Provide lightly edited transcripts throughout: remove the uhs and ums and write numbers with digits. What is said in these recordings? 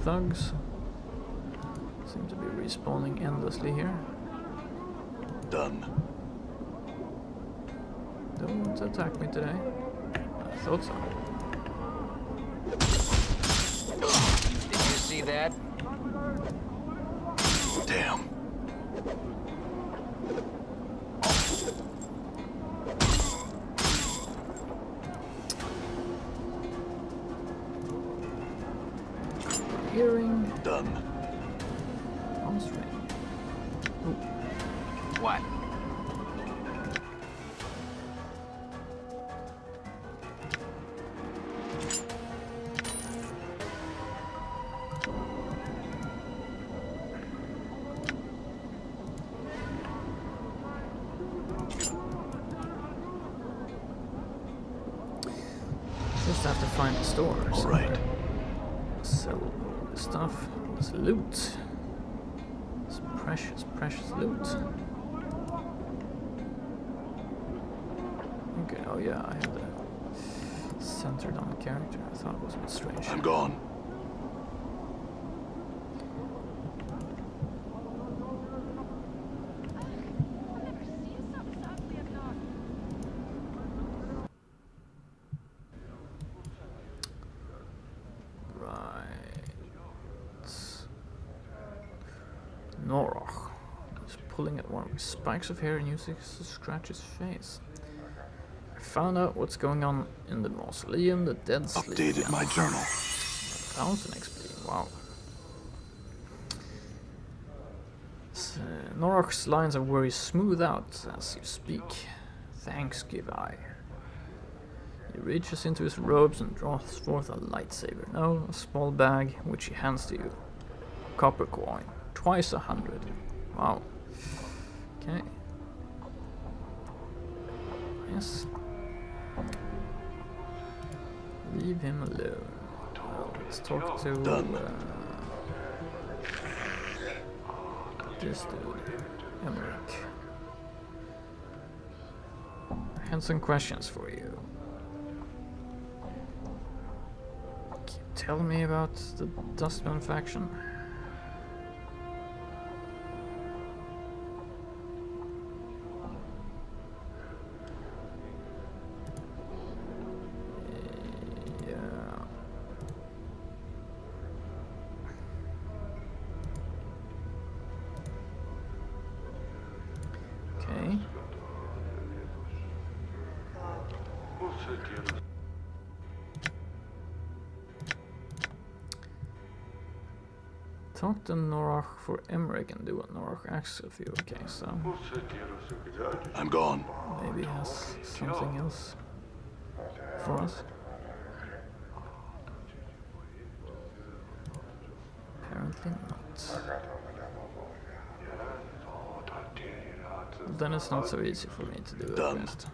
Thugs seem to be respawning endlessly here. Done. Don't attack me today. I thought so. Did you see that? Damn. Hearing. Done. On string. What? Just have to find the store. All right. Sell stuff. It's loot. It's precious, precious loot. Okay, oh yeah, I had the centered on the character. I thought it was a bit strange. I'm gone. Norok is pulling at one of his spikes of hair and using it to scratch his face. I found out what's going on in the mausoleum, the dead sleep. Updated my journal. 1000 XP, wow. Norok's lines are very smooth out as you speak. Thanks, give I. He reaches into his robes and draws forth a lightsaber. No, a small bag, which he hands to you. Copper coin. Twice 100. Wow. Okay. Yes. Leave him alone. Well, let's talk to this dude, Emmerich. I had some questions for you. Can you tell me about the Dustman faction? Talk to Norok for Emmerich and do what Norok asks of you. Okay, so I'm gone. maybe he has something else for us. Apparently not. Then it's not so easy for me to do a quest.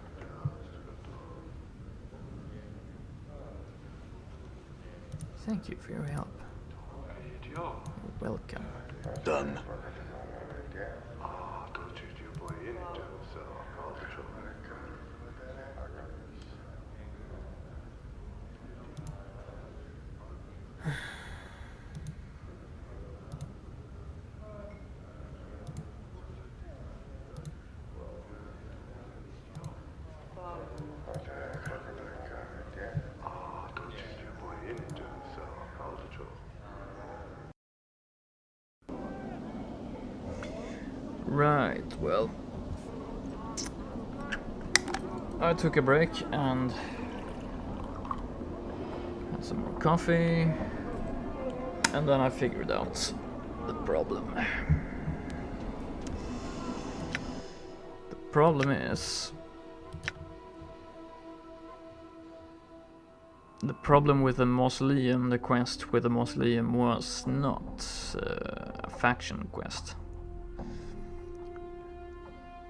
Thank you for your help. You're welcome. Done. Right, well, I took a break and had some more coffee, and then I figured out the problem. The problem is The problem with the mausoleum, the quest with the mausoleum, was not a faction quest.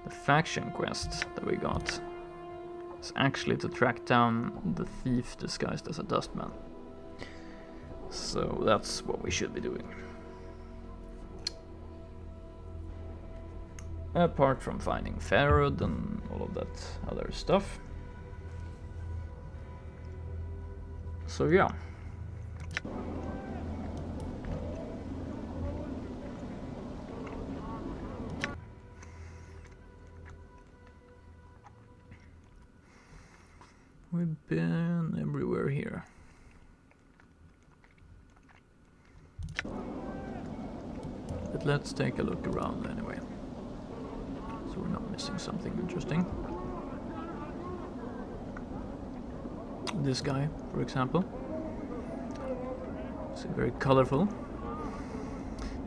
The faction quest that we got is actually to track down the thief disguised as a dustman. So that's what we should be doing. Apart from finding Farod and all of that other stuff. So yeah. We've been everywhere here. But let's take a look around anyway. So we're not missing something interesting. This guy, for example. It's very colorful.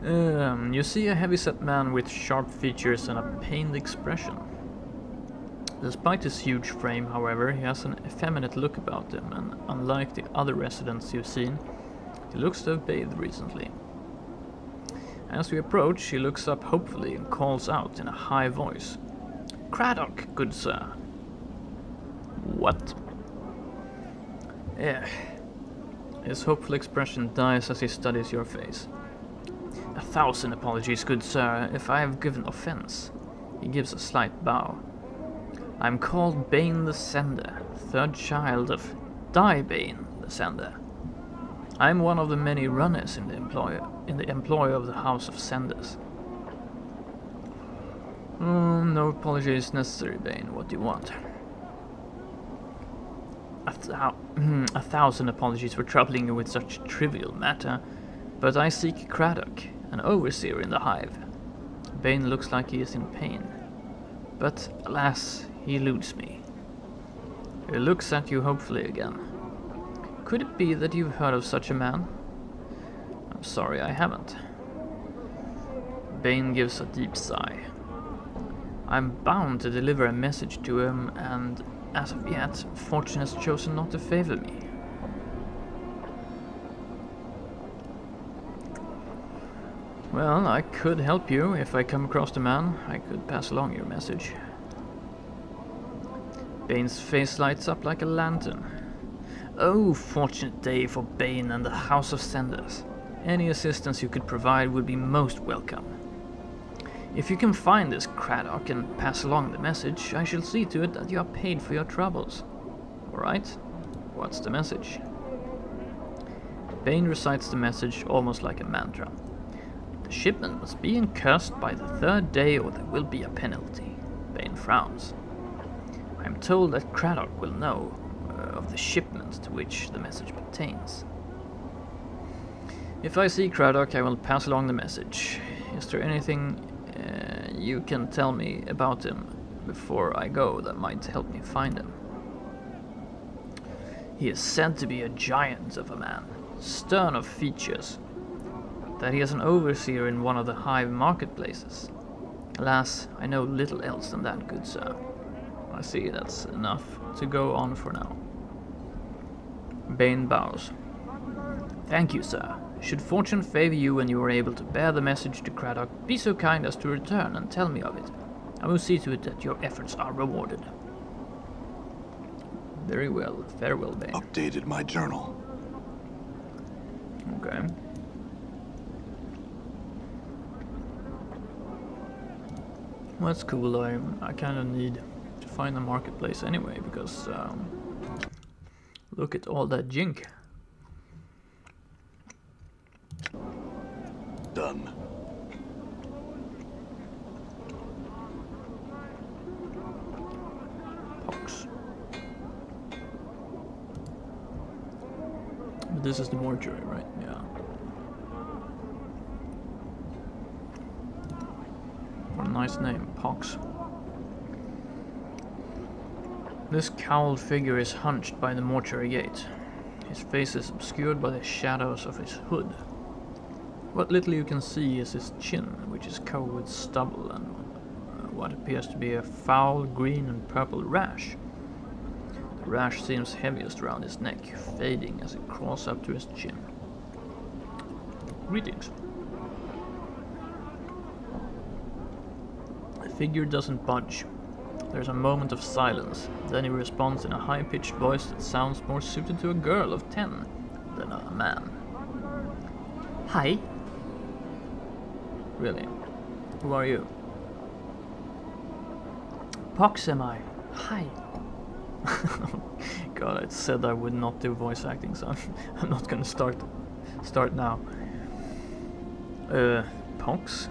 You see a heavy-set man with sharp features and a pained expression. Despite his huge frame, however, he has an effeminate look about him, and unlike the other residents you've seen, he looks to have bathed recently. As we approach, he looks up hopefully and calls out in a high voice. "Craddock, good sir." What? His hopeful expression dies as he studies your face. "1,000 apologies, good sir, if I have given offense." He gives a slight bow. "I'm called Bane the Sender, third child of Bane the Sender. I'm one of the many runners in the employ of the House of Senders." No apologies necessary, Bane. What do you want?" 1,000 apologies for troubling you with such a trivial matter, but I seek Craddock, an overseer in the hive. Bane looks like he is in pain, but alas, he eludes me. He looks at you hopefully again. "Could it be that you've heard of such a man?" "I'm sorry, I haven't." Bane gives a deep sigh. "I'm bound to deliver a message to him, and as of yet, fortune has chosen not to favor me." "Well, I could help you if I come across the man. I could pass along your message." Bane's face lights up like a lantern. "Oh, fortunate day for Bane and the House of Senders. Any assistance you could provide would be most welcome. If you can find this Craddock and pass along the message, I shall see to it that you are paid for your troubles. Alright, what's the message?" Bane recites the message almost like a mantra. "The shipment must be incursed by the 3rd day or there will be a penalty." Bane frowns. "I am told that Craddock will know of the shipment to which the message pertains." "If I see Craddock, I will pass along the message. Is there anything you can tell me about him before I go that might help me find him?" "He is said to be a giant of a man, stern of features. That he is an overseer in one of the hive marketplaces. Alas, I know little else than that, good sir." "I see, that's enough to go on for now." Bane bows. "Thank you, sir. Should fortune favor you and you are able to bear the message to Craddock, be so kind as to return and tell me of it. I will see to it that your efforts are rewarded." "Very well. Farewell, Bane." Updated my journal. Okay. Well, that's cool. I kind of need to find a marketplace anyway, because look at all that jink. Done. Pox. But this is the mortuary, right? Yeah. What a nice name, Pox. This cowled figure is hunched by the mortuary gate. His face is obscured by the shadows of his hood. What little you can see is his chin, which is covered with stubble and what appears to be a foul green and purple rash. Rash seems heaviest around his neck, fading as it crawls up to his chin. Greetings. The figure doesn't budge. There's a moment of silence, then he responds in a high-pitched voice that sounds more suited to a girl of 10 than a man. Hi. Really? Who are you? Pox am I. Hi. God, I said I would not do voice acting, so I'm not gonna start now. Pox?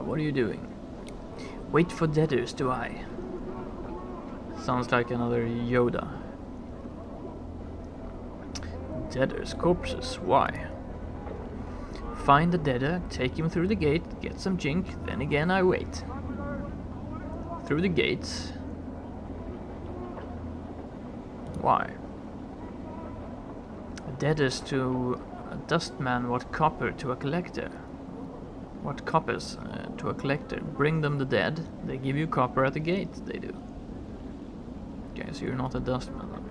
What are you doing? Wait for deaders, do I? Sounds like another Yoda. Deaders, corpses, why? Find the deader, take him through the gate, get some jink, then again I wait. Through the gates? Why? Deaders to a dustman, what copper to a collector? What coppers to a collector? Bring them the dead, they give you copper at the gate, they do. Okay, so you're not a dustman then.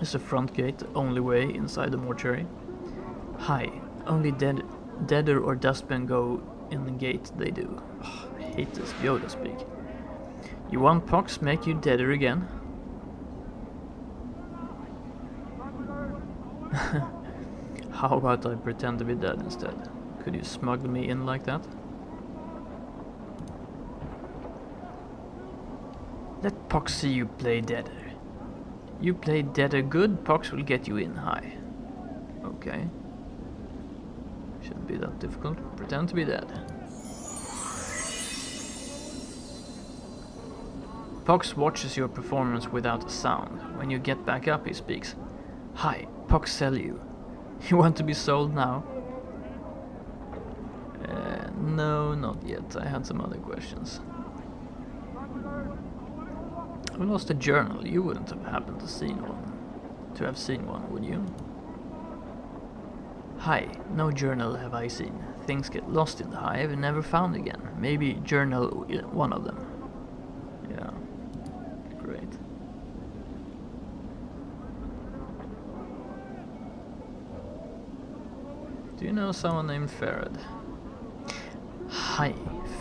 Is the front gate the only way inside the mortuary? Hi, only deader or dustmen go in the gate, they do. Ugh, I hate this Yoda speak. You want Pox make you deader again? How about I pretend to be dead instead? Could you smuggle me in like that? Let Pox see you play deader. You play deader good, Pox will get you in high. Okay. Shouldn't be that difficult. Pretend to be dead. Pox watches your performance without a sound. When you get back up, he speaks. Hi, Pox sell you. You want to be sold now? No, not yet. I had some other questions. I lost a journal. You wouldn't have happened to seen one, would you? Hi, no journal have I seen. Things get lost in the hive and never found again. Maybe journal one of them. Yeah, great. Do you know someone named Farad? Hi,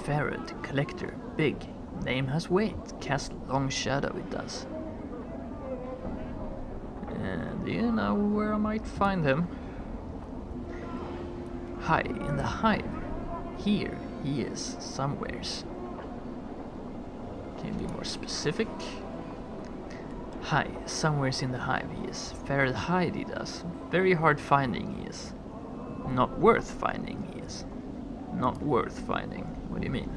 Farad, collector, big. Name has weight, cast long shadow it does. Do you know where I might find him? Hi, in the hive. Here he is, somewheres. Can you be more specific? Hi, somewheres in the hive he is. Farad hide he does. Very hard finding he is. Not worth finding he is. Not worth finding. What do you mean?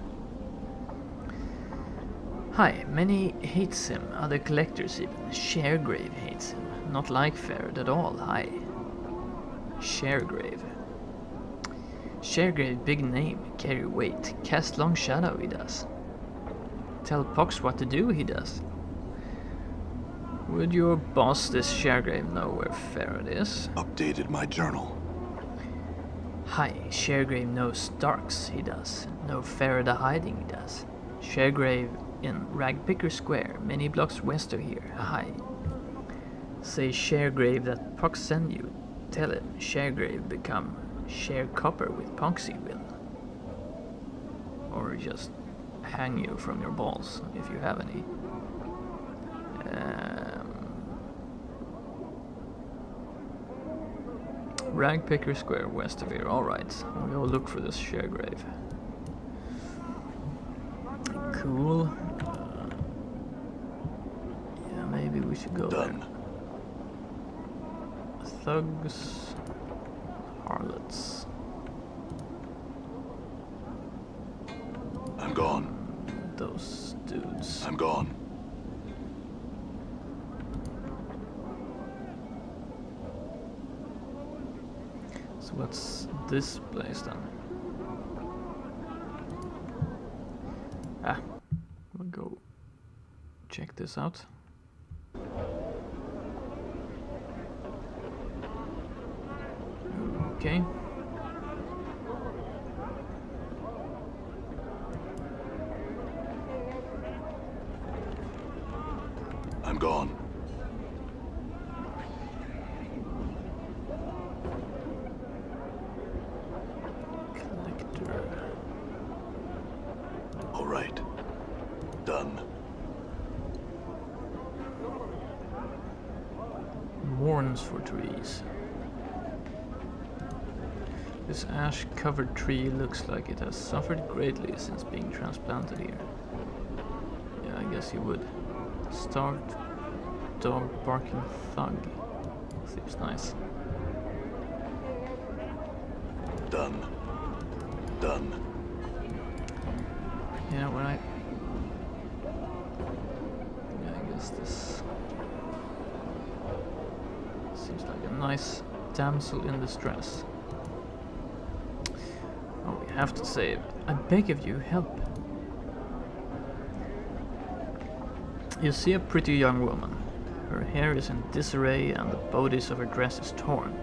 Hi, many hates him, other collectors even. Sharegrave hates him. Not like Farad at all, hi. Sharegrave. Sharegrave, big name, carry weight, cast long shadow he does. Tell Pox what to do he does. Would your boss, this Sharegrave, know where Farad is? Updated my journal. Hi, Sharegrave knows Darks he does. No Farad hiding he does. Sharegrave in Ragpicker Square, many blocks west of here. Hi. Say Sharegrave that Pox send you. Tell him Sharegrave become Share Copper with Poxy will. Or just hang you from your balls, if you have any. Ragpicker Square west of here, alright. We'll go look for this Sharegrave. Cool. Yeah, maybe we should go Done. there. Thugs, harlots. I'm gone. Those dudes. I'm gone. So what's this place then? We'll go check this out. Okay. I'm gone. Collector. All right. Done. Mourns for trees. This ash-covered tree looks like it has suffered greatly since being transplanted here. Yeah, I guess you would. Starved dog barking thug. Seems nice. Done. Done. Yeah, I guess this seems like a nice damsel in distress. Oh, we have to save. I beg of you, help. You see a pretty young woman. Her hair is in disarray and the bodice of her dress is torn.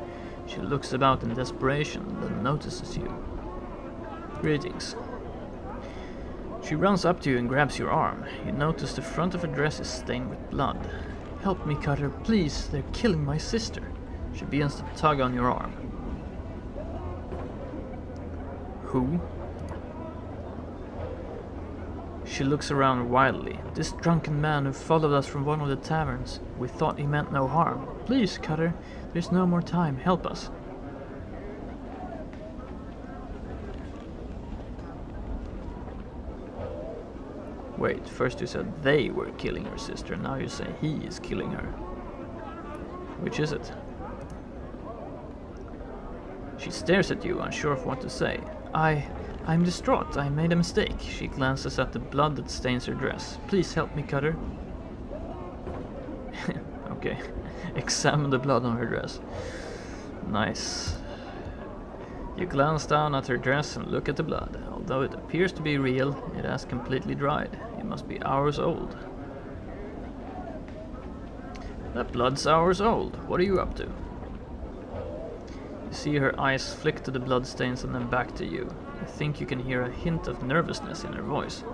She looks about in desperation, then notices you. Greetings. She runs up to you and grabs your arm. You notice the front of her dress is stained with blood. Help me, Cutter, please. They're killing my sister. She begins to tug on your arm. Who? She looks around wildly. This drunken man who followed us from one of the taverns. We thought he meant no harm. Please, Cutter, there's no more time. Help us. Wait, first you said they were killing her sister, now you say he is killing her. Which is it? She stares at you, unsure of what to say. I'm distraught. I made a mistake. She glances at the blood that stains her dress. Please help me, Cutter. Okay. Examine the blood on her dress. Nice. You glance down at her dress and look at the blood. Although it appears to be real, it has completely dried. It must be hours old. That blood's hours old. What are you up to? You see her eyes flick to the bloodstains and then back to you. You think you can hear a hint of nervousness in her voice.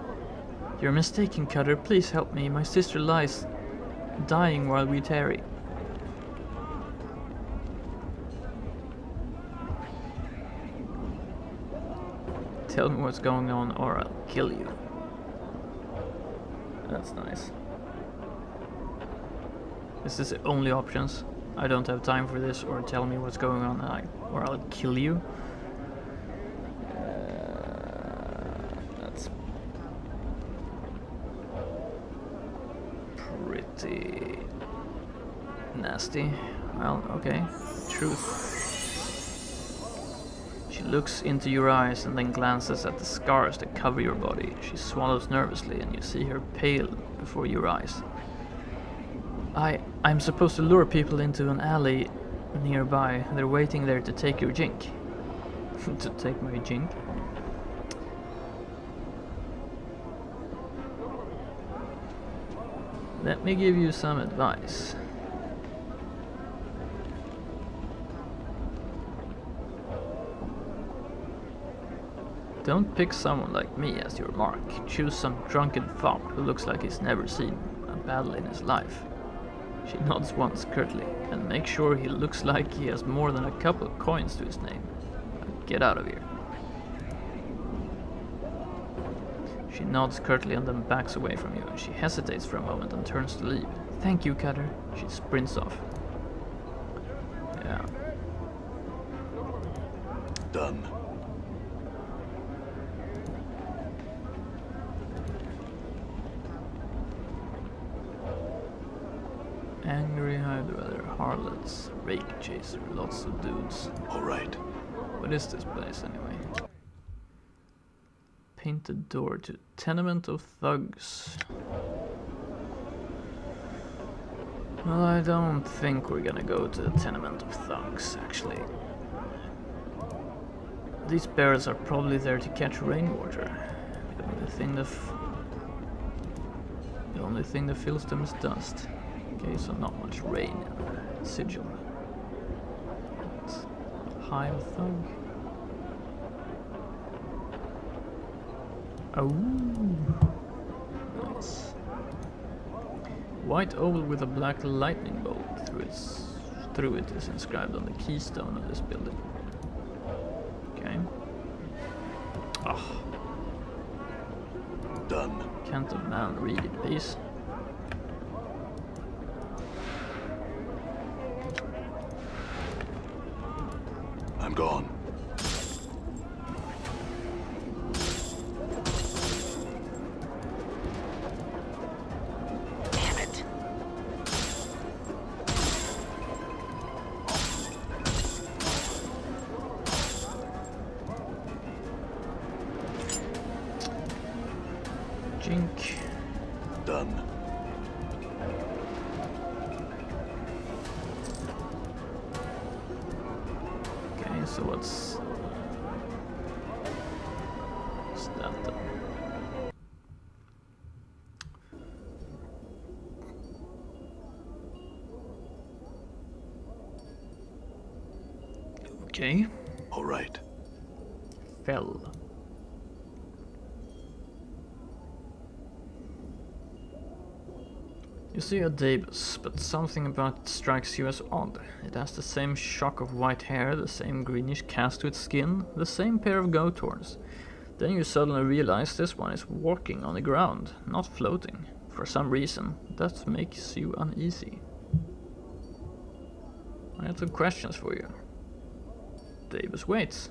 You're mistaken, Cutter. Please help me. My sister lies dying while we tarry. Tell me what's going on or I'll kill you. That's nice. Is this the only options? I don't have time for this, or tell me what's going on or I'll kill you. That's pretty nasty. Well, okay. Truth. She looks into your eyes and then glances at the scars that cover your body. She swallows nervously and you see her pale before your eyes. I'm supposed to lure people into an alley nearby. They're waiting there to take your jink. To take my jink? Let me give you some advice. Don't pick someone like me as your mark. Choose some drunken fop who looks like he's never seen a battle in his life. She nods once curtly, and make sure he looks like he has more than a couple of coins to his name. Get out of here. She nods curtly and then backs away from you. She hesitates for a moment and turns to leave. Thank you, Cutter. She sprints off. Yeah. Done. Angry Hydra, harlots, rake chaser, lots of dudes. All right. What is this place anyway? Painted door to tenement of thugs. Well, I don't think we're gonna go to the tenement of thugs, actually. These bears are probably there to catch rainwater. The only thing that fills them is dust. Okay, so not much rain in Sigil. Hive thug. Oh, nice. white oval with a black lightning bolt through it is inscribed on the keystone of this building. Okay. Oh. Done. Can't a man read in peace? I'm gone. Damn it. Jink. Done. Okay, so what's that then? Okay. All right. Fell. You see a Davis, but something about it strikes you as odd. It has the same shock of white hair, the same greenish cast to its skin, the same pair of goat horns. Then you suddenly realize this one is walking on the ground, not floating. For some reason, that makes you uneasy. I have some questions for you. Davis waits.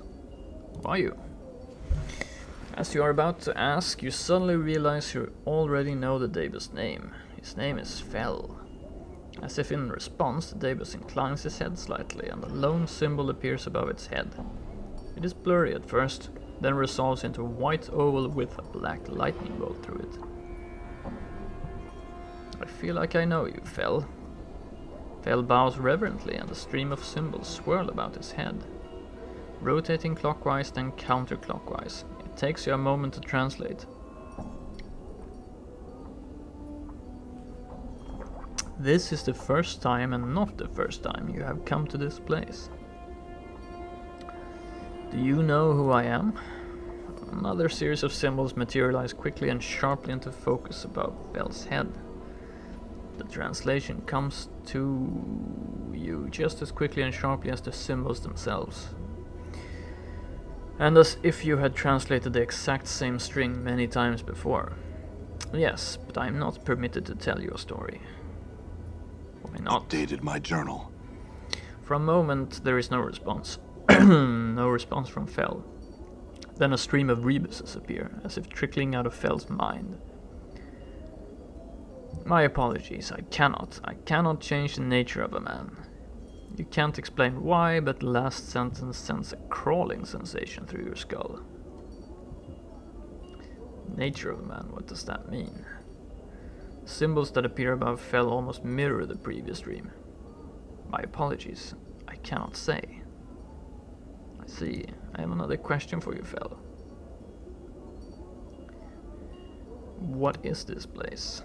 Who are you? As you are about to ask, you suddenly realize you already know the Davis name. His name is Fell. As if in response, the Davis inclines his head slightly and a lone symbol appears above its head. It is blurry at first, then resolves into a white oval with a black lightning bolt through it. I feel like I know you, Fell. Fell bows reverently and a stream of symbols swirl about his head, rotating clockwise then counterclockwise. It takes you a moment to translate. This is the first time and not the first time you have come to this place. Do you know who I am? Another series of symbols materialize quickly and sharply into focus above Fell's head. The translation comes to you just as quickly and sharply as the symbols themselves. And as if you had translated the exact same string many times before. Yes, but I am not permitted to tell you a story. Why not? Updated my journal. For a moment, there is no response. No response from Fell. Then a stream of rebuses appear, as if trickling out of Fell's mind. My apologies, I cannot change the nature of a man. You can't explain why, but the last sentence sends a crawling sensation through your skull. Nature of a man, what does that mean? Symbols that appear above Fell almost mirror the previous dream. My apologies, I cannot say. I see, I have another question for you, Fell. What is this place?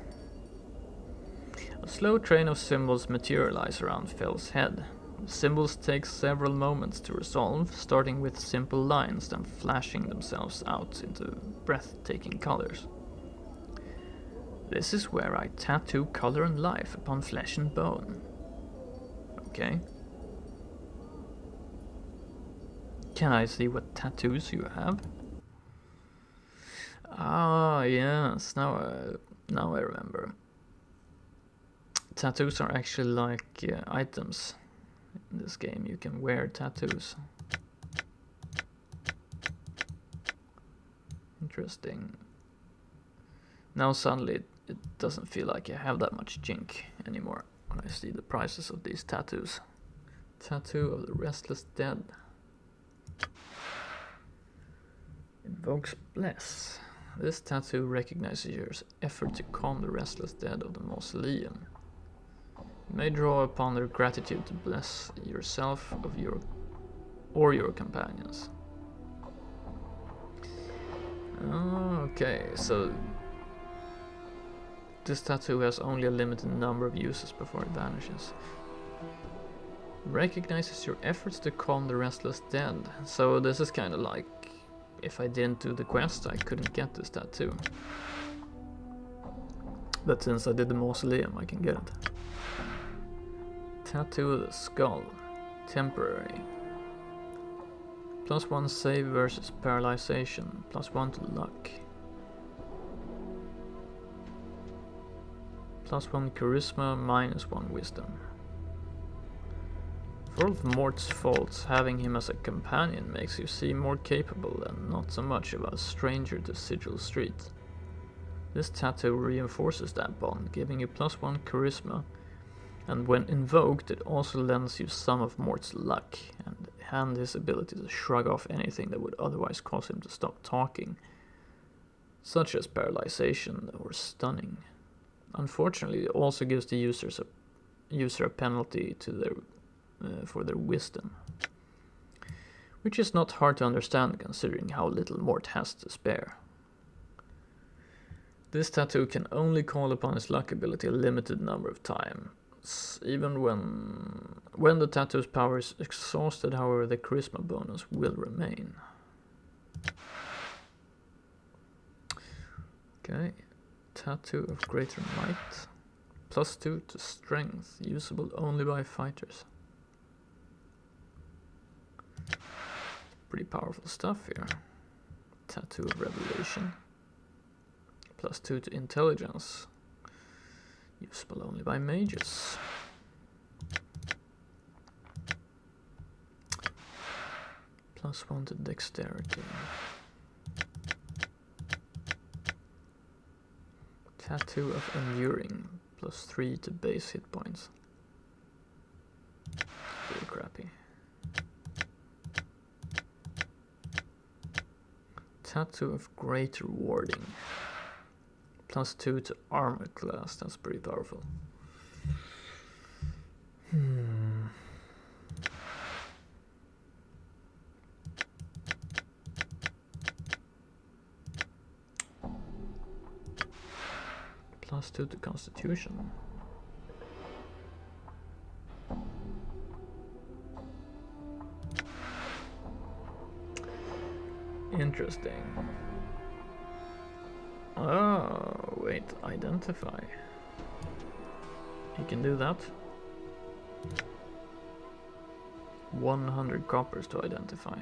A slow train of symbols materialize around Fell's head. The symbols take several moments to resolve, starting with simple lines, then flashing themselves out into breathtaking colors. This is where I tattoo color and life upon flesh and bone. Okay. Can I see what tattoos you have? Ah, yes, now I remember. Tattoos are actually like items in this game. You can wear tattoos. Interesting. Now suddenly it doesn't feel like I have that much jink anymore when I see the prices of these tattoos. Tattoo of the Restless Dead. Invokes Bless. This tattoo recognizes your effort to calm the restless dead of the mausoleum. You may draw upon their gratitude to bless yourself or your companions. Okay, so this tattoo has only a limited number of uses before it vanishes. Recognizes your efforts to calm the restless dead. So this is kind of like if I didn't do the quest, I couldn't get this tattoo. But since I did the mausoleum, I can get it. Tattoo of the skull. Temporary. +1 save versus paralyzation. +1 to luck. +1 charisma, -1 wisdom. For all of Mort's faults, having him as a companion makes you seem more capable and not so much of a stranger to Sigil Street. This tattoo reinforces that bond, giving you +1 charisma, and when invoked it also lends you some of Mort's luck, and his ability to shrug off anything that would otherwise cause him to stop talking, such as paralyzation or stunning. Unfortunately, it also gives the user a penalty to their for their wisdom, which is not hard to understand considering how little Mort has to spare. This tattoo can only call upon his luck ability a limited number of times. Even when the tattoo's power is exhausted, however, the charisma bonus will remain. Okay, tattoo of greater might. +2 to strength, usable only by fighters. Pretty powerful stuff here. Tattoo of revelation. +2 to intelligence, usable only by mages. +1 to dexterity. Tattoo of enduring, +3 to base hit points. Pretty crappy. Tattoo of greater warding. +2 to armor class, that's pretty powerful. +2 to constitution. Interesting. Oh, wait, identify. You can do that. 100 coppers to identify.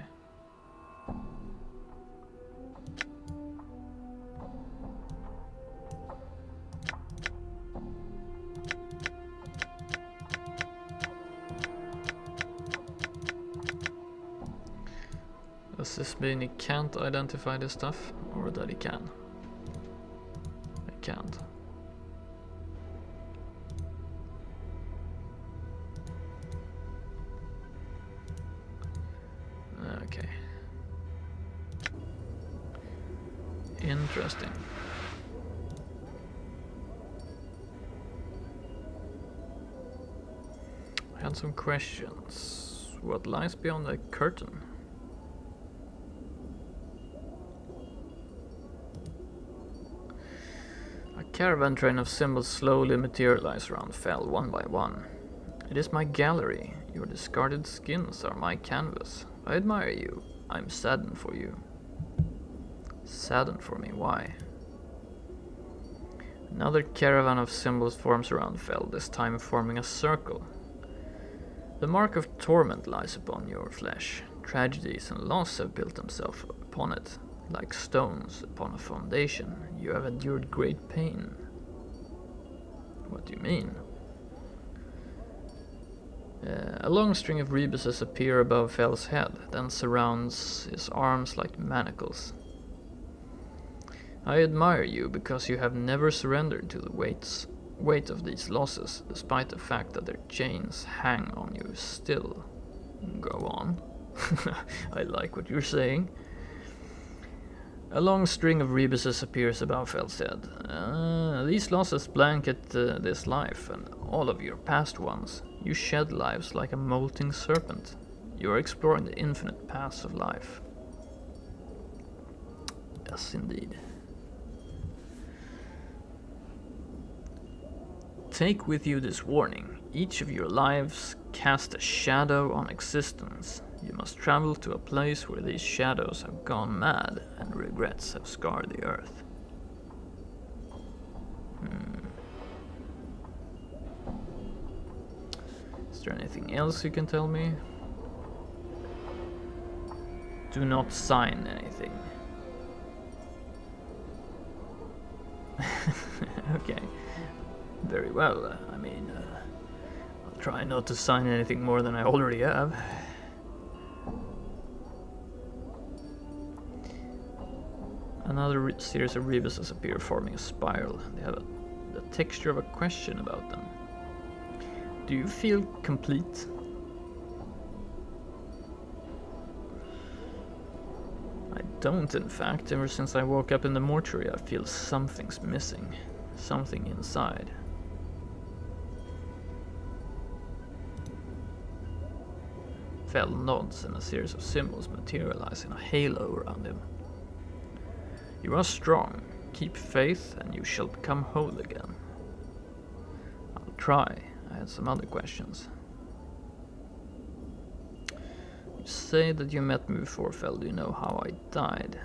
Does this mean he can't identify this stuff, or that he can? I can't. Okay. Interesting. I had some questions. What lies beyond the curtain? A caravan train of symbols slowly materialize around Fell, one by one. It is my gallery. Your discarded skins are my canvas. I admire you. I'm saddened for you. Saddened for me, why? Another caravan of symbols forms around Fell, this time forming a circle. The mark of torment lies upon your flesh. Tragedies and loss have built themselves upon it. Like stones upon a foundation, you have endured great pain. What do you mean? A long string of rebuses appear above Fell's head, then surrounds his arms like manacles. I admire you because you have never surrendered to the weight of these losses, despite the fact that their chains hang on you still. Go on. I like what you're saying. A long string of rebuses appears above Fell's head. These losses blanket this life and all of your past ones. You shed lives like a molting serpent. You are exploring the infinite paths of life. Yes, indeed. Take with you this warning. Each of your lives cast a shadow on existence. You must travel to a place where these shadows have gone mad and regrets have scarred the earth. Is there anything else you can tell me? Do not sign anything. Okay. Very well. I mean, I'll try not to sign anything more than I already have. Another series of rebuses appear, forming a spiral. They have the texture of a question about them. Do you feel complete? I don't, in fact. Ever since I woke up in the mortuary, I feel something's missing. Something inside. Fell nods and a series of symbols materialize in a halo around him. You are strong. Keep faith and you shall become whole again. I'll try. I had some other questions. You say that you met me before, Fel. Do you know how I died?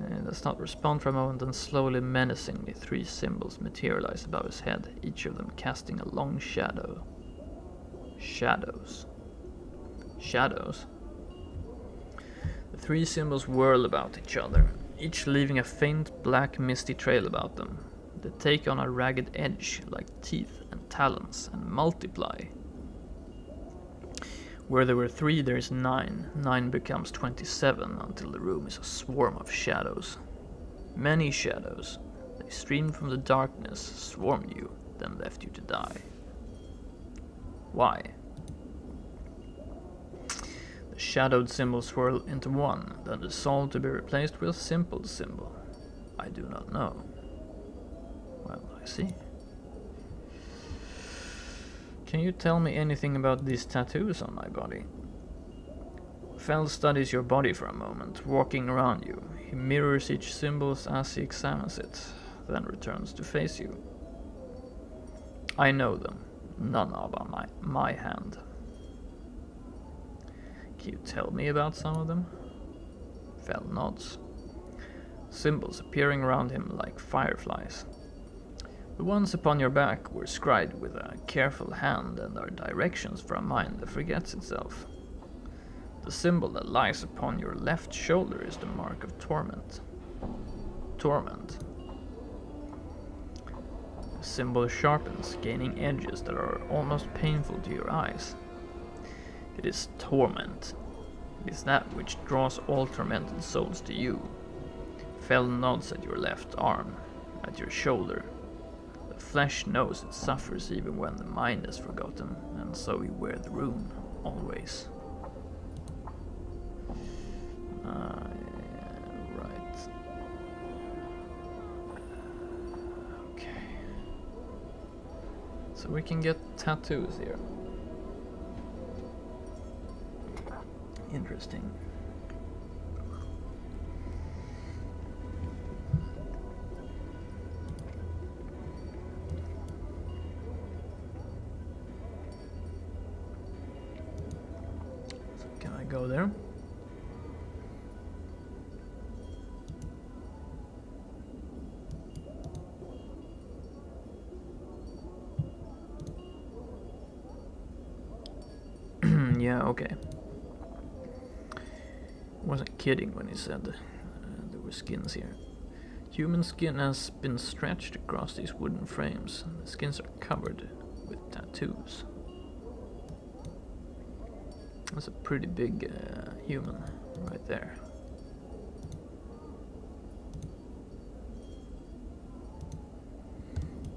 He does not respond for a moment, and slowly, menacingly, 3 symbols materialize above his head, each of them casting a long shadow. Shadows. Shadows? The 3 symbols whirl about each other, each leaving a faint, black, misty trail about them. They take on a ragged edge, like teeth and talons, and multiply. Where there were 3, there is 9. 9 becomes 27, until the room is a swarm of shadows. Many shadows. They streamed from the darkness, swarmed you, then left you to die. Why? The shadowed symbols swirl into one, then dissolve to be replaced with a simple symbol. I do not know. Well, I see. Can you tell me anything about these tattoos on my body? Fel studies your body for a moment, walking around you. He mirrors each symbol as he examines it, then returns to face you. I know them. None are on my hand. Can you tell me about some of them? Fel nods. Symbols appearing around him like fireflies. The ones upon your back were scribed with a careful hand and are directions for a mind that forgets itself. The symbol that lies upon your left shoulder is the mark of Torment. Torment. The symbol sharpens, gaining edges that are almost painful to your eyes. It is Torment. It is that which draws all tormented souls to you. Fel nods at your left arm, at your shoulder. Flesh knows it suffers even when the mind is forgotten, and so you wear the rune, always. Right. Okay. So we can get tattoos here. Interesting. Go there. Yeah, okay. Wasn't kidding when he said there were skins here. Human skin has been stretched across these wooden frames. The skins are covered with tattoos. That's a pretty big human right there.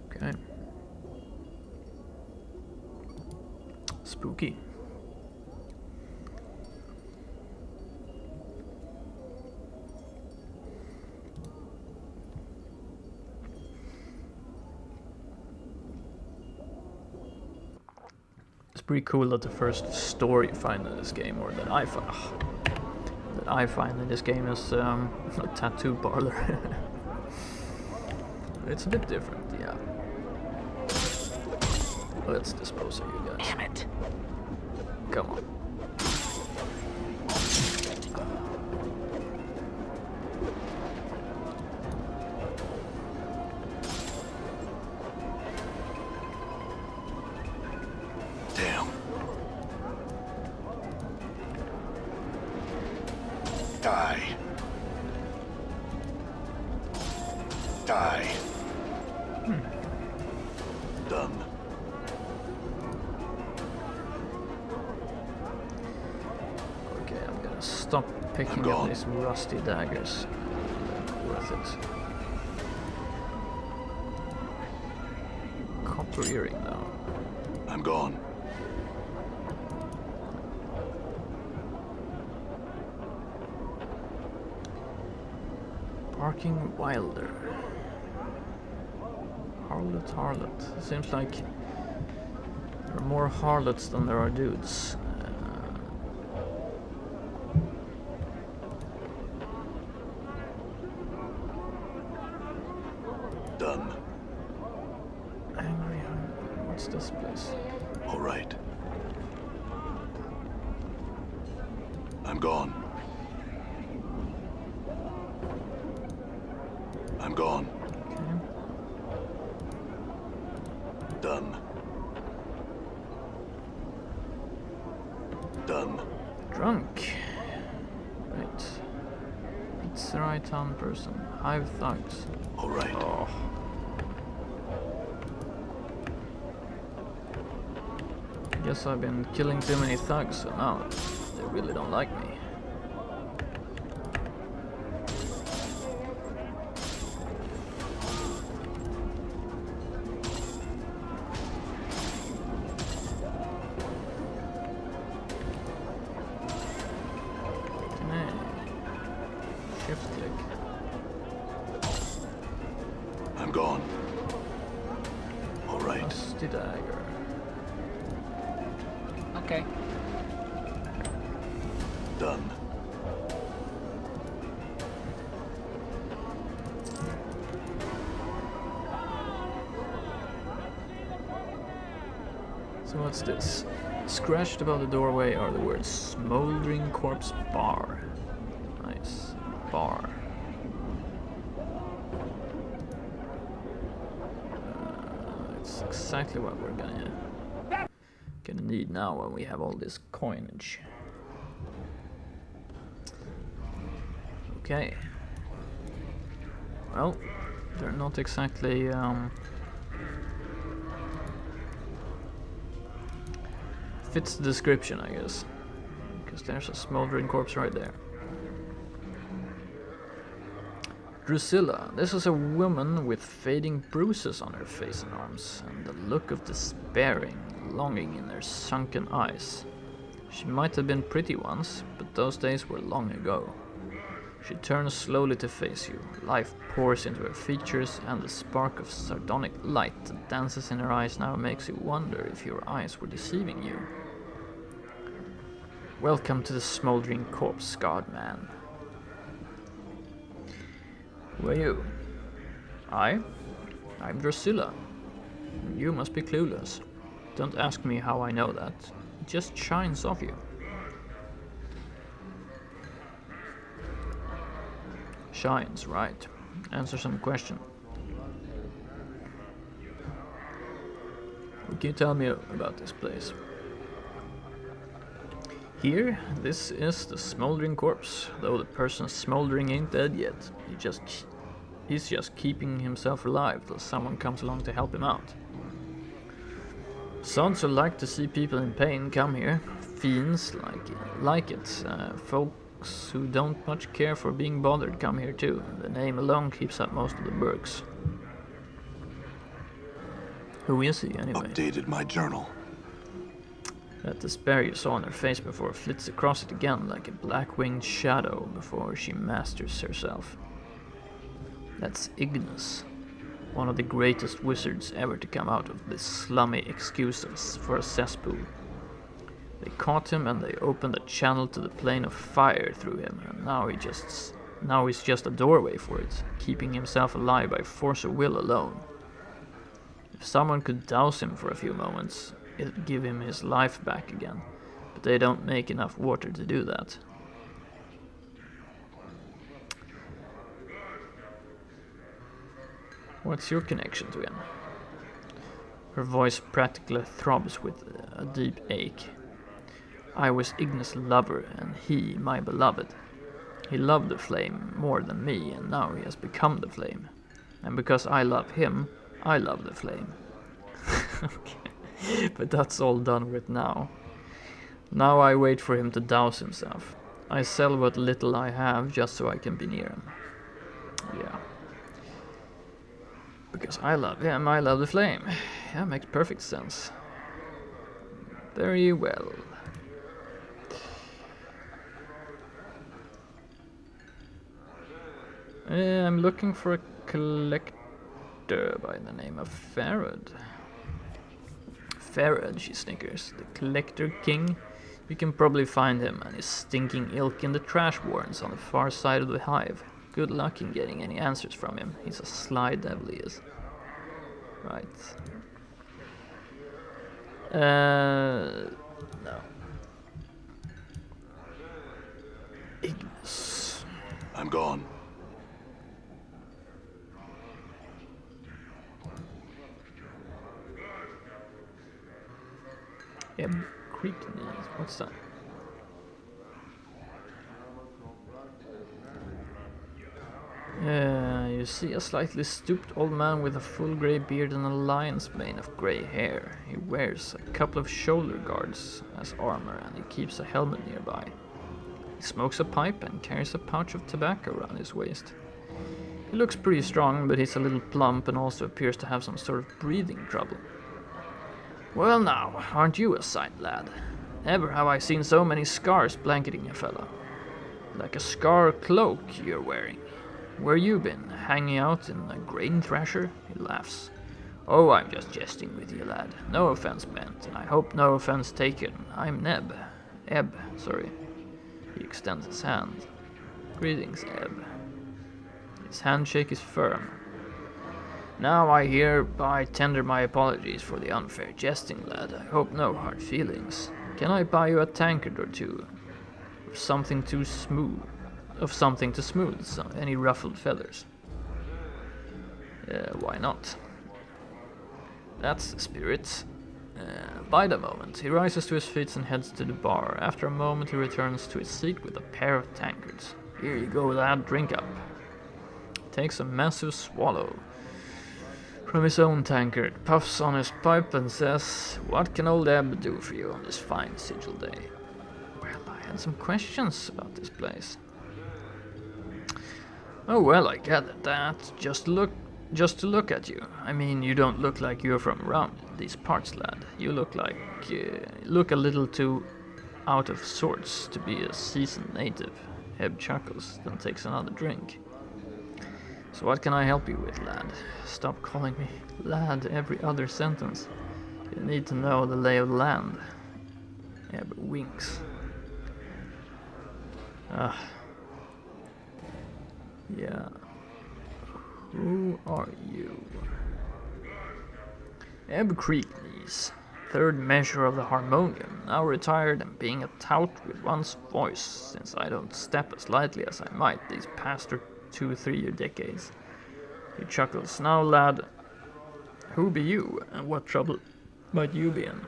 Okay. Spooky. Pretty cool that the first story you find in this game, or that I find in this game, is a tattoo parlor. It's a bit different, yeah. Let's dispose of you guys. Damn it! Come on. Die. Die. Done. Okay, I'm gonna stop picking up gone. these rusty daggers. Worth it. Copper earring now. I'm gone. Barking Wilder. Harlot. Seems like there are more harlots than there are dudes. Done. Angry Harlot. What's this place? All right. I'm gone. I'm gone. Okay. Done. Done. Drunk. Right. It's the right town person. Hive thugs. All right. Oh. Guess I've been killing too many thugs, so now they really don't like me. Shift click. I'm gone. All right. Rusty dagger. Okay. Done. So what's this? Scratched above the doorway are the words Smoldering Corpse Bar. Nice. Bar. It's exactly what we're gonna need now when we have all this coinage. Okay. Well, they're not exactly fits the description, I guess, because there's a smoldering corpse right there. Drusilla. This is a woman with fading bruises on her face and arms, and the look of despairing longing in her sunken eyes. She might have been pretty once, but those days were long ago. She turns slowly to face you. Life pours into her features, and the spark of sardonic light that dances in her eyes now makes you wonder if your eyes were deceiving you. Welcome to the Smoldering Corpse, Guardman. Who are you? I'm Drusilla. You must be clueless. Don't ask me how I know that. It just shines off you. Shines, right. Answer some question. What can you tell me about this place? Here, this is the Smoldering Corpse, though the person smoldering ain't dead yet. He's just keeping himself alive till someone comes along to help him out. Sons who like to see people in pain come here. Fiends like it. Folks who don't much care for being bothered come here too. The name alone keeps up most of the burgs. Who is he anyway? Updated my journal. That despair you saw on her face before flits across it again like a black-winged shadow before she masters herself. That's Ignis, one of the greatest wizards ever to come out of this slummy excuse for a cesspool. They caught him and they opened a channel to the plane of fire through him, and now he's just a doorway for it, keeping himself alive by force of will alone. If someone could douse him for a few moments, it'd give him his life back again, but they don't make enough water to do that. What's your connection to him? Her voice practically throbs with a deep ache. I was Ignis' lover, and he my beloved. He loved the flame more than me, and now he has become the flame. And because I love him, I love the flame. Okay. But that's all done with now. Now I wait for him to douse himself. I sell what little I have just so I can be near him. Yeah. Because I love him, I love the flame. Yeah, makes perfect sense. Very well. I'm looking for a collector by the name of Farad. Farad, she snickers. The collector king. You can probably find him and his stinking ilk in the trash warrens on the far side of the hive. Good luck in getting any answers from him. He's a sly devil, he is. Right. No. Ignis. I'm gone. Creek knees. What's that? You see a slightly stooped old man with a full grey beard and a lion's mane of grey hair. He wears a couple of shoulder guards as armor and he keeps a helmet nearby. He smokes a pipe and carries a pouch of tobacco around his waist. He looks pretty strong, but he's a little plump and also appears to have some sort of breathing trouble. Well now, aren't you a sight, lad? Never have I seen so many scars blanketing a fellow. Like a scar cloak you're wearing. Where you been? Hanging out in a grain thrasher? He laughs. Oh, I'm just jesting with you, lad. No offense meant, and I hope no offense taken. I'm Neb. Eb, sorry. He extends his hand. Greetings, Eb. His handshake is firm. Now I hereby tender my apologies for the unfair jesting, lad. I hope no hard feelings. Can I buy you a tankard or two? Of something to smooth any ruffled feathers? Why not? That's the spirit. Bide a moment. He rises to his feet and heads to the bar. After a moment he returns to his seat with a pair of tankards. Here you go, lad, drink up. Takes a massive swallow from his own tankard, puffs on his pipe and says, "What can old Eb do for you on this fine Sigil day?" Well, I had some questions about this place. Oh well, I gathered that. Just to look at you. I mean, you don't look like you're from around these parts, lad. You look a little too out of sorts to be a seasoned native. Eb chuckles, then takes another drink. So what can I help you with, lad? Stop calling me lad every other sentence. You need to know the lay of the land. Eb winks. Yeah. Who are you? Eb Creekneys, third measure of the harmonium, now retired and being a tout with one's voice, since I don't step as lightly as I might these past 2-3 decades. He chuckles. Now, lad, who be you, and what trouble might you be in?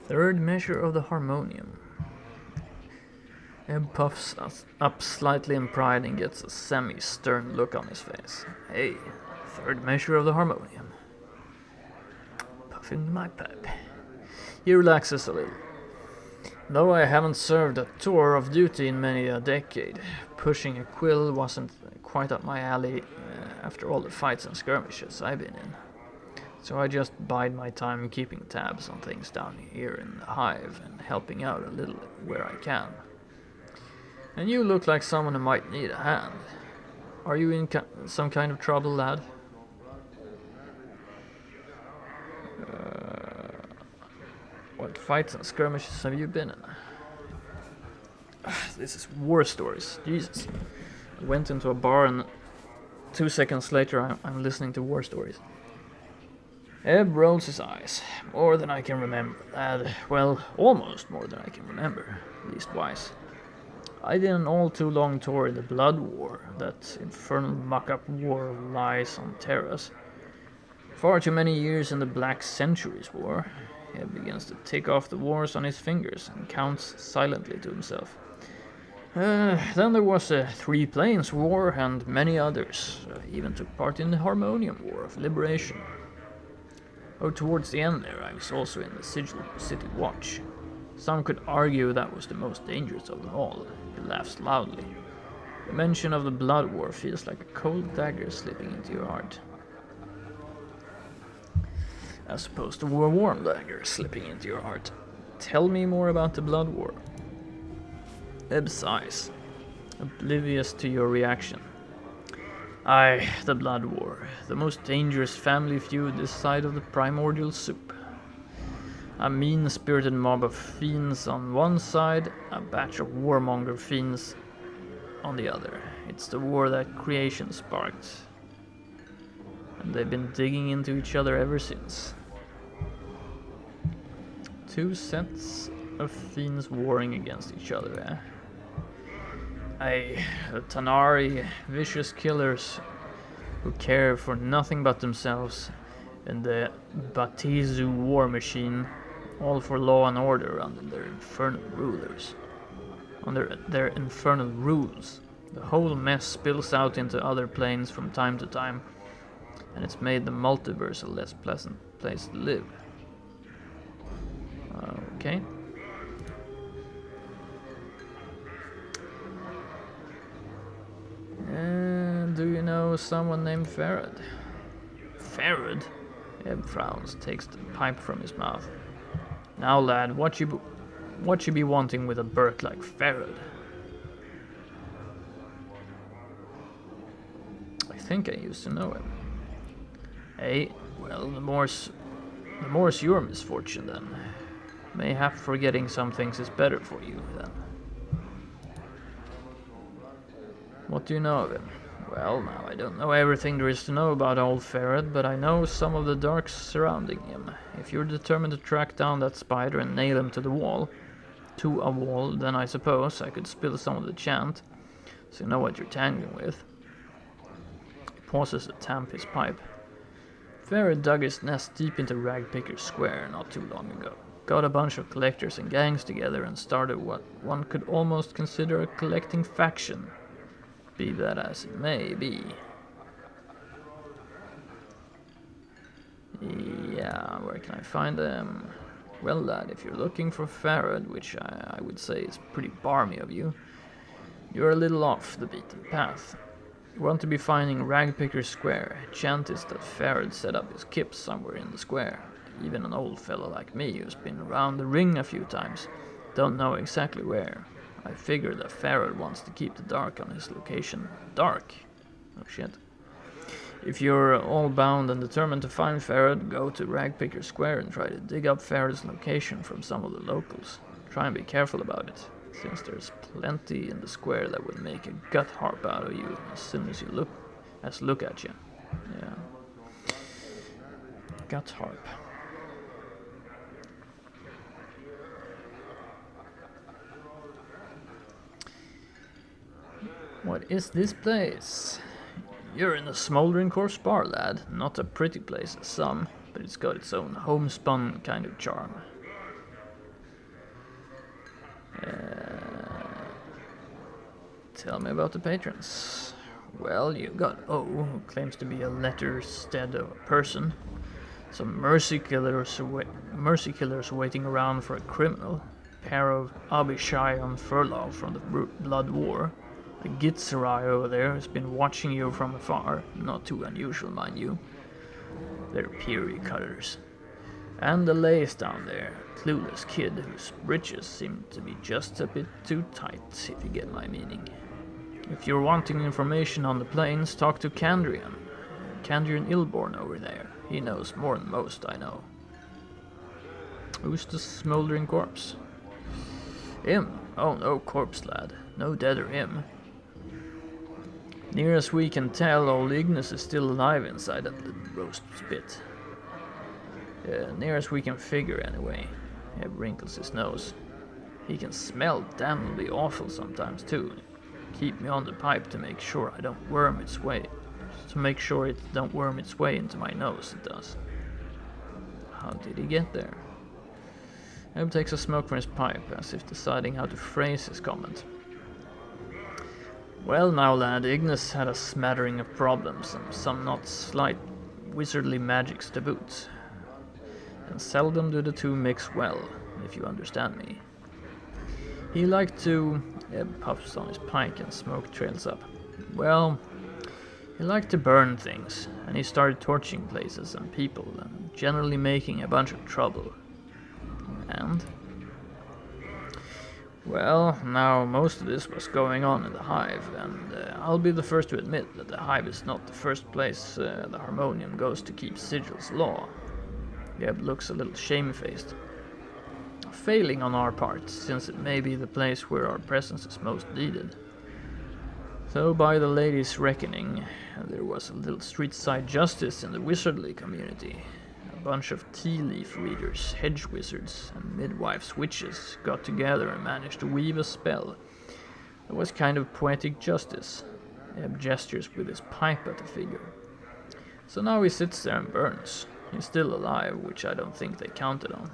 Third measure of the harmonium. Eb puffs up slightly in pride and gets a semi-stern look on his face. Hey, third measure of the harmonium. Puffing my pipe. He relaxes a little. Though I haven't served a tour of duty in many a decade, pushing a quill wasn't quite up my alley after all the fights and skirmishes I've been in. So I just bide my time keeping tabs on things down here in the hive and helping out a little where I can. And you look like someone who might need a hand. Are you in some kind of trouble, lad? What fights and skirmishes have you been in? This is war stories. Jesus. I went into a bar and 2 seconds later I'm listening to war stories. Eb rolls his eyes. More than I can remember, lad. Well, almost more than I can remember. Leastwise. I did an all too long tour in the Blood War, that infernal muck-up war of lies on Terras. Far too many years in the Black Centuries War. Eb begins to tick off the wars on his fingers and counts silently to himself. Then there was a Three Plains War and many others. Even took part in the Harmonium War of Liberation. Oh, towards the end there, I was also in the Sigil City Watch. Some could argue that was the most dangerous of them all. He laughs loudly. The mention of the Blood War feels like a cold dagger slipping into your heart. As opposed to a warm dagger slipping into your heart. Tell me more about the Blood War. Eb sighs, oblivious to your reaction. Aye, the Blood War, the most dangerous family feud this side of the primordial soup. A mean-spirited mob of fiends on one side, a batch of warmonger fiends on the other. It's the war that creation sparked. And they've been digging into each other ever since. Two sets of fiends warring against each other, eh? Aye, the Tanari, vicious killers who care for nothing but themselves, and the Batizu war machine, all for law and order under their infernal rulers. Under their infernal rules, the whole mess spills out into other planes from time to time, and it's made the multiverse a less pleasant place to live. Okay. Do you know someone named Farad? Farad? Eb frowns, takes the pipe from his mouth. Now, lad, what you be wanting with a Burke like Farad? I think I used to know him. Hey, well, the more's your misfortune then. Mayhap forgetting some things is better for you then. What do you know of him? Well, now, I don't know everything there is to know about old Farad, but I know some of the darks surrounding him. If you're determined to track down that spider and nail him to a wall, then I suppose I could spill some of the chant, so you know what you're tangling with. He pauses to tamp his pipe. Farad dug his nest deep into Ragpicker Square not too long ago. Got a bunch of collectors and gangs together and started what one could almost consider a collecting faction. Be that as it may be. Yeah, where can I find them? Well, lad, if you're looking for Farad, which I would say is pretty barmy of you, you're a little off the beaten path. You want to be finding Ragpicker Square. Chant is that Farad set up his kips somewhere in the square. Even an old fellow like me who's been around the ring a few times don't know exactly where. I figure that Farad wants to keep the dark on his location. Dark? Oh shit. If you're all bound and determined to find Farad, go to Ragpicker Square and try to dig up Farad's location from some of the locals. Try and be careful about it, since there's plenty in the square that would make a gut harp out of you as soon as you look at you. Yeah. Gut harp. What is this place? You're in the Smoldering Corpse bar, lad. Not a pretty place as some, but it's got its own homespun kind of charm. Tell me about the patrons. Well, you got O, who claims to be a letter instead of a person. Some mercy killers waiting around for a criminal. Pair of Abishai on furlough from the Blood War. A Gitzerai over there has been watching you from afar, not too unusual, mind you. They're Peary cutters. And the Lace down there, a clueless kid whose breeches seem to be just a bit too tight, if you get my meaning. If you're wanting information on the plains, talk to Candrian. Candrian Ilborn over there. He knows more than most, I know. Who's the Smoldering Corpse? Him? Oh, no corpse, lad. No dead or him. Near as we can tell, old Ignis is still alive inside that little roast spit. Near as we can figure, anyway. Eb wrinkles his nose. He can smell damnably awful sometimes, too. Keep me on the pipe to make sure I don't worm its way. To make sure it don't worm its way into my nose, it does. How did he get there? Ebb takes a smoke from his pipe, as if deciding how to phrase his comment. Well now, lad, Ignis had a smattering of problems, and some not slight wizardly magics to boot. And seldom do the two mix well, if you understand me. He liked to... Ebb puffs on his pike and smoke trails up. Well, he liked to burn things, and he started torching places and people, and generally making a bunch of trouble. And? Well, now most of this was going on in the Hive, and I'll be the first to admit that the Hive is not the first place the Harmonium goes to keep Sigil's law. Ebb looks a little shamefaced. Failing on our part, since it may be the place where our presence is most needed. So by the lady's reckoning, there was a little street-side justice in the wizardly community. A bunch of tea-leaf readers, hedge wizards, and midwives witches got together and managed to weave a spell. It was kind of poetic justice. Ebb gestures with his pipe at the figure. So now he sits there and burns. He's still alive, which I don't think they counted on.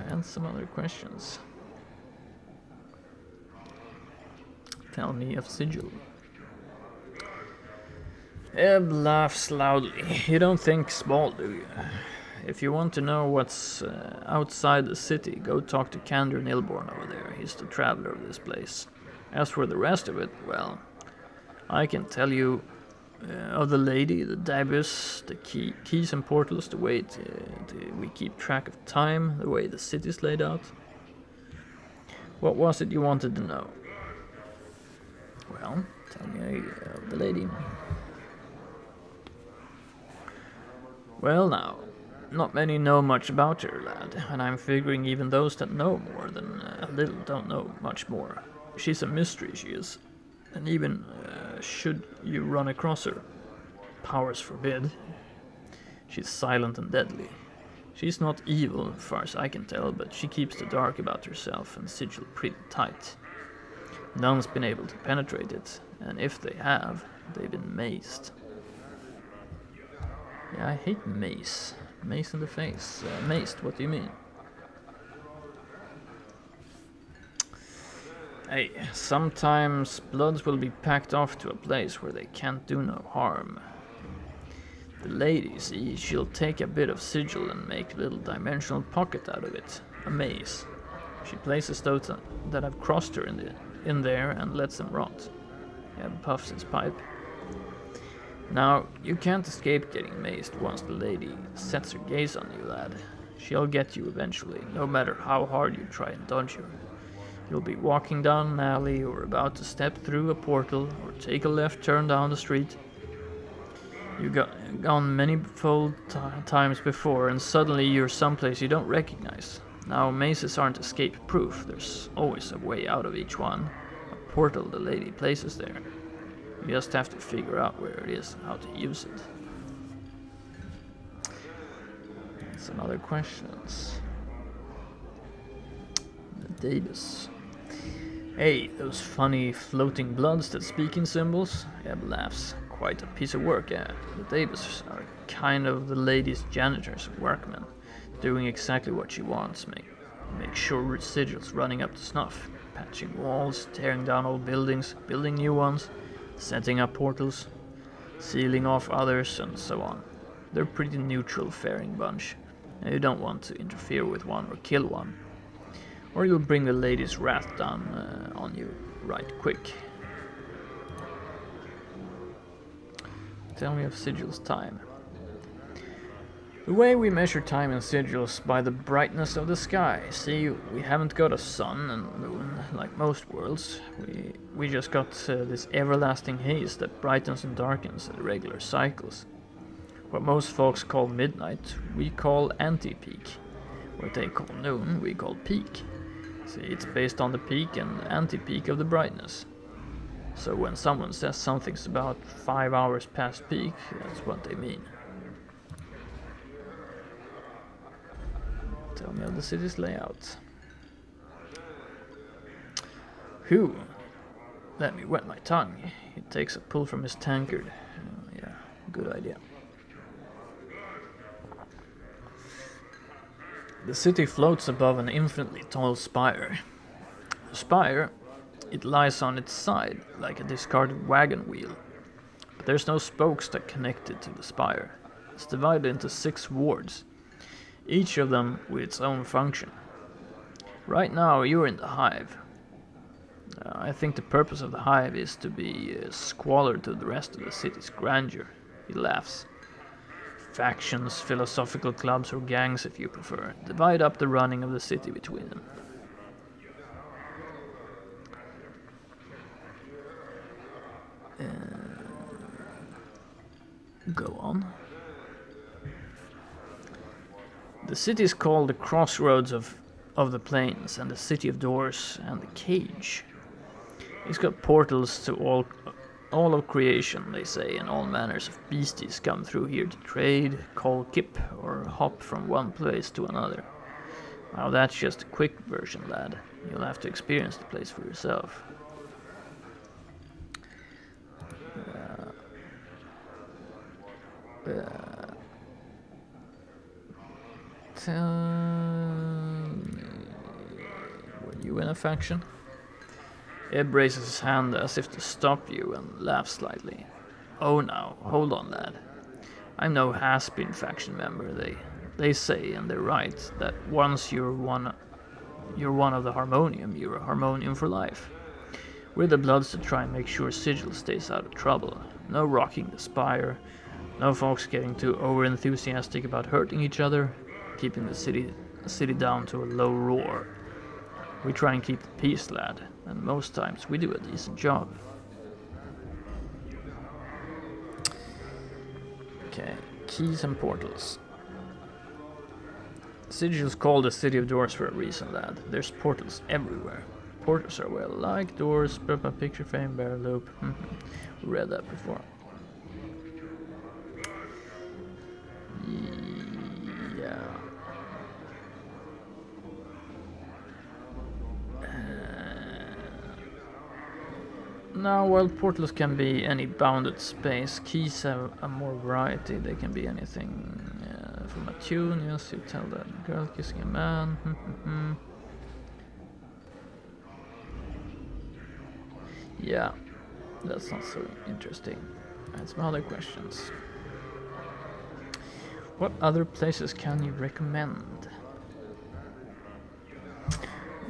And some other questions. Tell me of Sigil. Ebb laughs loudly. You don't think small, do you? If you want to know what's outside the city, go talk to Kander Nilborn over there. He's the traveler of this place. As for the rest of it, well, I can tell you of the lady, the Dabus, the keys and portals, the way we keep track of time, the way the city's laid out. What was it you wanted to know? Well, tell me of the lady. Well now, not many know much about her, lad, and I'm figuring even those that know more than a little don't know much more. She's a mystery, she is. And even should you run across her, powers forbid, she's silent and deadly. She's not evil, as far as I can tell, but she keeps the dark about herself and Sigil pretty tight. None's been able to penetrate it, and if they have, they've been maced. Yeah, I hate mace. Mace in the face. Maced, what do you mean? Hey, sometimes Bloods will be packed off to a place where they can't do no harm. The lady, see, she'll take a bit of Sigil and make a little dimensional pocket out of it. A maze. She places those that have crossed her in there and lets them rot. Ebb puffs his pipe. Now, you can't escape getting mazed once the lady sets her gaze on you, lad. She'll get you eventually, no matter how hard you try and dodge her. You'll be walking down an alley or about to step through a portal or take a left turn down the street. You've gone many fold times before and suddenly you're someplace you don't recognize. Now, mazes aren't escape-proof. There's always a way out of each one. A portal the lady places there. You just have to figure out where it is and how to use it. And some other questions. The Davis. Hey, those funny floating bloods that speak in symbols? Ebb laughs. Quite a piece of work, yeah. The Davis are kind of the lady's janitors and workmen, doing exactly what she wants. Make sure Sigil's running up to snuff. Patching walls, tearing down old buildings, building new ones, setting up portals, sealing off others, and so on. They're a pretty neutral faring bunch, and you don't want to interfere with one or kill one, or you'll bring the lady's wrath down on you right quick. Tell me of Sigil's time. The way we measure time in Sigil's by the brightness of the sky. See, we haven't got a sun and moon like most worlds. We just got this everlasting haze that brightens and darkens at regular cycles. What most folks call midnight, we call anti-peak. What they call noon, we call peak. See, it's based on the peak and anti-peak of the brightness. So when someone says something's about 5 hours past peak, that's what they mean. Tell me of the city's layout. Whew. Let me wet my tongue. He takes a pull from his tankard. Yeah, good idea. The city floats above an infinitely tall spire. The spire, it lies on its side, like a discarded wagon wheel. But there's no spokes that connect it to the spire. It's divided into 6 wards, each of them with its own function. Right now you're in the hive. I think the purpose of the hive is to be squalor to the rest of the city's grandeur. He laughs. Factions, philosophical clubs or gangs if you prefer, divide up the running of the city between them. Go on. The city is called the crossroads of the plains and the city of doors and the cage. It's got portals to all of creation, they say, and all manners of beasties come through here to trade, call kip, or hop from one place to another. Now that's just a quick version, lad. You'll have to experience the place for yourself. Tell me, were you in a faction? Ebb raises his hand as if to stop you and laughs slightly. Oh now, hold on lad. I'm no has-been faction member. They say, and they're right, that once you're one of the Harmonium, you're a Harmonium for life. We're the Bloods to try and make sure Sigil stays out of trouble. No rocking the spire, no folks getting too over-enthusiastic about hurting each other, keeping the city down to a low roar. We try and keep the peace, lad, and most times we do a decent job. Okay, keys and portals. Sigil's called the City of Doors for a reason, lad. There's portals everywhere. Portals are well like doors, but a picture frame, barrel loop. We read that before. Yeah. Now, while portals can be any bounded space, keys have a more variety. They can be anything from a tune, yes, you tell that girl kissing a man. Yeah, that's not so interesting. I had some other questions. What other places can you recommend?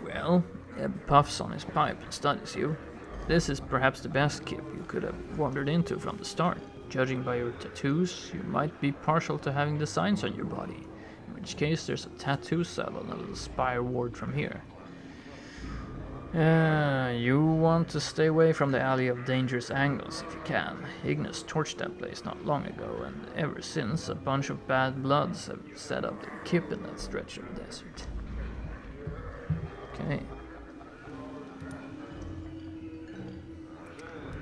Well, Ebb puffs on his pipe and studies you. This is perhaps the best kip you could have wandered into from the start. Judging by your tattoos, you might be partial to having designs on your body, in which case there's a tattoo cell on a little spire ward from here. You want to stay away from the alley of dangerous angles if you can. Ignis torched that place not long ago, and ever since a bunch of bad bloods have set up their kip in that stretch of desert. Okay.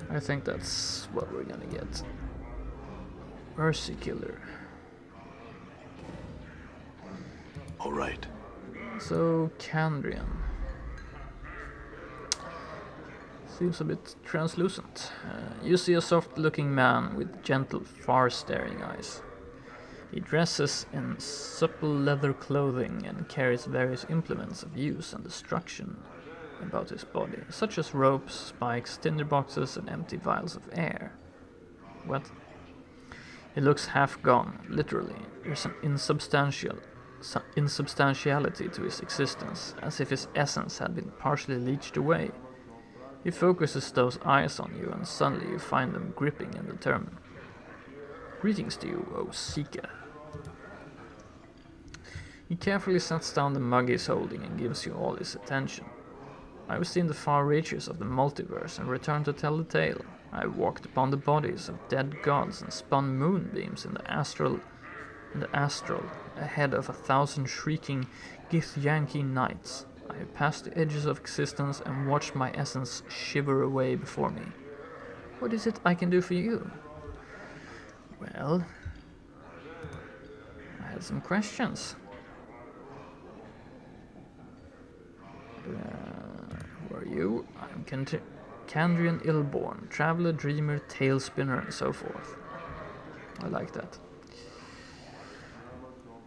I think that's what we're gonna get. Mercy Killer. All right. So, Candrian. Seems a bit translucent. You see a soft-looking man with gentle, far-staring eyes. He dresses in supple leather clothing and carries various implements of use and destruction about his body, such as ropes, spikes, tinderboxes, and empty vials of air. What? He looks half gone, literally. There's an insubstantiality to his existence, as if his essence had been partially leached away. He focuses those eyes on you, and suddenly you find them gripping and determined. Greetings to you, O Seeker. He carefully sets down the mug he's holding and gives you all his attention. I've seen the far reaches of the multiverse and returned to tell the tale. I've walked upon the bodies of dead gods and spun moonbeams in the astral, ahead of 1,000 shrieking Githyanki nights. I have passed the edges of existence and watched my essence shiver away before me. What is it I can do for you? Well, I had some questions. Who are you? I'm Candrian Illborn, traveler, dreamer, tale spinner, and so forth. I like that.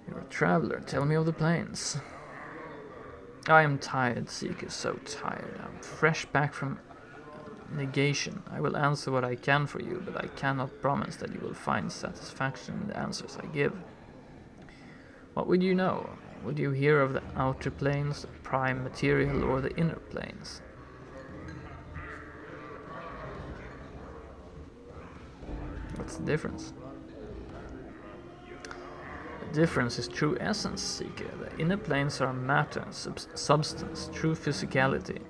You're a traveler, tell me of the plains. I am tired, Seeker, so tired. I'm fresh back from negation. I will answer what I can for you, but I cannot promise that you will find satisfaction in the answers I give. What would you know? Would you hear of the outer planes, the prime material, or the inner planes? What's the difference? The difference is true essence, Seeker. The inner planes are matter, substance, true physicality.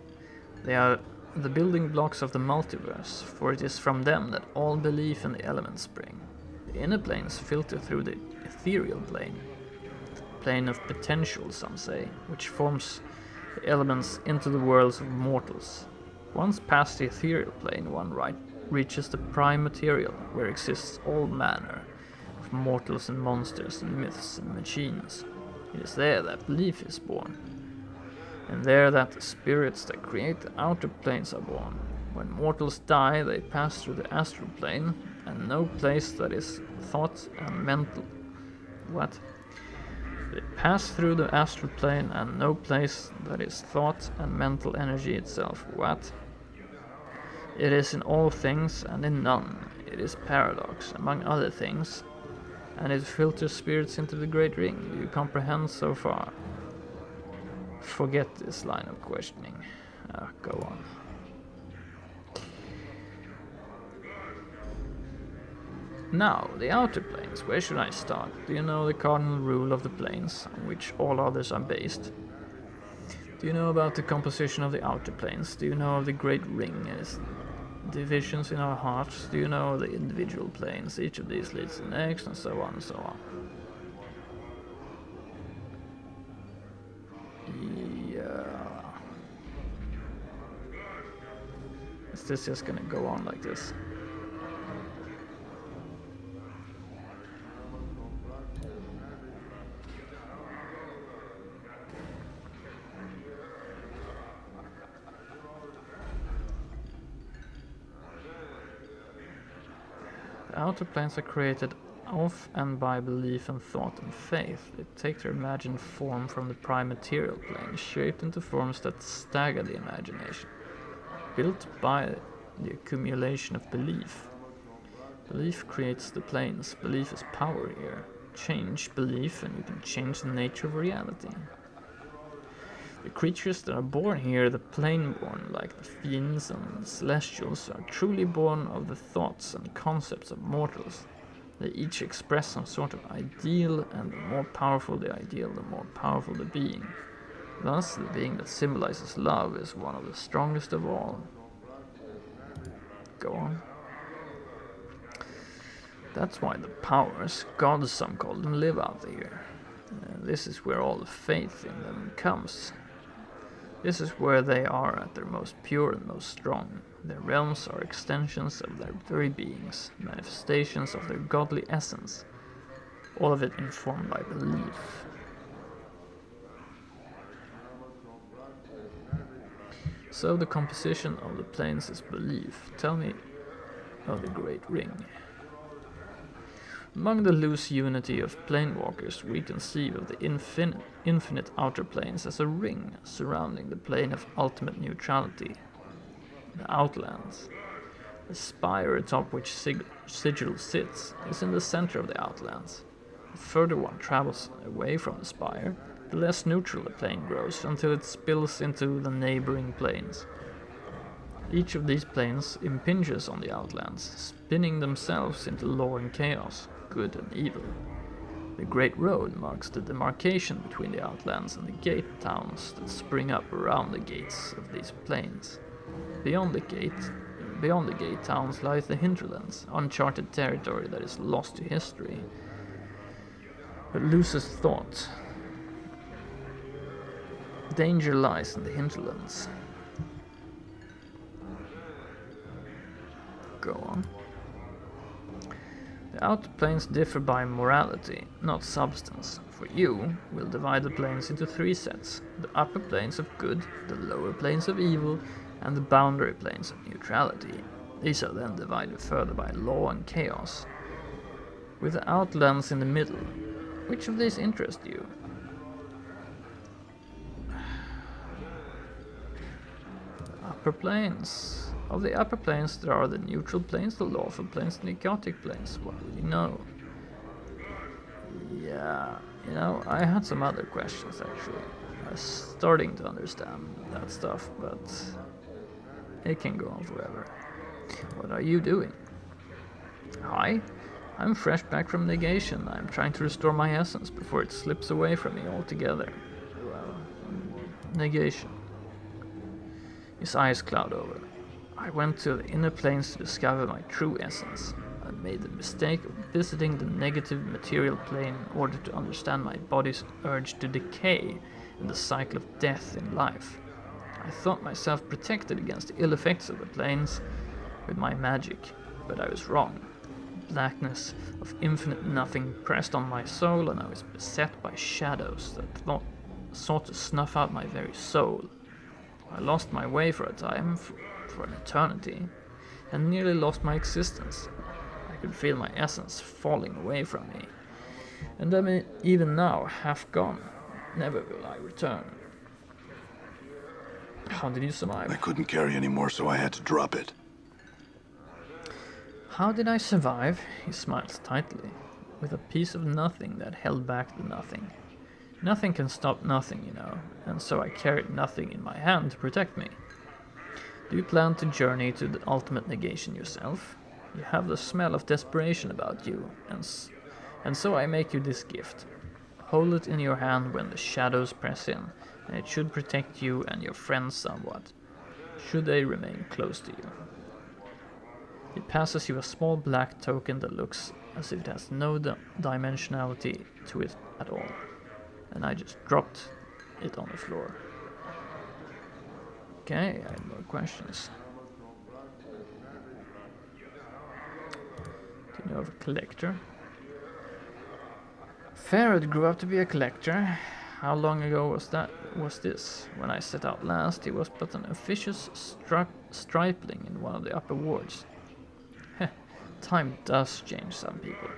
They are the building blocks of the multiverse, for it is from them that all belief in the elements spring. The inner planes filter through the ethereal plane of potential, some say, which forms the elements into the worlds of mortals. Once past the ethereal plane, one reaches the prime material, where exists all manner of mortals and monsters and myths and machines. It is there that belief is born, and there that the spirits that create the outer planes are born. When mortals die, they pass through the astral plane, and no place that is thought and mental. What? They pass through the astral plane, and no place that is thought and mental energy itself. What? It is in all things and in none. It is paradox, among other things, and it filters spirits into the great ring. Do you comprehend so far? Forget this line of questioning. Go on. Now, the outer planes. Where should I start? Do you know the cardinal rule of the planes, on which all others are based? Do you know about the composition of the outer planes? Do you know of the great ring as divisions in our hearts? Do you know the individual planes? Each of these leads to the next, and so on and so on. Yeah. Is this just gonna go on like this? The outer planes are created of and by belief and thought and faith. They take their imagined form from the prime material plane, shaped into forms that stagger the imagination, built by the accumulation of belief. Belief creates the planes. Belief is power here. Change belief and you can change the nature of reality. The creatures that are born here, the plane-born, like the fiends and the celestials, are truly born of the thoughts and concepts of mortals. They each express some sort of ideal, and the more powerful the ideal, the more powerful the being. Thus, the being that symbolizes love is one of the strongest of all. Go on. That's why the powers, gods some call them, live out here. This is where all the faith in them comes. This is where they are at their most pure and most strong. Their realms are extensions of their very beings, manifestations of their godly essence, all of it informed by belief. So the composition of the planes is belief. Tell me of the Great Ring. Among the loose unity of planewalkers, we conceive of the infinite outer planes as a ring surrounding the plane of ultimate neutrality, the Outlands. The spire atop which Sigil sits is in the center of the Outlands. The further one travels away from the spire, the less neutral the plane grows until it spills into the neighboring planes. Each of these planes impinges on the Outlands, spinning themselves into law and chaos, good and evil. The Great Road marks the demarcation between the Outlands and the gate towns that spring up around the gates of these planes. Beyond the gate towns lies the hinterlands, uncharted territory that is lost to history, but loses thought. Danger lies in the hinterlands. Go on. The outer planes differ by morality, not substance. For you, we'll divide the planes into three sets: the upper planes of good, the lower planes of evil, and the boundary planes of neutrality. These are then divided further by law and chaos, with the Outlands in the middle. Which of these interest you? Upper planes. Of the upper planes, there are the neutral planes, the lawful planes, and the chaotic planes. What do you know? Yeah, you know, I had some other questions actually. I was starting to understand that stuff, but it can go on forever. What are you doing? Hi, I'm fresh back from negation. I'm trying to restore my essence before it slips away from me altogether. Well, negation. His eyes cloud over. I went to the inner planes to discover my true essence. I made the mistake of visiting the negative material plane in order to understand my body's urge to decay and the cycle of death in life. I thought myself protected against the ill effects of the planes with my magic, but I was wrong. Blackness of infinite nothing pressed on my soul, and I was beset by shadows that sought to snuff out my very soul. I lost my way for a time, for an eternity, and nearly lost my existence. I could feel my essence falling away from me, and I'm even now half gone. Never will I return. How did you survive? I couldn't carry anymore, so I had to drop it. How did I survive? He smiles tightly, with a piece of nothing that held back the nothing. Nothing can stop nothing, you know, and so I carried nothing in my hand to protect me. Do you plan to journey to the ultimate negation yourself? You have the smell of desperation about you, and so I make you this gift. Hold it in your hand when the shadows press in, and it should protect you and your friends somewhat, should they remain close to you. It passes you a small black token that looks as if it has no dimensionality to it at all. And I just dropped it on the floor. Okay, I have more questions. Do you know of a collector? Ferret grew up to be a collector. How long ago was this? When I set out last, he was but an officious stripling in one of the upper wards. Heh, time does change some people.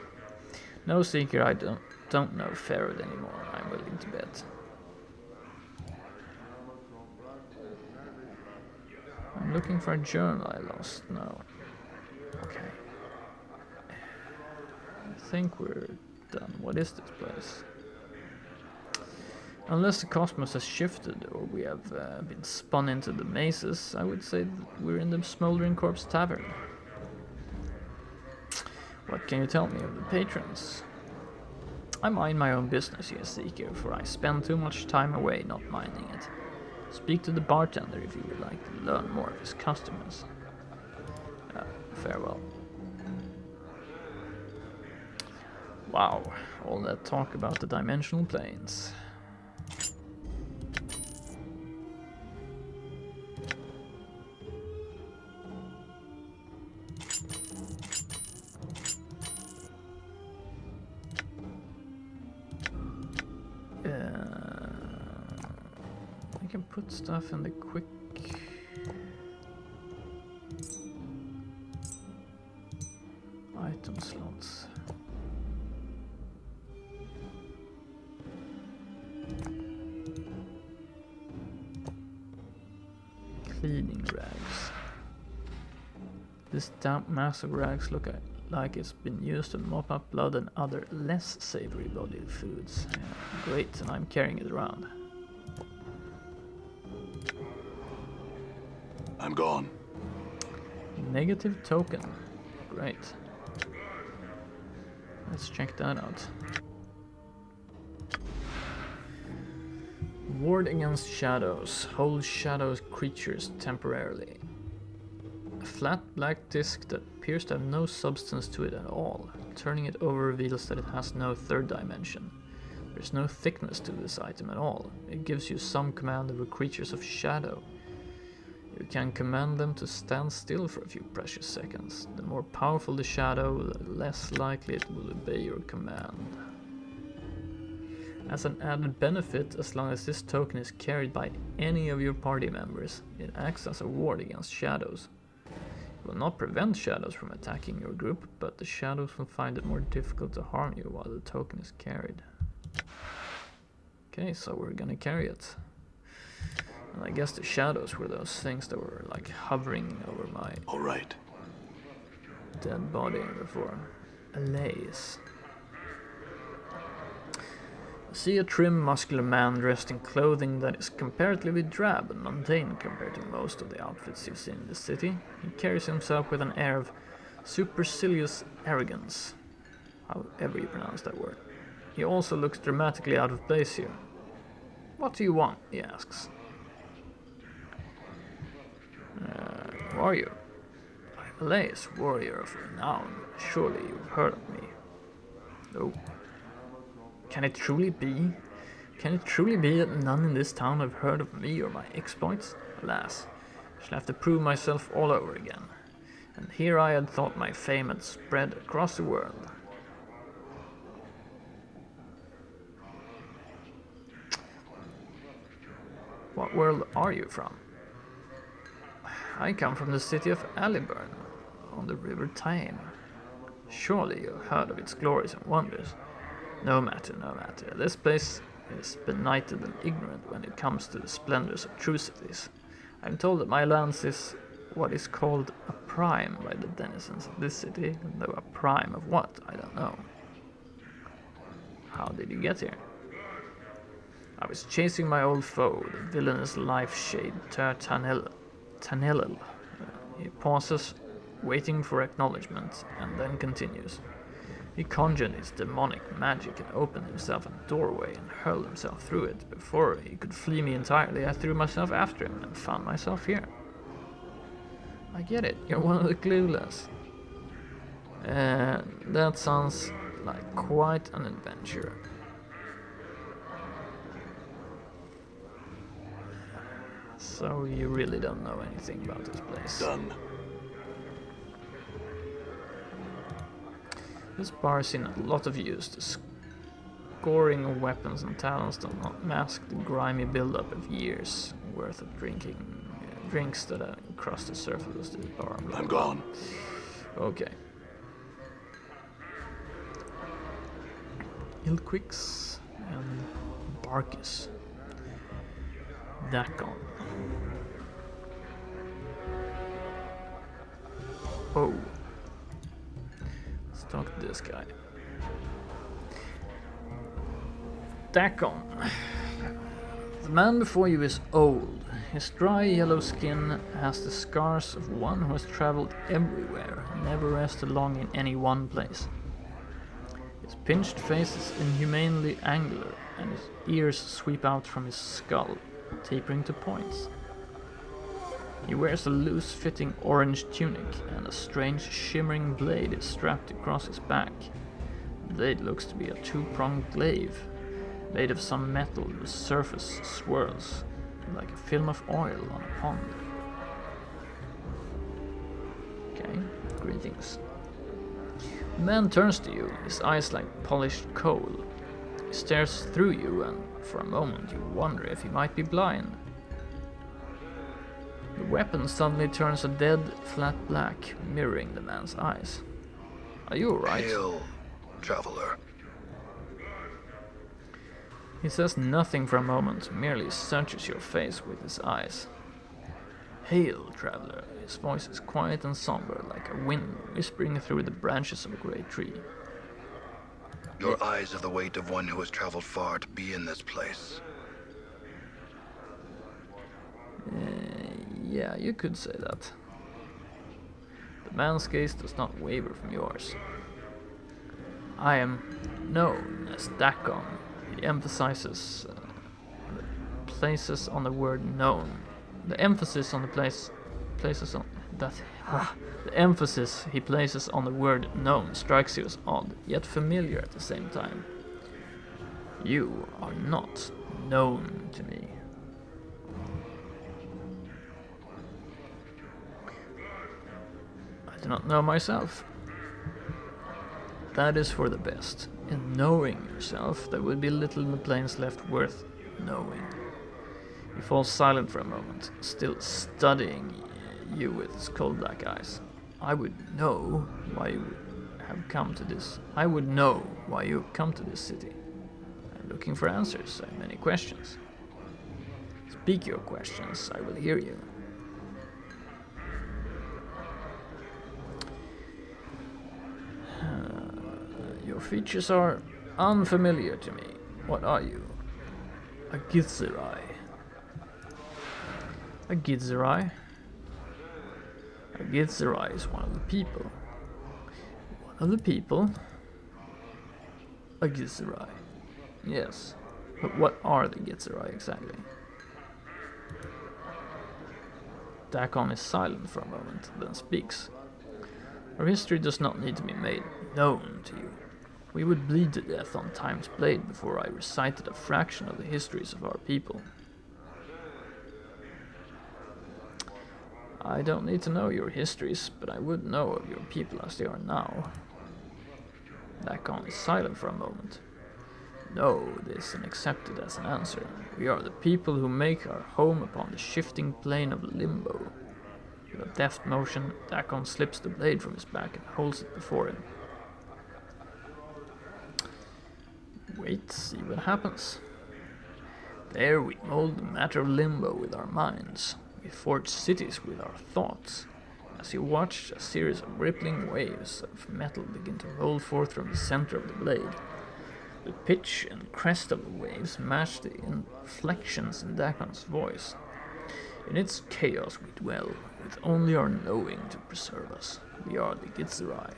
No seeker, I don't know Ferret anymore, I'm willing to bet. I'm looking for a journal I lost. No. Okay. I think we're done. What is this place? Unless the cosmos has shifted or we have been spun into the mazes, I would say that we're in the Smoldering Corpse Tavern. What can you tell me of the patrons? I mind my own business, you seeker, for I spend too much time away not minding it. Speak to the bartender if you would like to learn more of his customers. Farewell. Wow, all that talk about the dimensional planes. I can put stuff in the quick item slots. Cleaning rags. This damp mass of rags look like it's been used to mop up blood and other less savory bodily foods. Yeah, great, and I'm carrying it around. I'm gone. Negative token. Great. Let's check that out. Ward against shadows. Hold shadows creatures temporarily. A flat black disc that appears to have no substance to it at all. Turning it over reveals that it has no third dimension. There's no thickness to this item at all. It gives you some command over creatures of shadow. You can command them to stand still for a few precious seconds. The more powerful the shadow, the less likely it will obey your command. As an added benefit, as long as this token is carried by any of your party members, it acts as a ward against shadows. It will not prevent shadows from attacking your group, but the shadows will find it more difficult to harm you while the token is carried. Okay, so we're gonna carry it. And I guess the shadows were those things that were like hovering over my All right. dead body before. A lace. I see a trim, muscular man dressed in clothing that is comparatively drab and mundane compared to most of the outfits you've seen in the city. He carries himself with an air of supercilious arrogance, however you pronounce that word. He also looks dramatically out of place here. What do you want? He asks. Who are you? I'm a lace warrior of renown. Surely you've heard of me. No. Can it truly be? Can it truly be that none in this town have heard of me or my exploits? Alas, I shall have to prove myself all over again. And here I had thought my fame had spread across the world. What world are you from? I come from the city of Aliburn, on the river Tyne. Surely you've heard of its glories and wonders. No matter, no matter. This place is benighted and ignorant when it comes to the splendors of true cities. I'm told that my lands is what is called a prime by the denizens of this city, though a prime of what, I don't know. How did you get here? I was chasing my old foe, the villainous life shade Tanelil. He pauses, waiting for acknowledgement, and then continues. He conjured his demonic magic and opened himself a doorway and hurled himself through it. Before he could flee me entirely, I threw myself after him and found myself here. I get it, you're one of the clueless. That sounds like quite an adventure. So you really don't know anything about this place. Done. This bar has seen a lot of use. The scoring of weapons and talents does not mask the grimy buildup of years worth of drinks that have crossed the surface of this bar. I'm gone. Okay. Ilquix and Barkus. Dakon. Oh. Let's talk to this guy. Dakon. The man before you is old. His dry yellow skin has the scars of one who has traveled everywhere and never rested long in any one place. His pinched face is inhumanely angular, and his ears sweep out from his skull, tapering to points. He wears a loose-fitting orange tunic, and a strange shimmering blade is strapped across his back. The blade looks to be a two-pronged glaive, made of some metal whose surface swirls like a film of oil on a pond. Okay, greetings. The man turns to you, his eyes like polished coal. He stares through you, and for a moment you wonder if he might be blind. The weapon suddenly turns a dead, flat black, mirroring the man's eyes. Are you alright? Hail, traveler. He says nothing for a moment, merely searches your face with his eyes. Hail, traveler. His voice is quiet and somber, like a wind whispering through the branches of a great tree. Your eyes have the weight of one who has traveled far to be in this place. Yeah, you could say that. The man's gaze does not waver from yours. I am known as Dakon. He emphasizes the places on the word known. The emphasis on the places on that. The emphasis he places on the word known strikes you as odd, yet familiar at the same time. You are not known to me. I do not know myself. That is for the best. In knowing yourself, there would be little in the plains left worth knowing. He falls silent for a moment, still studying you with his cold black eyes. I would know why you have come to this. I would know why you have come to this city. I Looking for answers, I have many questions. Speak your questions, I will hear you. Your features are unfamiliar to me. What are you? A Githzerai. A Githzerai? A Githzerai is one of the people. One of the people? A Githzerai. Yes. But what are the Githzerai exactly? Dakon is silent for a moment, then speaks. Our history does not need to be made known to you. We would bleed to death on Time's Blade before I recited a fraction of the histories of our people. I don't need to know your histories, but I would know of your people as they are now. Dakon is silent for a moment. No, this and accepted as an answer. We are the people who make our home upon the shifting plane of limbo. With a deft motion, Dakon slips the blade from his back and holds it before him. Wait, see what happens. There we mold the matter of limbo with our minds. We forge cities with our thoughts. As you watch, a series of rippling waves of metal begin to roll forth from the center of the blade. The pitch and crest of the waves match the inflections in Dakon's voice. In its chaos we dwell, with only our knowing to preserve us. We are the Githzerai.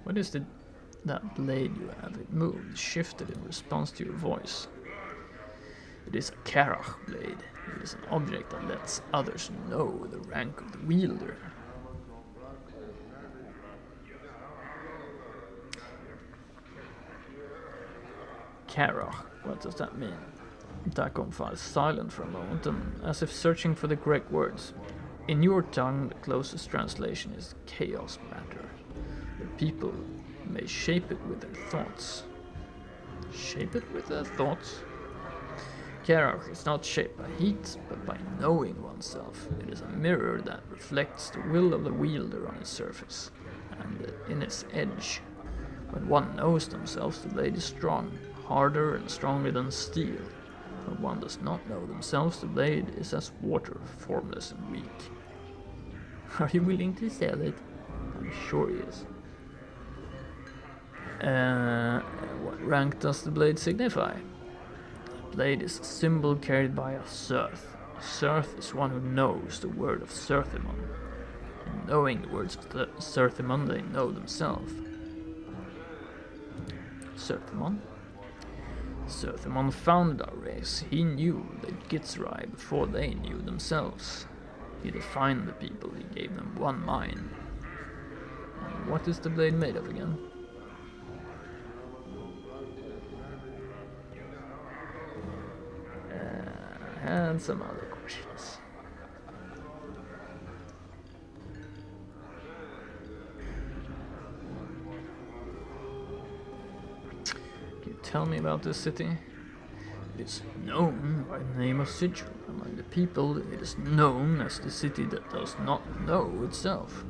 What is that blade you have? It moved, shifted in response to your voice. It is a Karach blade. It is an object that lets others know the rank of the wielder. Karach, what does that mean? Dakon falls silent for a moment, and as if searching for the correct words. In your tongue, the closest translation is chaos matter. The people may shape it with their thoughts. Shape it with their thoughts? Karach is not shaped by heat, but by knowing oneself. It is a mirror that reflects the will of the wielder on its surface, and in its edge. When one knows themselves, the blade is strong, harder and stronger than steel. When one does not know themselves, the blade is as water, formless and weak. Are you willing to sell it? I'm sure he is. What rank does the blade signify? The blade is a symbol carried by a Surth. A Surth is one who knows the word of Surthimon. In knowing the words of Surthimon, they know themselves. Surthimon? Surthimon founded our race. He knew the Githzerai before they knew themselves. He defined the people, he gave them one mind. And what is the blade made of again? And some other questions. Can you tell me about this city? It is known by the name of Sigil. Among the people, it is known as the city that does not know itself.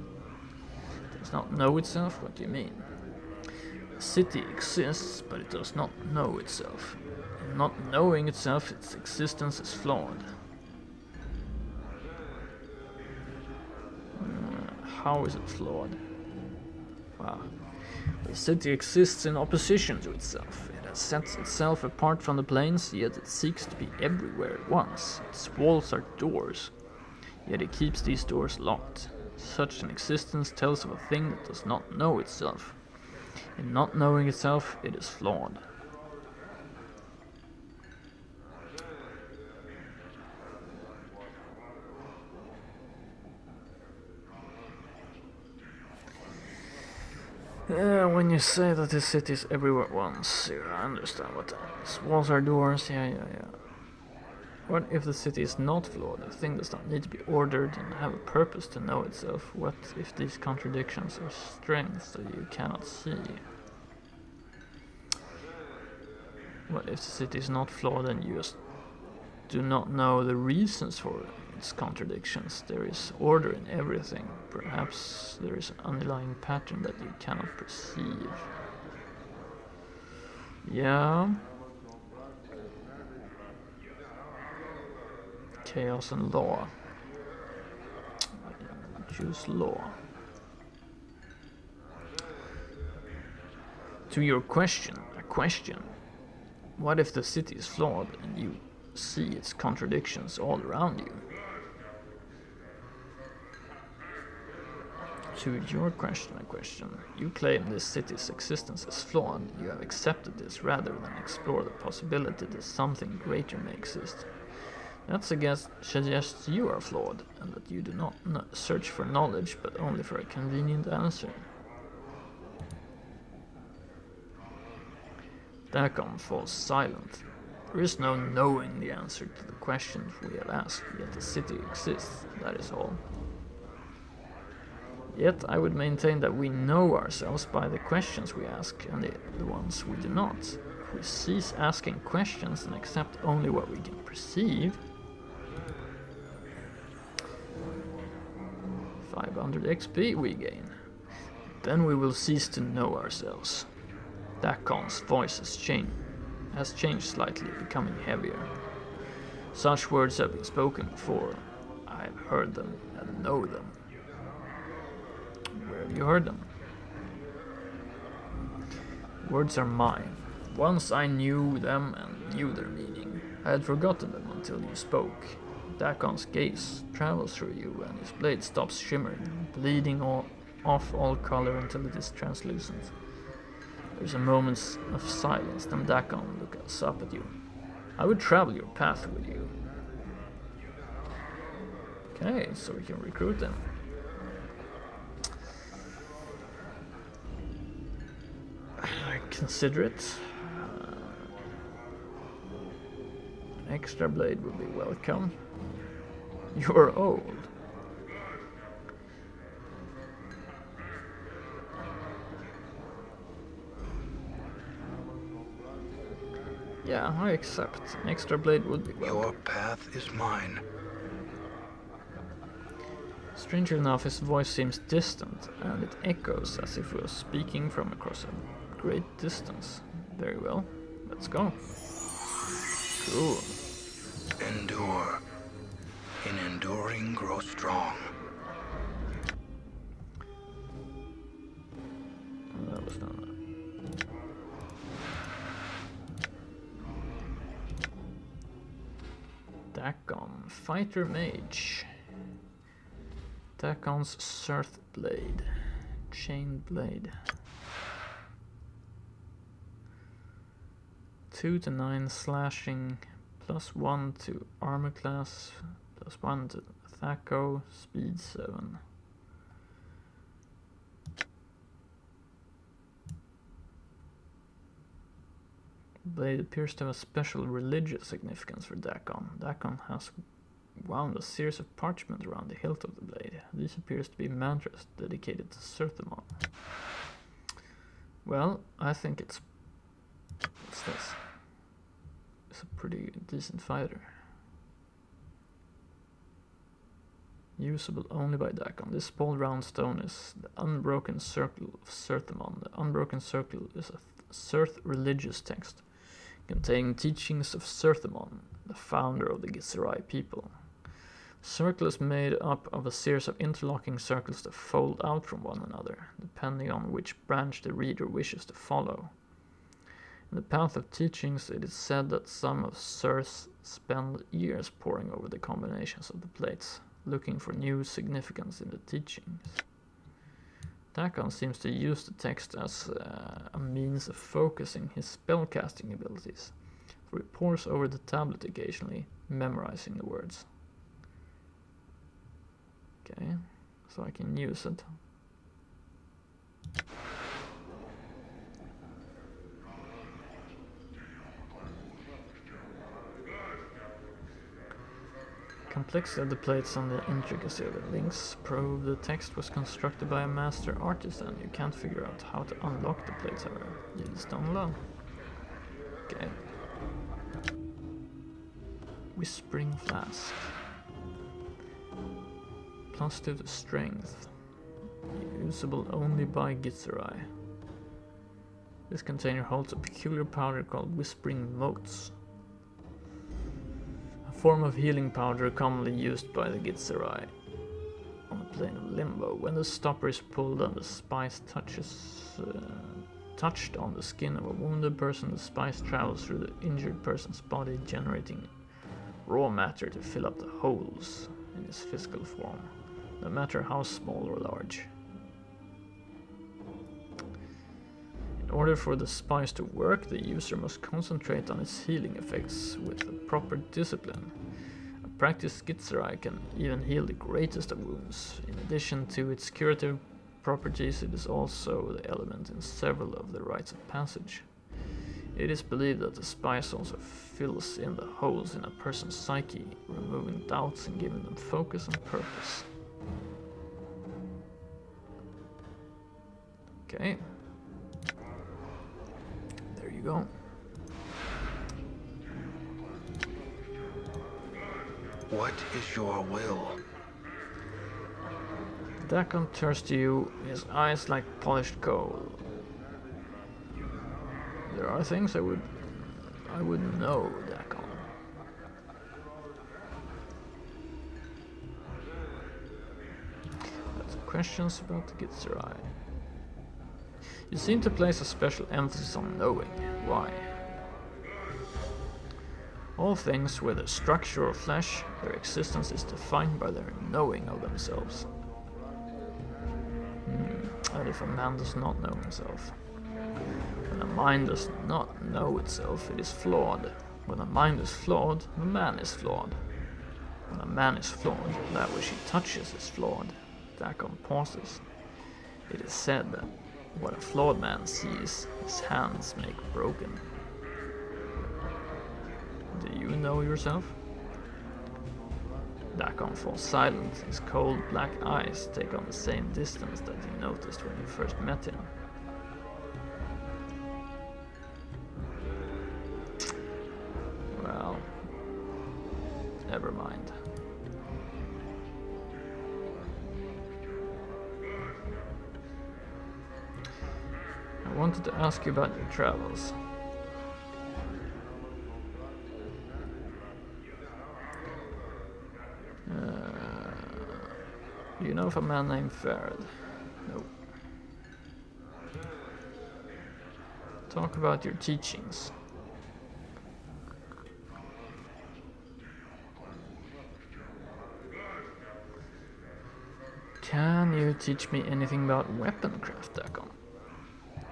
Does not know itself? What do you mean? The city exists, but it does not know itself. In not knowing itself, its existence is flawed. How is it flawed? Wow. The city exists in opposition to itself. It sets itself apart from the planes, yet it seeks to be everywhere at once. Its walls are doors, yet it keeps these doors locked. Such an existence tells of a thing that does not know itself. In not knowing itself, it is flawed. When you say that this city is everywhere at once, yeah, I understand what that is. Walls are doors, yeah. What if the city is not flawed? The thing does not need to be ordered and have a purpose to know itself. What if these contradictions are strengths that you cannot see? What if the city is not flawed and you just do not know the reasons for its contradictions. There is order in everything. Perhaps there is an underlying pattern that you cannot perceive. Yeah. Chaos and law. Choose law. To your question, a question. What if the city is flawed and you see its contradictions all around you? To your question, a question. You claim this city's existence is flawed. You have accepted this rather than explore the possibility that something greater may exist. That suggests you are flawed, and that you do not search for knowledge, but only for a convenient answer. Dakon falls silent. There is no knowing the answer to the questions we have asked, yet the city exists, that is all. Yet I would maintain that we know ourselves by the questions we ask, and the ones we do not. If we cease asking questions and accept only what we can perceive, 500 XP we gain. Then we will cease to know ourselves. Dakon's voice has changed slightly, becoming heavier. Such words have been spoken before. I have heard them and know them. Where have you heard them? Words are mine. Once I knew them and knew their meaning. I had forgotten them until you spoke. Dakon's gaze travels through you and his blade stops shimmering, bleeding off all color until it is translucent. There's a moment of silence, then Dakon looks up at you. I would travel your path with you. Okay, so we can recruit them. I consider it. An extra blade would be welcome. You're old. Yeah, I accept. An extra blade would be welcome. Your path is mine. Strangely enough, his voice seems distant, and it echoes as if he was speaking from across a great distance. Very well, let's go. Cool. Endure. In enduring, grow strong. That was not that. Dakon, Fighter Mage. Dakon's Surth Blade. Chain Blade. 2 to 9 slashing, +1 to armor class, +1 to Thaco, speed 7. Blade appears to have a special religious significance for Dakon. Dakon has wound a series of parchment around the hilt of the blade. These appears to be mantras dedicated to Surthamon. Well, I think it's... what's this? It's a pretty decent fighter. Usable only by Dakon. This small round stone is the Unbroken Circle of Surthamon. The Unbroken Circle is a Surth religious text containing teachings of Surthamon, the founder of the Githzerai people. The circle is made up of a series of interlocking circles that fold out from one another, depending on which branch the reader wishes to follow. In the Path of Teachings, it is said that some of Surths spend years poring over the combinations of the plates, looking for new significance in the teachings. Dakon seems to use the text as a means of focusing his spellcasting abilities, for he pores over the tablet occasionally, memorizing the words. Okay, so I can use it. Complexity of the plates and the intricacy of the links prove the text was constructed by a master artisan. You can't figure out how to unlock the plates, however. You just don't know. Okay. Whispering Flask. +2 to strength. Usable only by Gitzerai. This container holds a peculiar powder called Whispering Motes. A form of healing powder commonly used by the Gitzerai on the plane of limbo. When the stopper is pulled and the spice touched on the skin of a wounded person, the spice travels through the injured person's body, generating raw matter to fill up the holes in his physical form, no matter how small or large. In order for the spice to work, the user must concentrate on its healing effects with the proper discipline. A practiced Gitzerai can even heal the greatest of wounds. In addition to its curative properties, it is also the element in several of the rites of passage. It is believed that the spice also fills in the holes in a person's psyche, removing doubts and giving them focus and purpose. Okay. There you go. What is your will? Dakon turns to you, his eyes like polished coal. There are things I would know, Dakon. That's questions about the Gitzerai. You seem to place a special emphasis on knowing. Why? All things, whether structure or flesh, their existence is defined by their knowing of themselves. And if a man does not know himself? When a mind does not know itself, it is flawed. When a mind is flawed, the man is flawed. When a man is flawed, that which he touches is flawed. Dakon pauses. It is said that what a flawed man sees, his hands make broken. Do you know yourself? Dakon falls silent. His cold black eyes take on the same distance that you noticed when you first met him. Well, never mind. I wanted to ask you about your travels. Do you know of a man named Farad? No. Talk about your teachings. Can you teach me anything about weaponcraft, Dakon?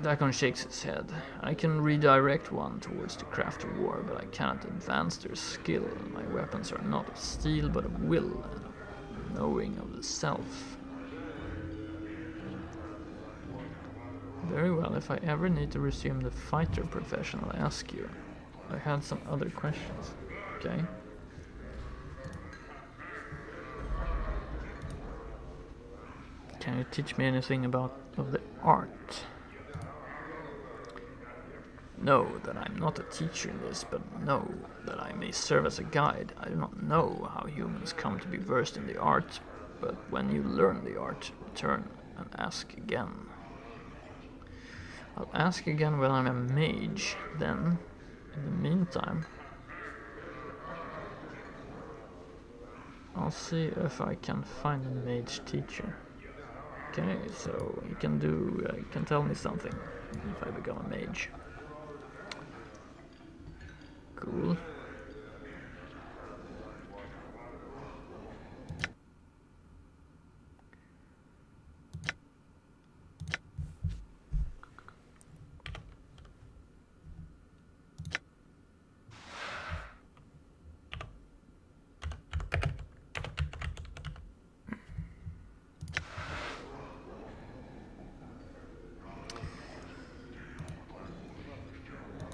Dakon shakes his head. I can redirect one towards the craft of war, but I cannot advance their skill. My weapons are not of steel, but of will and of knowing of the self. Very well, if I ever need to resume the fighter profession, I'll ask you. I had some other questions, okay? Can you teach me anything of the art? Know that I'm not a teacher in this, but know that I may serve as a guide. I do not know how humans come to be versed in the art, but when you learn the art, return and ask again. I'll ask again when I'm a mage, then, in the meantime, I'll see if I can find a mage teacher. Okay, so you can tell me something if I become a mage. Cool.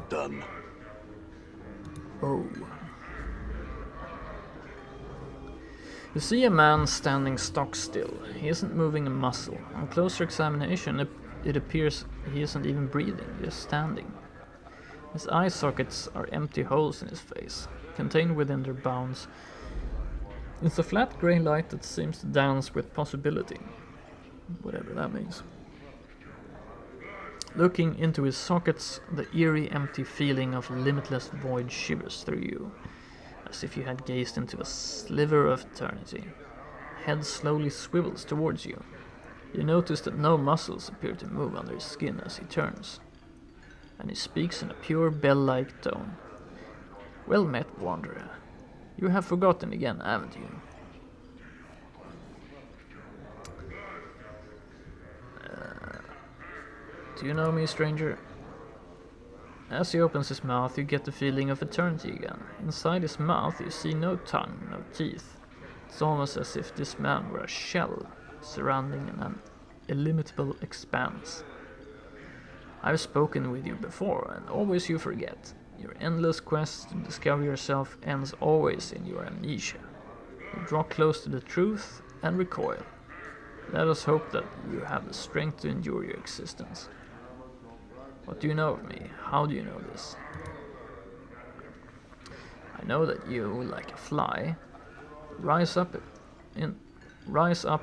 Done. Oh. You see a man standing stock still. He isn't moving a muscle. On closer examination, it appears he isn't even breathing, just standing. His eye sockets are empty holes in his face. Contained within their bounds It's a flat grey light that seems to dance with possibility, whatever that means. Looking into his sockets, the eerie, empty feeling of limitless void shivers through you, as if you had gazed into a sliver of eternity. Head slowly swivels towards you. You notice that no muscles appear to move under his skin as he turns, and he speaks in a pure bell-like tone. Well met, wanderer. You have forgotten again, haven't you? Do you know me, stranger? As he opens his mouth, you get the feeling of eternity again. Inside his mouth, you see no tongue, no teeth. It's almost as if this man were a shell surrounding an illimitable expanse. I've spoken with you before, and always you forget. Your endless quest to discover yourself ends always in your amnesia. You draw close to the truth and recoil. Let us hope that you have the strength to endure your existence. What do you know of me? How do you know this? I know that you, like a fly, rise up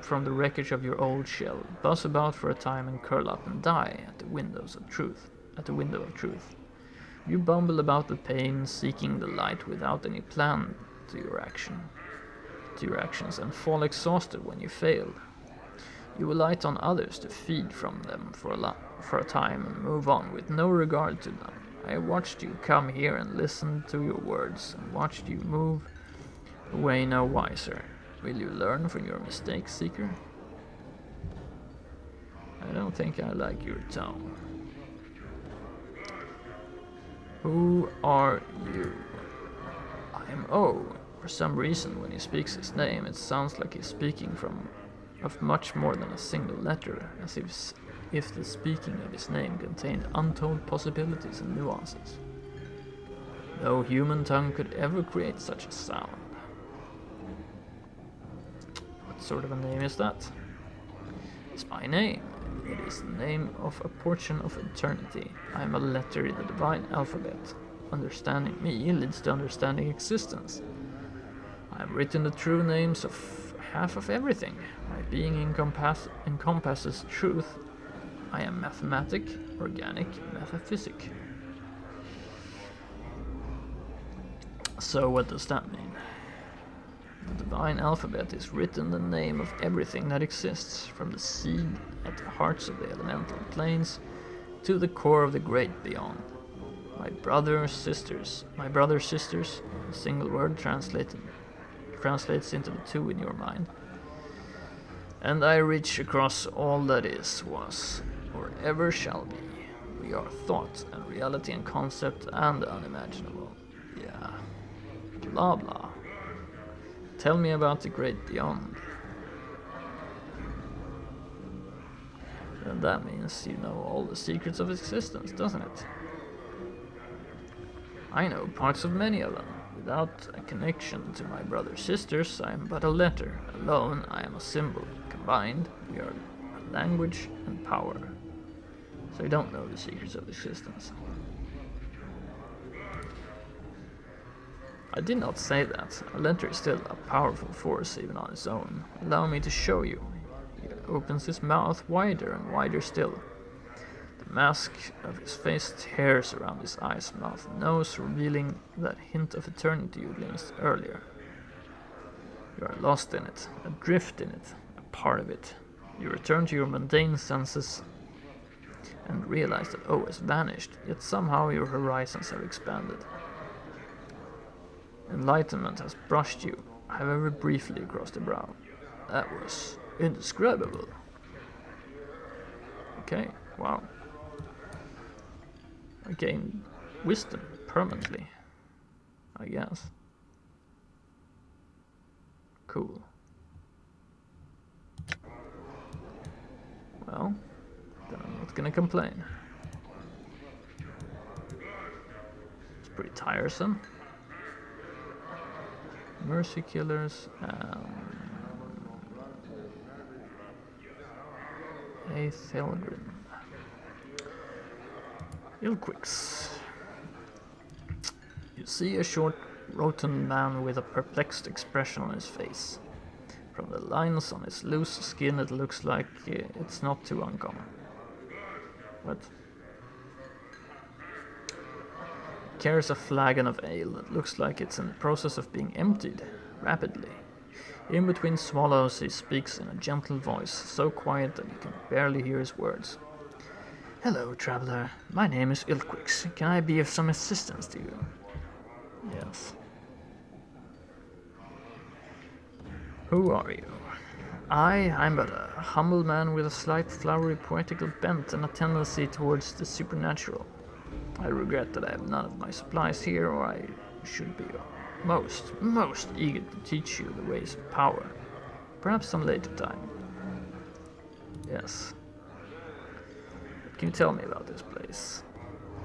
from the wreckage of your old shell, buzz about for a time and curl up and die at the window of truth. You bumble about the pain, seeking the light without any plan to your actions, and fall exhausted when you fail. You alight on others to feed from them for a time and move on with no regard to them. I watched you come here and listened to your words, and watched you move away no wiser. Will you learn from your mistakes, Seeker? I don't think I like your tone. Who are you? I am O. For some reason, when he speaks his name, it sounds like he's speaking of much more than a single letter, as if the speaking of his name contained untold possibilities and nuances. No human tongue could ever create such a sound. What sort of a name is that? It's my name. It is the name of a portion of eternity. I am a letter in the divine alphabet. Understanding me leads to understanding existence. I have written the true names of half of everything. My being encompasses truth. I am mathematic, organic, metaphysic. So what does that mean? The divine alphabet is written the name of everything that exists, from the seed at the hearts of the elemental planes to the core of the great beyond. My brother, sisters, a single word translates into the two in your mind. And I reach across all that is, was, or ever shall be. We are thought and reality and concept and the unimaginable. Yeah. Blah blah. Tell me about the great beyond. And that means you know all the secrets of existence, doesn't it? I know parts of many of them. Without a connection to my brother's sisters, I am but a letter. Alone, I am a symbol. Combined, we are language and power. So you don't know the secrets of existence. I did not say that. A letter is still a powerful force even on its own. Allow me to show you. He opens his mouth wider and wider still. The mask of his face tears around his eyes, mouth, and nose, revealing that hint of eternity you glimpsed earlier. You are lost in it, adrift in it, a part of it. You return to your mundane senses and realize that O has vanished, yet somehow your horizons have expanded. Enlightenment has brushed you, however briefly, across the brow. That was indescribable. Okay, wow. I gained wisdom permanently, I guess. Cool. Well, then I'm not gonna complain. It's pretty tiresome. Mercy killers and a Thelgrim. Ilquix. You see a short rotund man with a perplexed expression on his face. From the lines on his loose skin, it looks like it's not too uncommon. What? He carries a flagon of ale that looks like it's in the process of being emptied, rapidly. In between swallows, he speaks in a gentle voice, so quiet that you can barely hear his words. Hello, traveler. My name is Ilquix. Can I be of some assistance to you? Yes. Who are you? I'm but a humble man with a slight flowery poetical bent and a tendency towards the supernatural. I regret that I have none of my supplies here, or I should be most eager to teach you the ways of power. Perhaps some later time. Yes. Can you tell me about this place?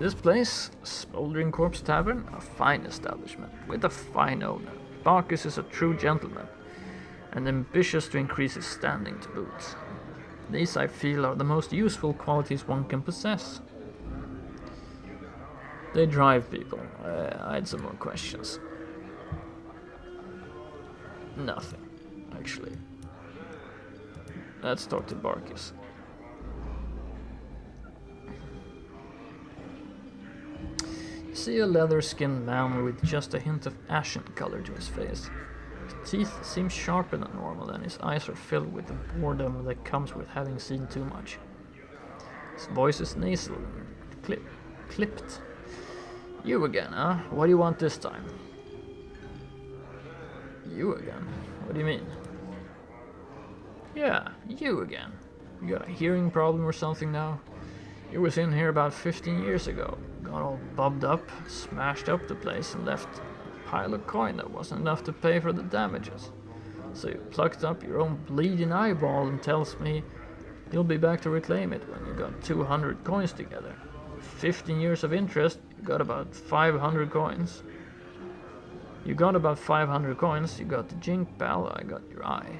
This place, Smoldering Corpse Tavern, a fine establishment with a fine owner. Bacchus is a true gentleman, and ambitious to increase his standing to boot. These, I feel, are the most useful qualities one can possess. They drive people. I had some more questions. Nothing, actually. Let's talk to Bacchus. You see a leather-skinned man with just a hint of ashen color to his face. His teeth seem sharper than normal, and his eyes are filled with the boredom that comes with having seen too much. His voice is nasal and clipped. You again, huh? What do you want this time? You again? What do you mean? Yeah, you again. You got a hearing problem or something now? You was in here about 15 years ago. Got all bubbed up, smashed up the place, and left a pile of coin that wasn't enough to pay for the damages. So you plucked up your own bleeding eyeball and tells me you'll be back to reclaim it when you got 200 coins together. 15 years of interest, you got about 500 coins. You got about 500 coins, you got the jink, pal, I got your eye.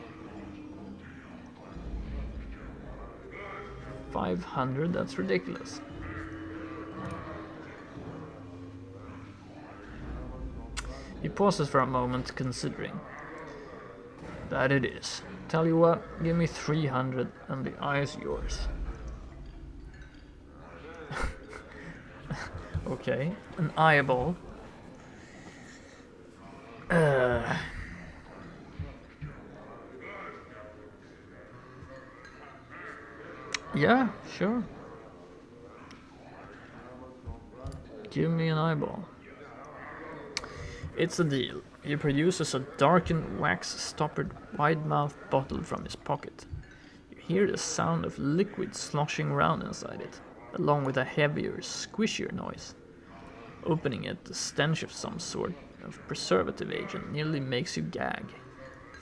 500, that's ridiculous. He pauses for a moment, considering. That it is. Tell you what, give me 300 and the eye is yours. Okay, an eyeball. Yeah, sure. Give me an eyeball. It's a deal. He produces a darkened, wax-stoppered, wide-mouthed bottle from his pocket. You hear the sound of liquid sloshing around inside it, along with a heavier, squishier noise. Opening it, the stench of some sort of preservative agent nearly makes you gag.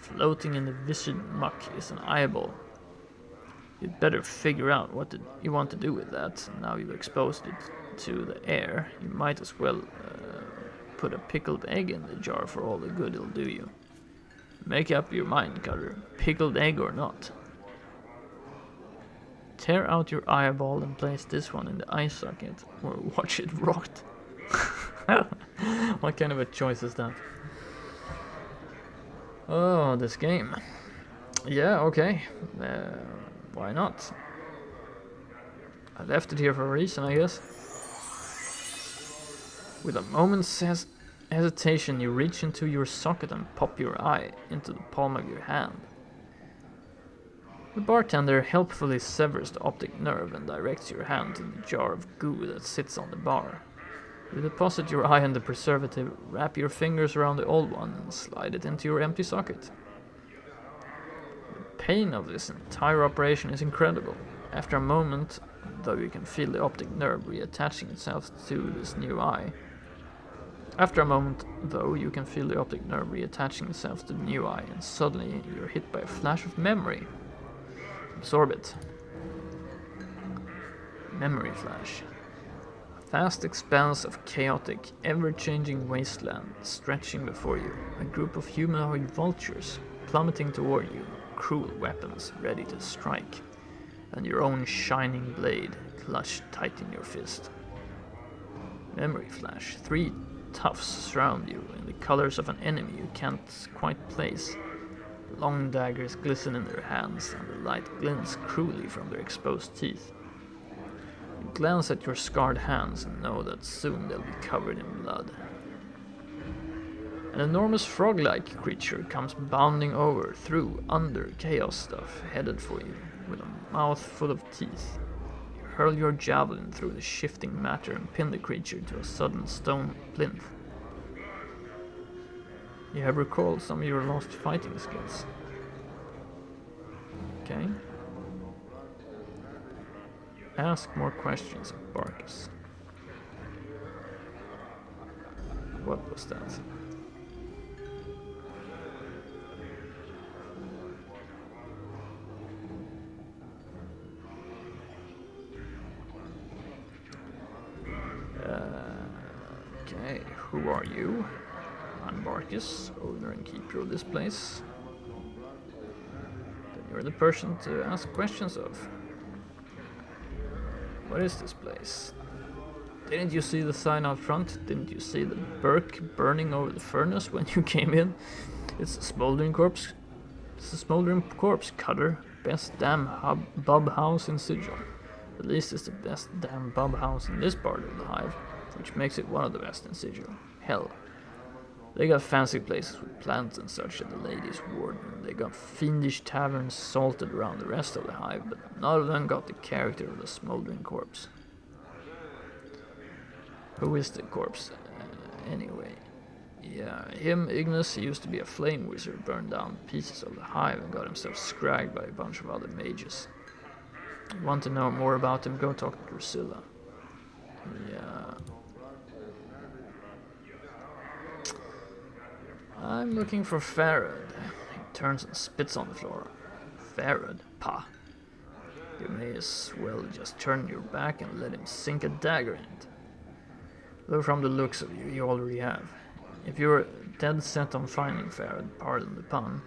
Floating in the viscid muck is an eyeball. You'd better figure out what you want to do with that. Now you've exposed it to the air, you might as well put a pickled egg in the jar for all the good it'll do you. Make up your mind, Cutter. Pickled egg or not. Tear out your eyeball and place this one in the eye socket, or watch it rot. What kind of a choice is that? Oh, this game. Yeah, okay. Why not? I left it here for a reason, I guess. With a moment's hesitation, you reach into your socket and pop your eye into the palm of your hand. The bartender helpfully severs the optic nerve and directs your hand to the jar of goo that sits on the bar. You deposit your eye in the preservative, wrap your fingers around the old one, and slide it into your empty socket. The pain of this entire operation is incredible. After a moment, though, you can feel the optic nerve reattaching itself to this new eye. And suddenly you're hit by a flash of memory. Absorb it. Memory flash. A vast expanse of chaotic, ever-changing wasteland stretching before you. A group of humanoid vultures plummeting toward you, cruel weapons ready to strike, and your own shining blade clutched tight in your fist. Memory flash. 3 tufts surround you in the colors of an enemy you can't quite place. Long daggers glisten in their hands, and the light glints cruelly from their exposed teeth. You glance at your scarred hands and know that soon they'll be covered in blood. An enormous frog-like creature comes bounding over, through, under chaos stuff, headed for you, with a mouth full of teeth. You hurl your javelin through the shifting matter and pin the creature to a sudden stone plinth. You have recalled some of your lost fighting skills. Okay. Ask more questions of Barkus. What was that? Okay, who are you? I'm Barkus, owner and keeper of this place. Then you're the person to ask questions of. What is this place? Didn't you see the sign out front? Didn't you see the Burke burning over the furnace when you came in? It's a smoldering corpse. It's a smoldering corpse cutter. Best damn bub house in Sigil. At least it's the best damn bub house in this part of the hive, which makes it one of the best in Sigil. Hell, they got fancy places with plants and such at the ladies' ward, and they got fiendish taverns salted around the rest of the hive, but none of them got the character of the smoldering corpse. Who is the corpse, anyway? Yeah, him, Ignis, he used to be a flame wizard, burned down pieces of the hive and got himself scragged by a bunch of other mages. You want to know more about him, go talk to Drusilla. Yeah. I'm looking for Farad. He turns and spits on the floor. Farad? Pah. You may as well just turn your back and let him sink a dagger in it. Though from the looks of you, you already have. If you're dead set on finding Farad, pardon the pun,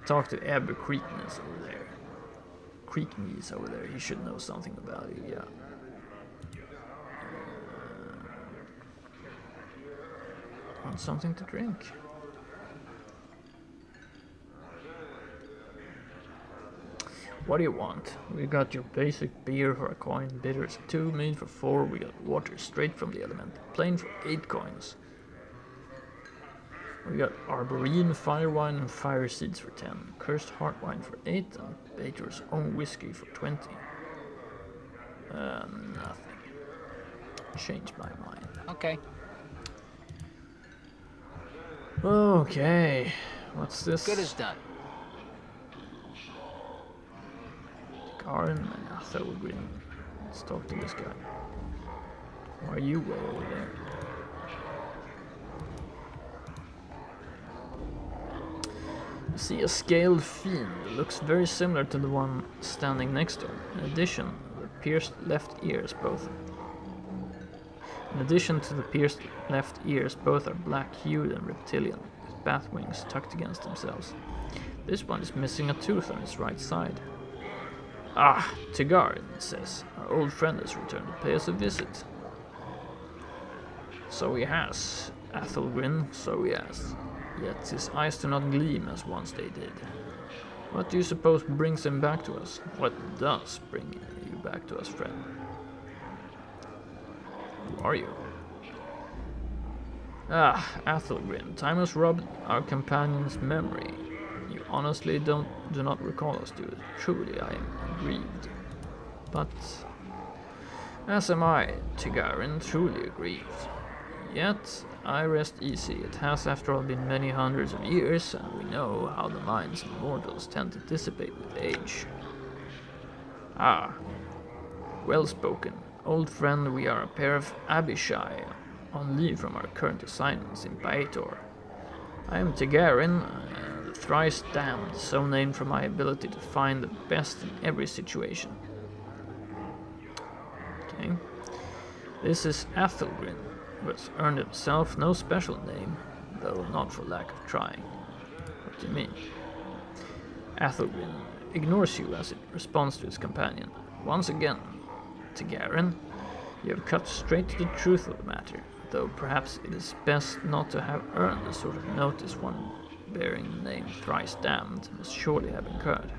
talk to Eber Creekness over there. Creekness over there, he should know something about you, yeah. Want something to drink? What do you want? We got your basic beer for a coin, bitters 2, mead for 4, we got water straight from the element, plain for 8 coins. We got Arborine, Fire Wine, and Fire Seeds for 10, Cursed Heart Wine for 8, and Bator's Own Whiskey for 20. Nothing. Changed my mind. Okay. Okay, what's this? Good as done. Garen and Athelgrim. Let's talk to this guy. Why are you way over there? You see a scaled fiend that looks very similar to the one standing next to him. In addition to the pierced left ears, both are black-hued and reptilian, with bat wings tucked against themselves. This one is missing a tooth on its right side. Ah, Tigar, it says. Our old friend has returned to pay us a visit. So he has, Athelgrin, so he has. Yet his eyes do not gleam as once they did. What do you suppose brings him back to us? What does bring you back to us, friend? Who are you? Ah, Athelgrin, time has robbed our companion's memory. You honestly do not recall us, do you? Truly, I am grieved. But, as am I, Tigarin, truly aggrieved. Yet, I rest easy. It has, after all, been many hundreds of years, and we know how the minds of mortals tend to dissipate with age. Ah, well spoken. Old friend, we are a pair of Abishai, on leave from our current assignments in Baitor. I am Tigarin, the thrice damned, so named for my ability to find the best in every situation. Okay. This is Athelgrin, who has earned himself no special name, though not for lack of trying. What do you mean? Athelgrin ignores you as it responds to his companion. Once again, Tigarin, you have cut straight to the truth of the matter. though perhaps it is best not to have earned the sort of notice one bearing the name Thrice Damned must surely have incurred.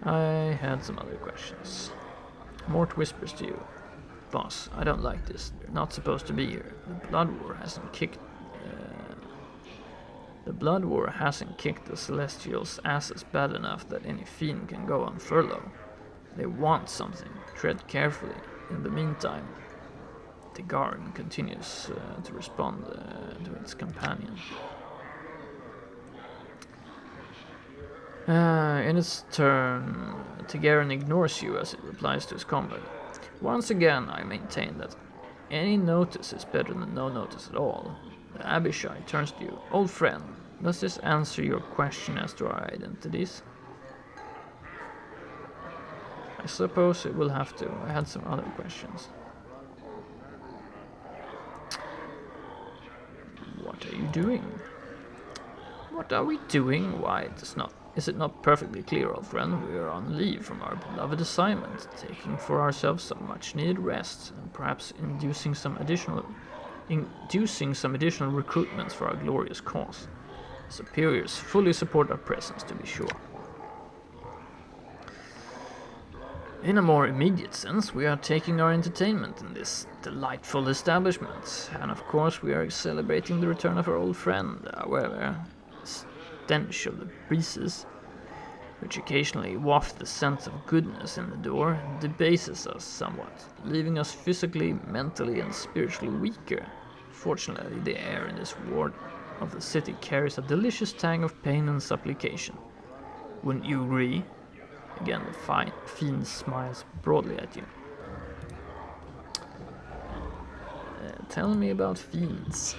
I had some other questions. Mort whispers to you. Boss, I don't like this. They're not supposed to be here. The Blood War hasn't kicked the Celestials' asses bad enough that any fiend can go on furlough. They want something. Tread carefully. In the meantime, the guard continues to respond to its companion. In its turn, Tegaren ignores you as it replies to his comrade. Once again, I maintain that any notice is better than no notice at all. The Abishai turns to you. Old friend, does this answer your question as to our identities? I suppose it will have to. I had some other questions. What are you doing? What are we doing? Why, is it not perfectly clear, old friend? We are on leave from our beloved assignment, taking for ourselves some much-needed rest, and perhaps inducing some additional recruitments for our glorious cause. Superiors fully support our presence, to be sure. In a more immediate sense, we are taking our entertainment in this delightful establishment, and of course we are celebrating the return of our old friend. However, stench of the breezes, which occasionally waft the scent of goodness in the door, debases us somewhat, leaving us physically, mentally, and spiritually weaker. Fortunately, the air in this ward of the city carries a delicious tang of pain and supplication. Wouldn't you agree? Again, the fiend smiles broadly at you. Tell me about fiends.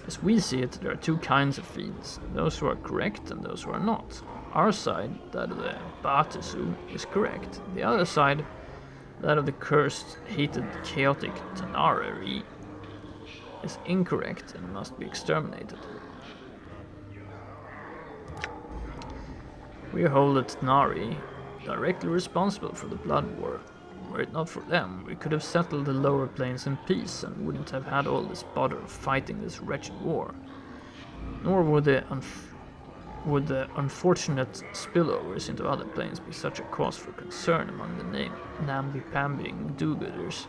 As we see it, there are two kinds of fiends, those who are correct and those who are not. Our side, that of the Batesu, is correct. The other side, that of the cursed, hated, chaotic Tanarari, is incorrect and must be exterminated. We hold the Tanari directly responsible for the Blood War. Were it not for them, we could have settled the lower planes in peace and wouldn't have had all this bother of fighting this wretched war. Nor would the unfortunate spillovers into other planes be such a cause for concern among the namby-pambying do-gooders.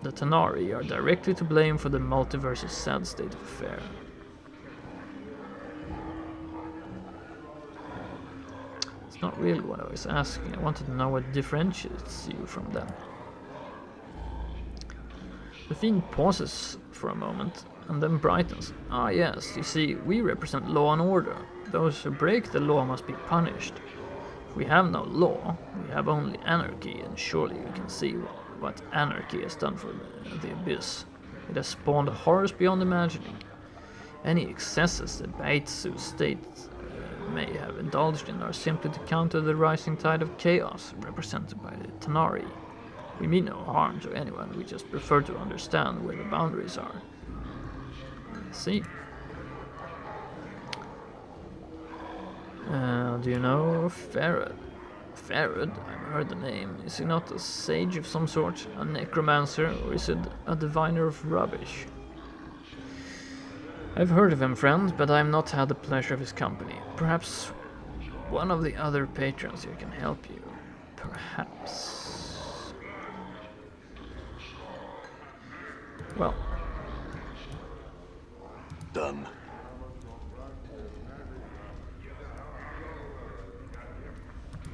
The Tanari are directly to blame for the multiverse's sad state of affair. It's not really what I was asking. I wanted to know what differentiates you from them. The fiend pauses for a moment and then brightens. Ah yes, you see, we represent law and order. Those who break the law must be punished. If we have no law, we have only anarchy, and surely you can see what anarchy has done for the abyss. It has spawned horrors beyond imagining. Any excesses the Baitsu state may have indulged in are simply to counter the rising tide of chaos represented by the Tanari. We mean no harm to anyone, we just prefer to understand where the boundaries are. I see. Do you know Farad? Farad, I've heard the name. Is he not a sage of some sort? A necromancer? Or is it a diviner of rubbish? I've heard of him, friend, but I've not had the pleasure of his company. Perhaps one of the other patrons here can help you. Perhaps. Well. Done.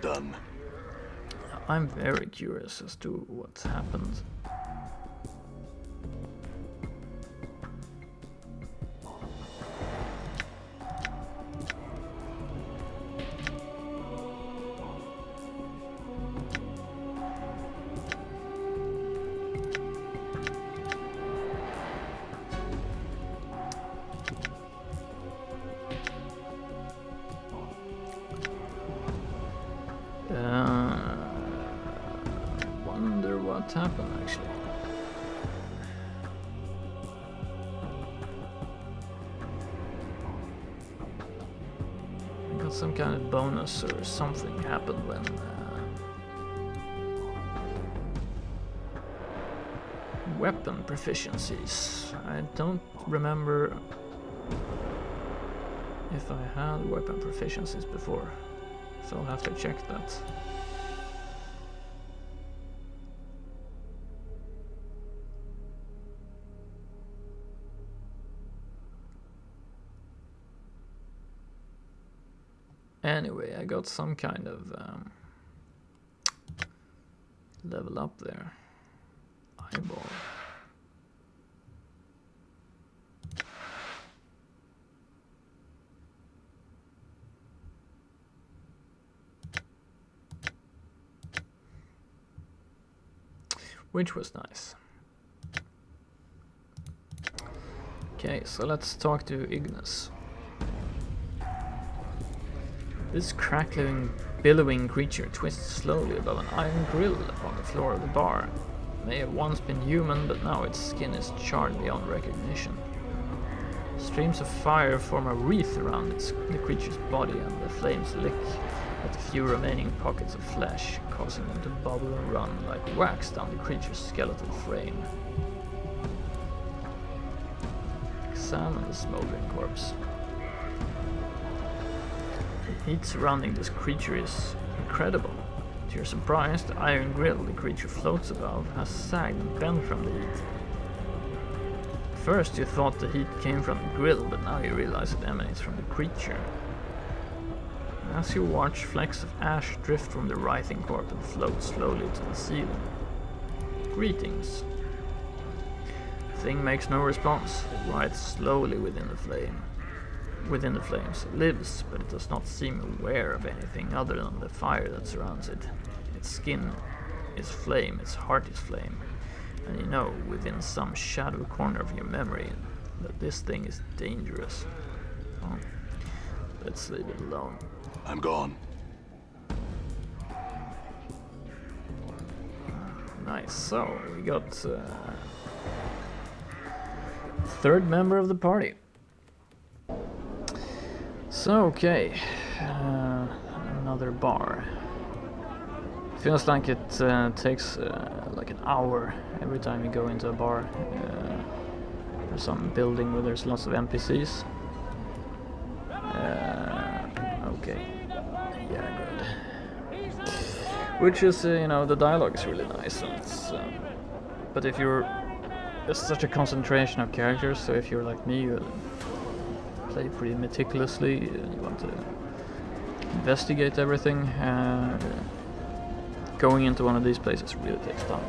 Done. I'm very curious as to what's happened. Wonder what happened actually. I got some kind of bonus or something happened when weapon proficiencies. I don't remember if I had weapon proficiencies before, so I'll have to check that. Anyway, I got some kind of level up there. Eyeball. Which was nice. Okay, so let's talk to Ignis. This crackling, billowing creature twists slowly above an iron grill on the floor of the bar. It may have once been human, but now its skin is charred beyond recognition. Streams of fire form a wreath around the creature's body, and the flames lick at the few remaining pockets of flesh, causing them to bubble and run like wax down the creature's skeletal frame. Examine the smoldering corpse. The heat surrounding this creature is incredible. To your surprise, the iron grill the creature floats above has sagged and bent from the heat. First you thought the heat came from the grill, but now you realize it emanates from the creature. As you watch, flecks of ash drift from the writhing corpse and float slowly to the ceiling. Greetings. The thing makes no response. It writhes slowly within the flames. It lives, but it does not seem aware of anything other than the fire that surrounds it. Its skin is flame, its heart is flame, and you know within some shadow corner of your memory that this thing is dangerous. Oh, let's leave it alone. I'm gone. Nice, so we got third member of the party. So, okay, another bar. Feels like it takes like an hour every time you go into a bar. There's some building where there's lots of NPCs. Okay, yeah, good. Which is, you know, the dialogue is really nice, and it's, but if you're, there's such a concentration of characters, so if you're like me, you play pretty meticulously, you want to investigate everything, going into one of these places really takes time.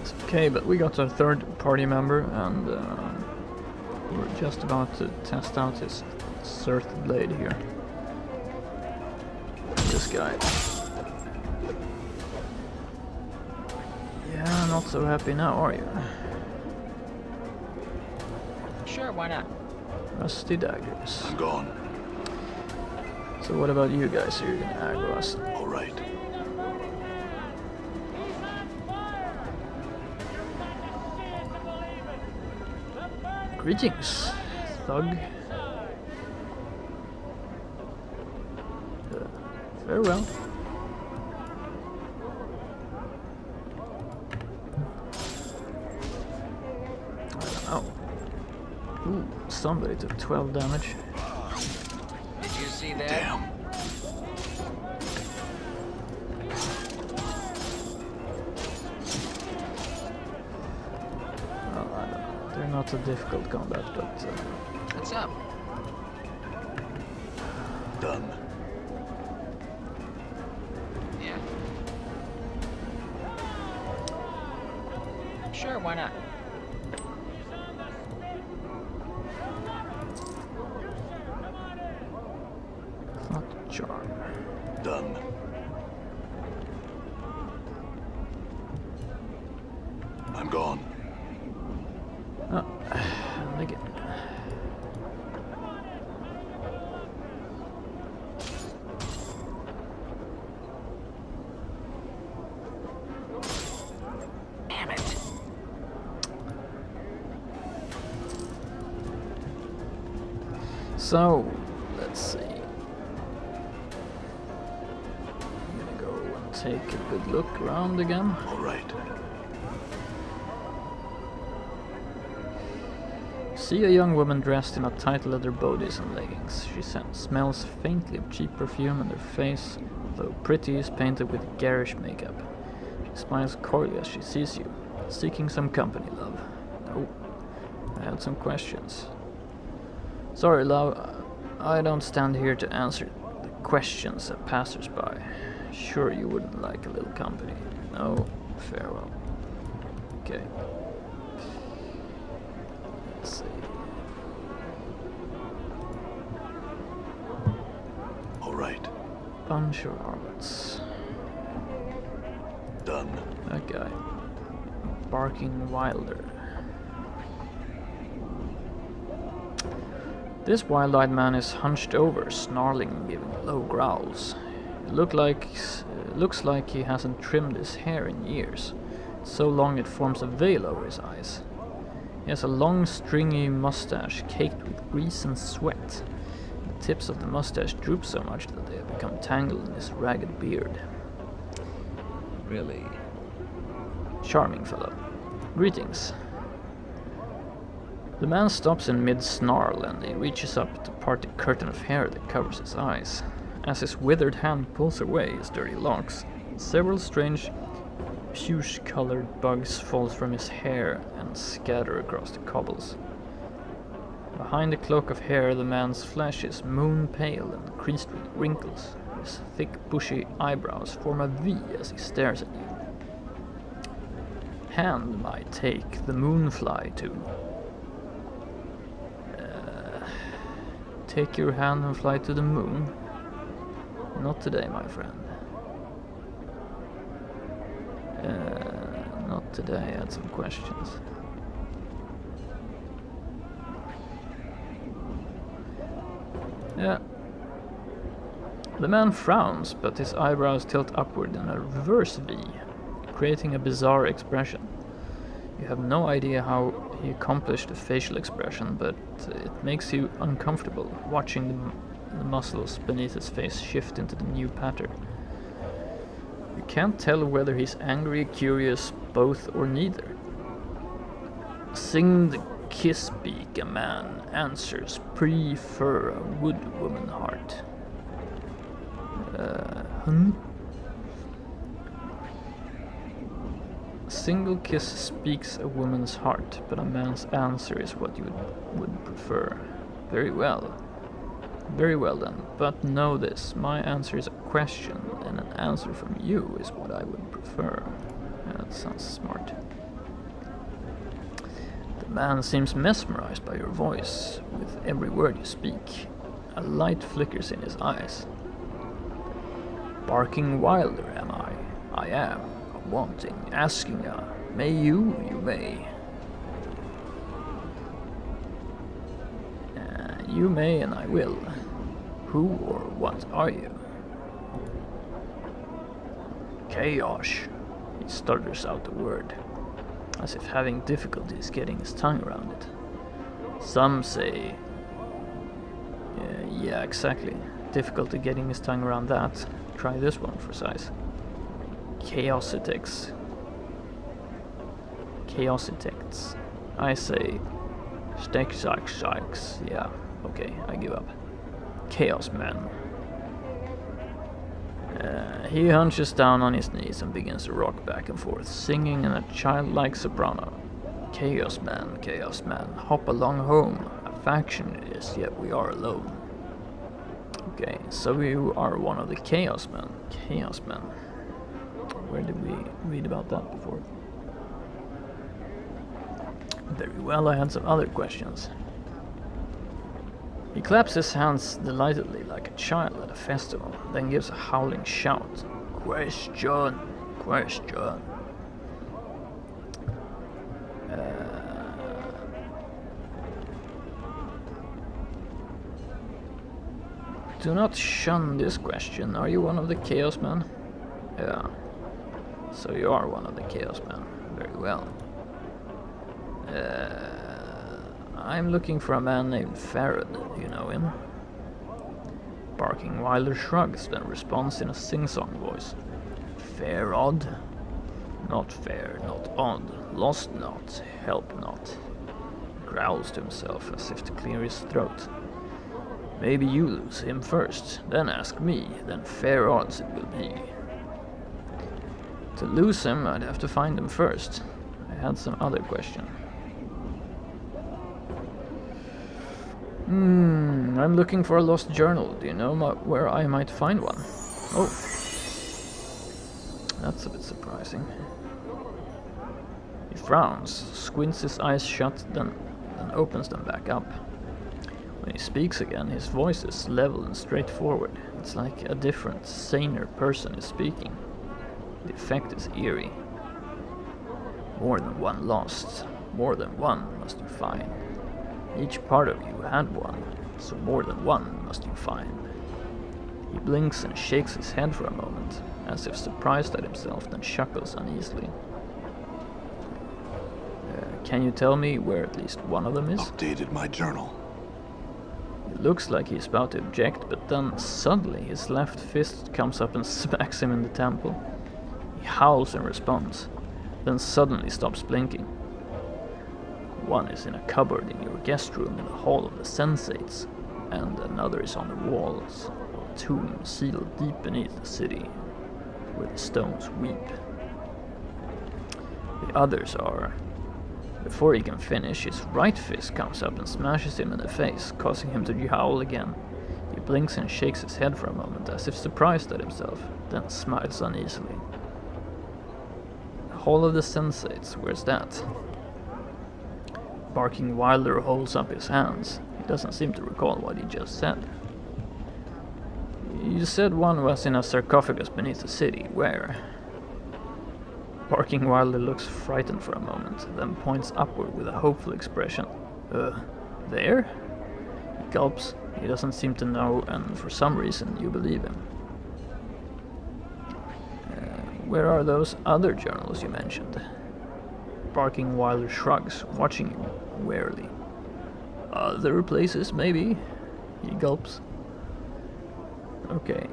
It's okay, but we got our third party member, and we're just about to test out his Surth blade here. This guy. Yeah, not so happy now, are you? Sure, why not? Rusty daggers. I'm gone. So what about you guys? Are you gonna aggro us? All right. Greetings, thug. Farewell. I don't know. Ooh, somebody took 12 damage. Did you see that? Damn. Well, I don't know. They're not a difficult combat, but... What's up? Done. Yeah. Sure, why not? not charm. Done. I'm gone. Oh, again. Damn it. So, let's see. I'm gonna go and take a good look around again. All right. see a young woman dressed in a tight leather bodice and leggings. She smells faintly of cheap perfume, and her face, though pretty, is painted with garish makeup. She smiles coyly as she sees you, seeking some company, love. No, I had some questions. Sorry, love, I don't stand here to answer the questions of passers-by. Sure you wouldn't like a little company. No, farewell. Okay. Let's see. All right. Bunch of harlots. Done. That guy. Barking wilder. This wild-eyed man is hunched over, snarling and giving low growls. It looks like he hasn't trimmed his hair in years. So long it forms a veil over his eyes. He has a long, stringy mustache caked with grease and sweat. The tips of the mustache droop so much that they have become tangled in his ragged beard. Really charming fellow. Greetings. The man stops in mid-snarl and he reaches up to part the curtain of hair that covers his eyes. As his withered hand pulls away his dirty locks, several strange puce-colored bugs fall from his hair and scatter across the cobbles. Behind the cloak of hair, the man's flesh is moon-pale and creased with wrinkles. His thick, bushy eyebrows form a V as he stares at you. Hand my take the moonfly to. Take your hand and fly to the moon? Not today, my friend. Not today, I had some questions. Yeah. The man frowns, but his eyebrows tilt upward in a reverse V, creating a bizarre expression. You have no idea how he accomplished the facial expression, but it makes you uncomfortable watching the muscles beneath his face shift into the new pattern. You can't tell whether he's angry, curious, both, or neither. Sing the kiss beak, a man answers, prefer a wood woman heart. A single kiss speaks a woman's heart, but a man's answer is what you would prefer. Very well. Very well then, but know this, my answer is a question, and an answer from you is what I would prefer. Yeah, that sounds smart. The man seems mesmerized by your voice, with every word you speak. A light flickers in his eyes. Barking wilder, am I? I am. Wanting, asking, may you may. You may and I will. Who or what are you? Chaos. He stutters out the word, as if having difficulties getting his tongue around it. Some say... yeah, exactly. Difficulty getting his tongue around that. Try this one for size. Chaositex. Chaositex. I say... Stakes. Yeah, okay, I give up. Chaos Man. He hunches down on his knees and begins to rock back and forth, singing in a childlike soprano. Chaos Man, hop along home. A faction it is, yet we are alone. Okay, so you are one of the Chaos Men. Chaos Men. Where did we read about that before? Very well, I had some other questions. He claps his hands delightedly like a child at a festival, then gives a howling shout. Question! Do not shun this question. Are you one of the Chaos Men? Yeah. So you are one of the Chaos Men. Very well. I'm looking for a man named Farad. You know him? Barking Wilder shrugs, then responds in a sing-song voice. Farad? Not fair, not odd. Lost not, help not. growls to himself as if to clear his throat. Maybe you lose him first, then ask me, then fair odds it will be. To lose him, I'd have to find him first. I had some other question. I'm looking for a lost journal. Do you know where I might find one? Oh. That's a bit surprising. He frowns, squints his eyes shut, then opens them back up. When he speaks again, his voice is level and straightforward. It's like a different, saner person is speaking. The effect is eerie. More than one lost. More than one must you find. Each part of you had one, so more than one must you find. He blinks and shakes his head for a moment, as if surprised at himself, then chuckles uneasily. Can you tell me where at least one of them is? Updated my journal. It looks like he's about to object, but then suddenly his left fist comes up and smacks him in the temple. He howls in response, then suddenly stops blinking. One is in a cupboard in your guest room in the Hall of the Sensates, and another is on the walls of a tomb sealed deep beneath the city, where the stones weep. The others are... Before he can finish, his right fist comes up and smashes him in the face, causing him to howl again. He blinks and shakes his head for a moment, as if surprised at himself, then smiles uneasily. The Hall of the Sensates, where's that? Barking Wilder holds up his hands. He doesn't seem to recall what he just said. You said one was in a sarcophagus beneath the city. Where? Barking Wilder looks frightened for a moment, then points upward with a hopeful expression. There? He gulps. He doesn't seem to know, and for some reason you believe him. Where are those other journals you mentioned? Barking Wilder shrugs, watching him warily. Other places, maybe? He gulps. Okay.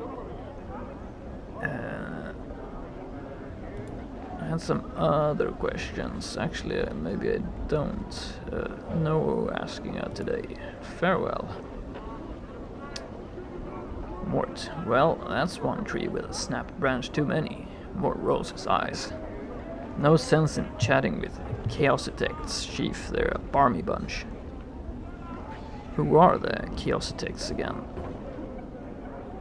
I had some other questions. Actually, maybe I don't. No asking out today. Farewell. Mort. Well, that's one tree with a snapped branch too many. Mort rolls his eyes. No sense in chatting with Chaositects, Chief. They're a barmy bunch. Who are the Chaositects again?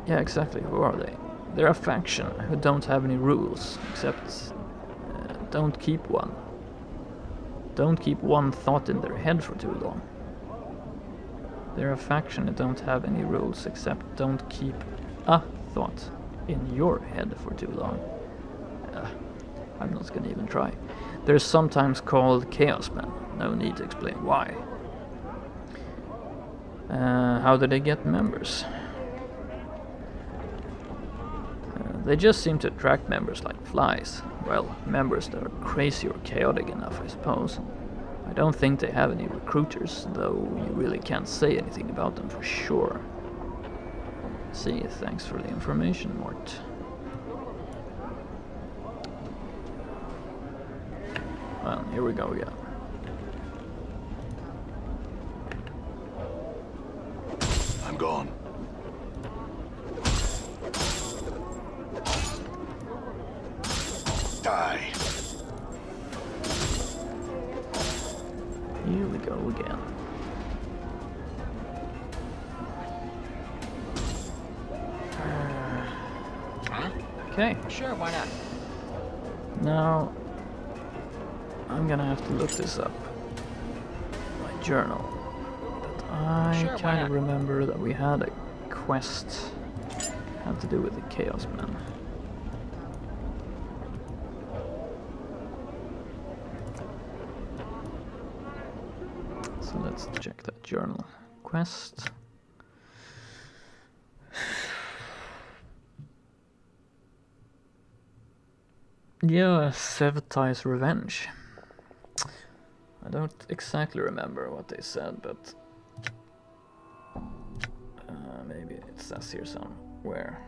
Yeah, exactly. Who are they? They're a faction who don't have any rules, except don't keep one. Don't keep one thought in their head for too long. They're a faction that don't have any rules, except don't keep a thought in your head for too long. I'm not gonna even try. They're sometimes called Chaos Men. No need to explain why. How do they get members? They just seem to attract members like flies. Well, members that are crazy or chaotic enough, I suppose. I don't think they have any recruiters, though you really can't say anything about them for sure. See, thanks for the information, Mort. Well, here we go again. I'm gone. Die. Here we go again. Okay. Sure, why not? Now, I'm gonna have to look this up. My journal. But I Sure, why kind of not? remember that we had a quest had to do with the Chaos Men. So let's check that journal. Quest. Yeah, Sevtai's Revenge. I don't exactly remember what they said, but maybe it says here somewhere.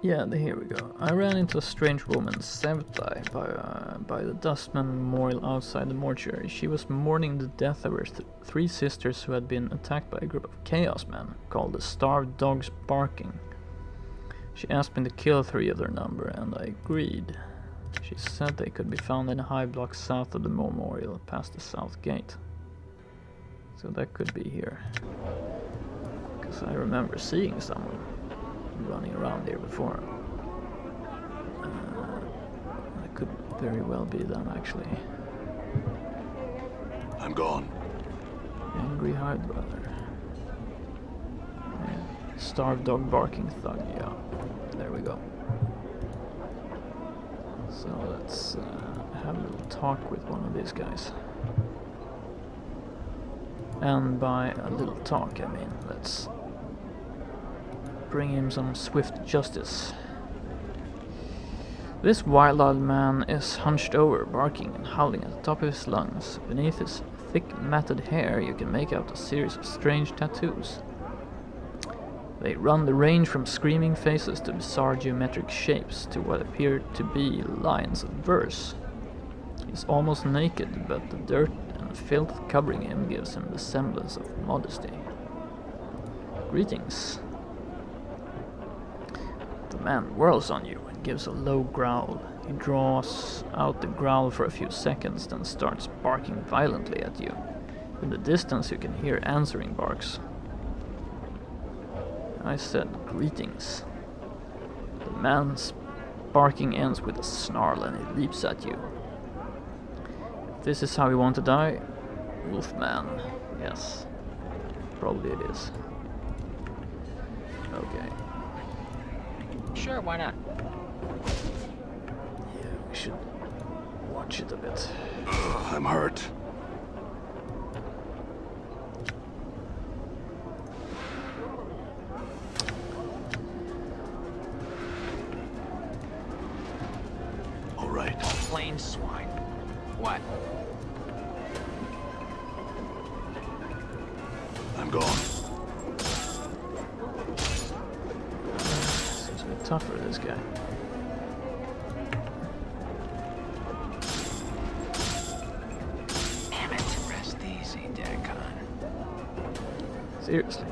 Yeah, here we go. I ran into a strange woman, Sevtai, by the Dustman Memorial outside the mortuary. She was mourning the death of her three sisters who had been attacked by a group of Chaos Men called the Starved Dogs Barking. She asked me to kill 3 of their number, and I agreed. She said they could be found in a high block south of the memorial, past the south gate. So that could be here. Because I remember seeing someone running around here before. That could very well be them, actually. I'm gone. Angry Hive Brother. Yeah. Starved Dog Barking Thug, yeah. There we go. So let's have a little talk with one of these guys. And by a little talk, I mean, let's bring him some swift justice. This wild-eyed man is hunched over, barking and howling at the top of his lungs. Beneath his thick, matted hair, you can make out a series of strange tattoos. They run the range from screaming faces to bizarre geometric shapes to what appear to be lines of verse. He's almost naked, but the dirt and filth covering him gives him the semblance of modesty. Greetings. The man whirls on you and gives a low growl. He draws out the growl for a few seconds, then starts barking violently at you. In the distance you can hear answering barks. I said greetings. The man's barking ends with a snarl and he leaps at you. If this is how you want to die, Wolfman. Yes, probably it is. Okay. Sure, why not? Yeah, we should watch it a bit. I'm hurt. All right. Plain swine. What? I'm gone. Seems a bit tougher, this guy. Damn it. Rest easy, Dagon. Seriously.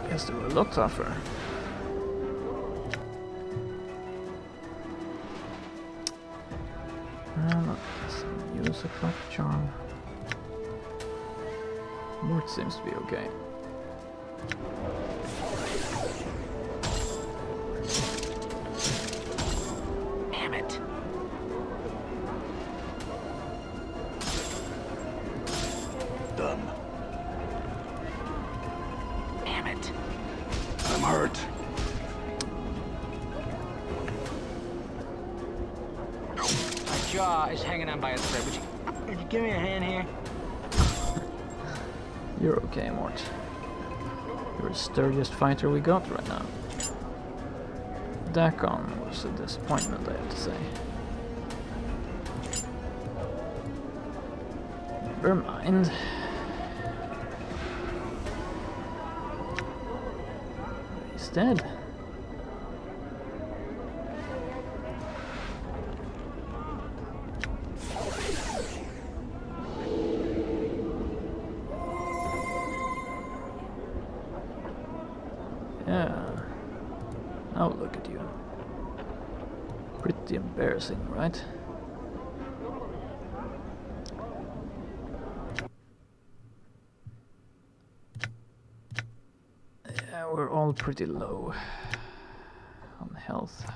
I guess they were a lot tougher. Use a clock charm. Mort seems to be okay. Damn it. Done. Damn it. I'm hurt. My jaw is hanging on by a thread. Would you give me a hand here? You're okay, Mort. You're the sturdiest fighter we got right now. Dakon was a disappointment, I have to say. Never mind. He's dead. Yeah. Now look at you. Pretty embarrassing, right? Yeah, we're all pretty low on health.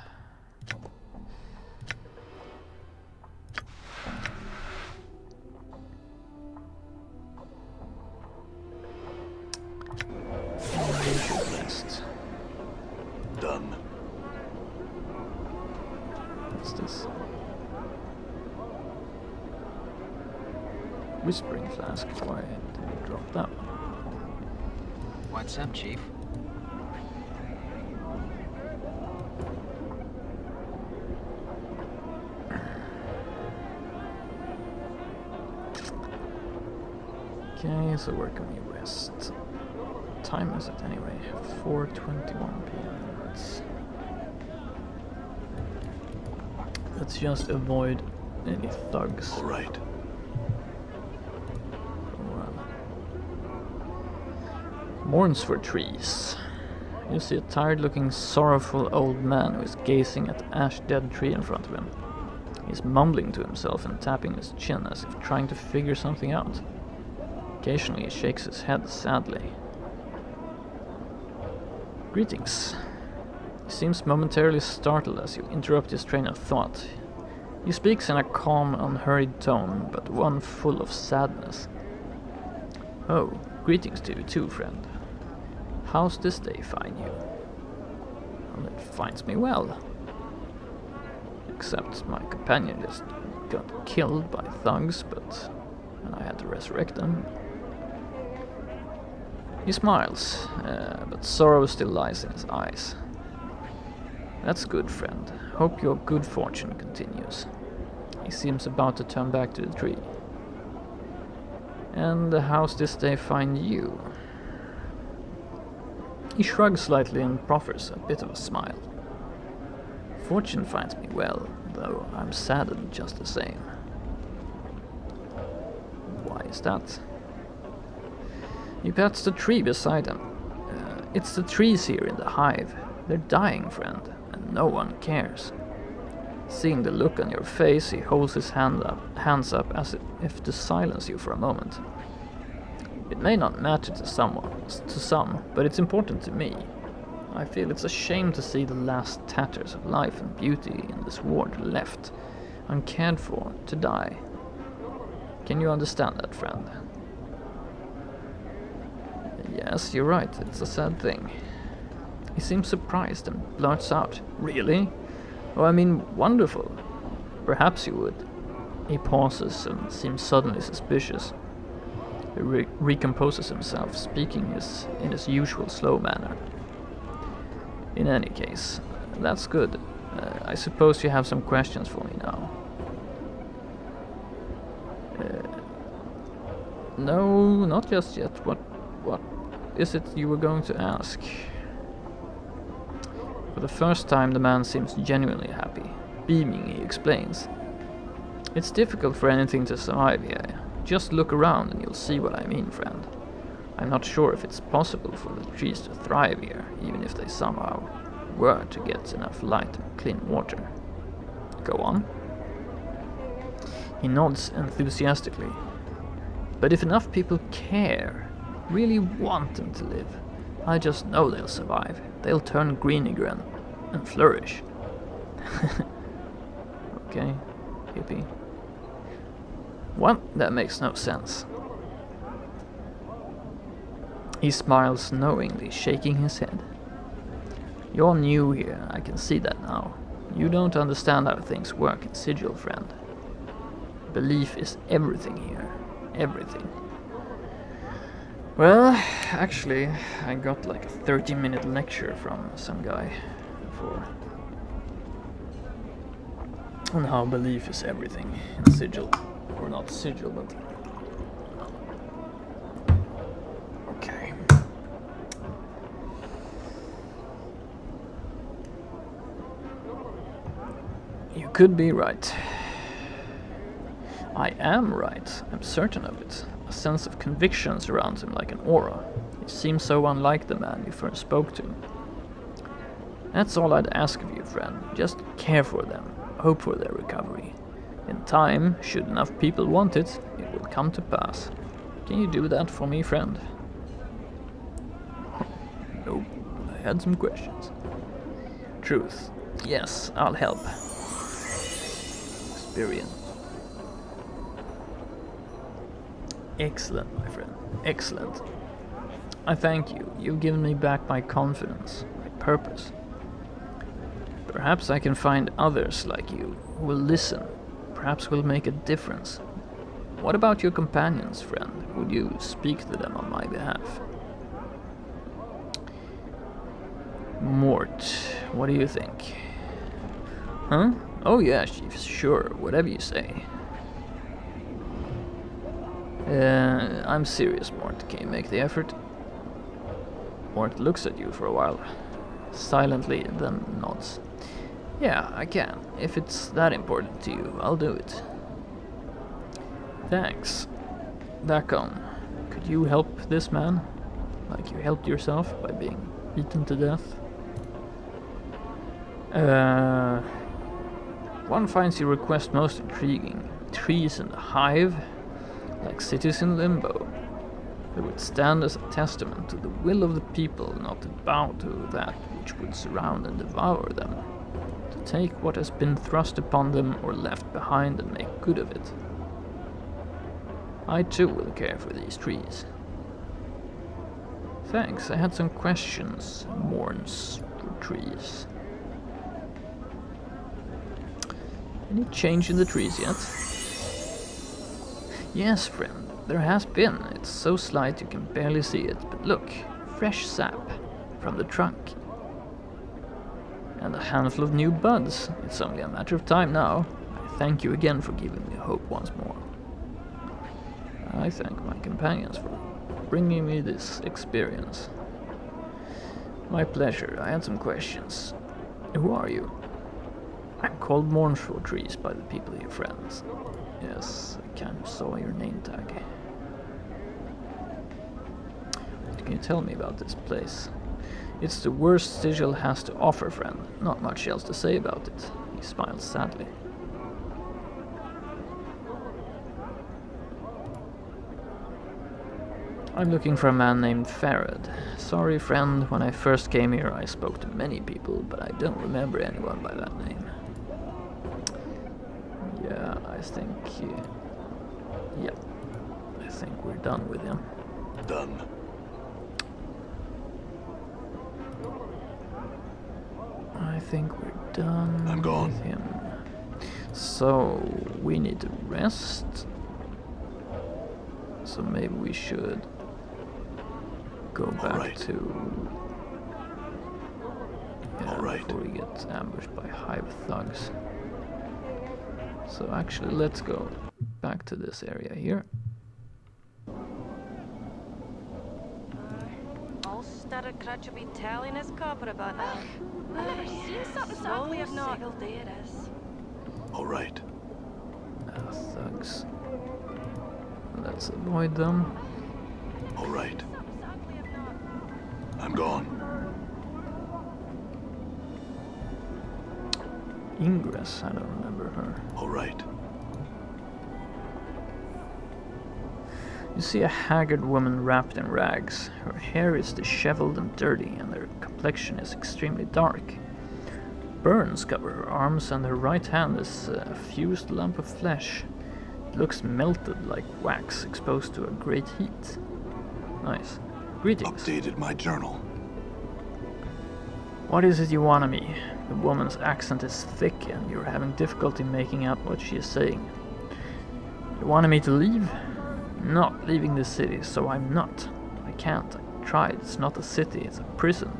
Rest. Done. What's this? Whispering flask. Why did you drop that one? What's up, Chief? Okay, so where can we rest? What time is it anyway? 4:21 p.m. Let's just avoid any thugs. All right. Mourns for trees. You see a tired-looking, sorrowful old man who is gazing at the ash-dead tree in front of him. He's mumbling to himself and tapping his chin as if trying to figure something out. Occasionally he shakes his head sadly. Greetings. He seems momentarily startled as you interrupt his train of thought. He speaks in a calm, unhurried tone, but one full of sadness. Oh, greetings to you too, friend. How's this day find you? Well, it finds me well. Except my companion just got killed by thugs, and I had to resurrect them. He smiles, but sorrow still lies in his eyes. That's good, friend. Hope your good fortune continues. He seems about to turn back to the tree. And how's this day find you? He shrugs slightly and proffers a bit of a smile. Fortune finds me well, though I'm saddened just the same. Why is that? He pats the tree beside him. It's the trees here in the hive. They're dying, friend, and no one cares. Seeing the look on your face, he holds his hands up as if to silence you for a moment. It may not matter to some, but it's important to me. I feel it's a shame to see the last tatters of life and beauty in this ward left, uncared for, to die. Can you understand that, friend? Yes, you're right, it's a sad thing. He seems surprised and blurts out, Really? Oh, I mean, wonderful. Perhaps you would. He pauses and seems suddenly suspicious. He recomposes himself, speaking in his usual slow manner. In any case, that's good. I suppose you have some questions for me now. No, not just yet. What is it you were going to ask? For the first time, the man seems genuinely happy. Beaming, he explains. It's difficult for anything to survive here. Just look around and you'll see what I mean, friend. I'm not sure if it's possible for the trees to thrive here, even if they somehow were to get enough light and clean water. Go on. He nods enthusiastically. But if enough people care, really want them to live, I just know they'll survive. They'll turn green again and flourish. Okay, hippie. What? That makes no sense. He smiles knowingly, shaking his head. You're new here, I can see that now. You don't understand how things work in Sigil, friend. Belief is everything here. Everything. Well, actually, I got like a 30-minute lecture from some guy before on how belief is everything in Sigil. Or not Sigil, but... Okay. You could be right. I am right, I'm certain of it. A sense of conviction surrounds him like an aura. He seems so unlike the man you first spoke to. That's all I'd ask of you, friend. Just care for them, hope for their recovery. In time, should enough people want it, it will come to pass. Can you do that for me, friend? Nope, I had some questions. Truth. Yes, I'll help. Experience. Excellent, my friend. Excellent. I thank you. You've given me back my confidence, my purpose. Perhaps I can find others like you who will listen. Perhaps will make a difference. What about your companions, friend? Would you speak to them on my behalf? Mort, what do you think? Huh? Oh yeah, Chief, sure, whatever you say. I'm serious, Mort. Can you make the effort? Mort looks at you for a while, silently, then nods. Yeah, I can. If it's that important to you, I'll do it. Thanks. Back on. Could you help this man? Like you helped yourself by being beaten to death? One finds your request most intriguing. Trees in the hive, like cities in limbo. They would stand as a testament to the will of the people not to bow to that which would surround and devour them. To take what has been thrust upon them or left behind and make good of it. I too will care for these trees. Thanks, I had some questions. Mourns for trees. Any change in the trees yet? Yes, friend, there has been. It's so slight you can barely see it, but look, fresh sap from the trunk. And a handful of new buds. It's only a matter of time now. I thank you again for giving me hope once more. I thank my companions for bringing me this experience. My pleasure. I had some questions. Who are you? I'm called Mournful Trees by the people of your friends. Yes, I kind of saw your name tag. What can you tell me about this place? It's the worst Sigil has to offer, friend. Not much else to say about it. He smiled sadly. I'm looking for a man named Farad. Sorry, friend, when I first came here I spoke to many people, but I don't remember anyone by that name. Yeah, I think we're done with him. Done. I think we're done I'm gone. with him. So, we need to rest. So maybe we should go back right. to... Yeah, All right. before we get ambushed by hive thugs. So actually, let's go back to this area here. Ulster Crutch will be telling his copper about now. I've never seen something so ugly if not. Sigil day it is. All right. Thugs. Let's avoid them. All right. I'm gone. Ingress, I don't remember her. All right. You see a haggard woman wrapped in rags. Her hair is disheveled and dirty, and her complexion is extremely dark. Burns cover her arms, and her right hand is a fused lump of flesh. It looks melted like wax exposed to a great heat. Nice. Greetings. Updated my journal. What is it you want of me? The woman's accent is thick, and you're having difficulty making out what she is saying. You wanted me to leave? Not leaving the city, so I'm not. I can't. I tried. It's not a city, it's a prison.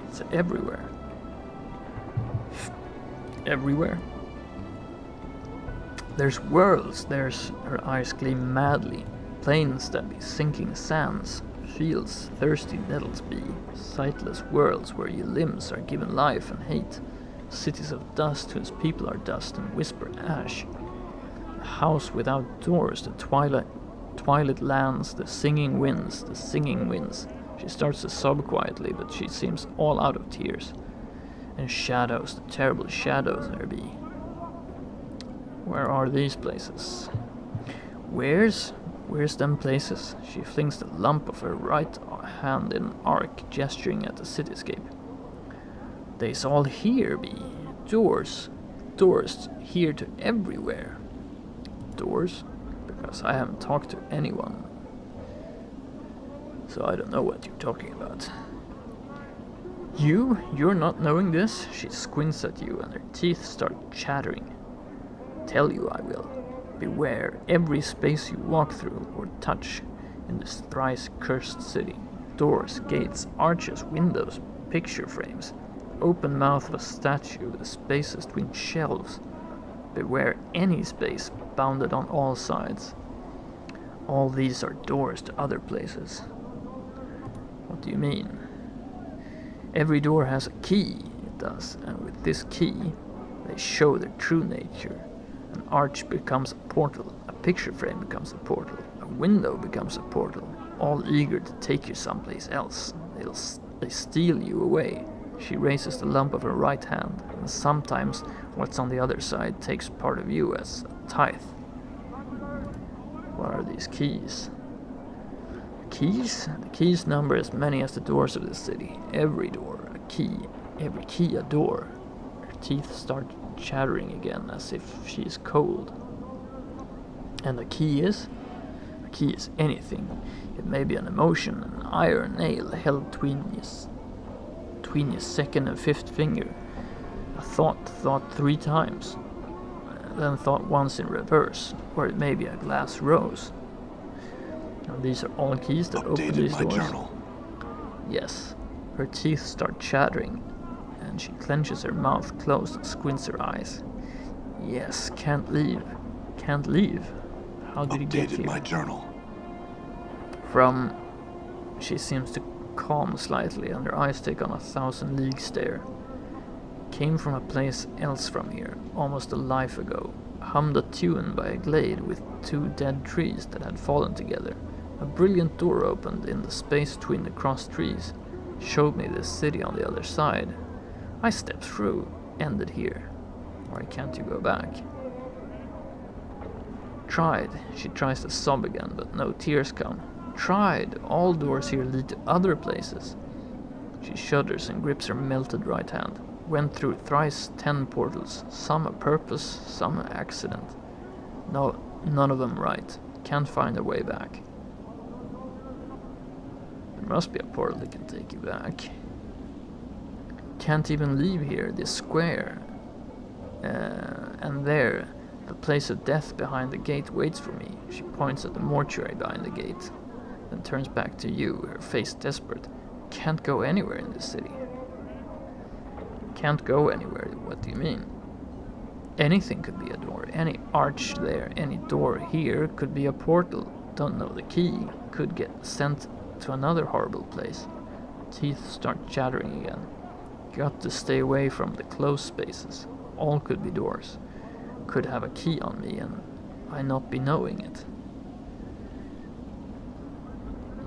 It's everywhere. Everywhere. There's worlds. There's... Her eyes gleam madly. Plains that be sinking sands. Fields thirsty nettles be. Sightless worlds where your limbs are given life and hate. Cities of dust whose people are dust and whisper ash. A house without doors, the twilight lands, the singing winds. She starts to sob quietly, but she seems all out of tears. And shadows, the terrible shadows there be. Where are these places? Where's them places? She flings the lump of her right hand in an arc, gesturing at the cityscape. They's all here be. Doors here to everywhere. Doors? Because I haven't talked to anyone. So I don't know what you're talking about. You're not knowing this? She squints at you and her teeth start chattering. Tell you I will. Beware every space you walk through or touch in this thrice cursed city. Doors, gates, arches, windows, picture frames. Open mouth of a statue, the spaces between shelves. Beware any space bounded on all sides. All these are doors to other places. What do you mean? Every door has a key, it does, and with this key, they show their true nature. An arch becomes a portal, a picture frame becomes a portal, a window becomes a portal, all eager to take you someplace else. They steal you away. She raises the lump of her right hand, and sometimes what's on the other side takes part of you as a tithe. What are these keys? Keys? The keys number as many as the doors of the city. Every door a key, every key a door. Her teeth start chattering again as if she is cold. And the key is? A key is anything. It may be an emotion, an iron nail held between your second and fifth finger. A thought 3 times, then thought once in reverse, or it may be a glass rose. Now these are all keys that open Updated these my doors. journal. Yes, her teeth start chattering, and she clenches her mouth closed and squints her eyes. Yes, can't leave. Can't leave. How did he get Updated here? my journal. From... She seems to calm slightly, and her eyes take on a 1,000-league stare. Came from a place else from here, almost a life ago. Hummed a tune by a glade with 2 dead trees that had fallen together. A brilliant door opened in the space between the crossed trees. Showed me the city on the other side. I stepped through, ended here. Why can't you go back? Tried. She tries to sob again, but no tears come. Tried. All doors here lead to other places. She shudders and grips her melted right hand. Went through thrice 10 portals, some a purpose, some an accident. No, none of them right. Can't find her way back. There must be a portal that can take you back. Can't even leave here, this square. And there, the place of death behind the gate waits for me. She points at the mortuary behind the gate, then turns back to you, her face desperate. Can't go anywhere in this city. Can't go anywhere, what do you mean? Anything could be a door, any arch there, any door here could be a portal. Don't know the key, could get sent to another horrible place. Teeth start chattering again. Got to stay away from the closed spaces. All could be doors. Could have a key on me and I not be knowing it.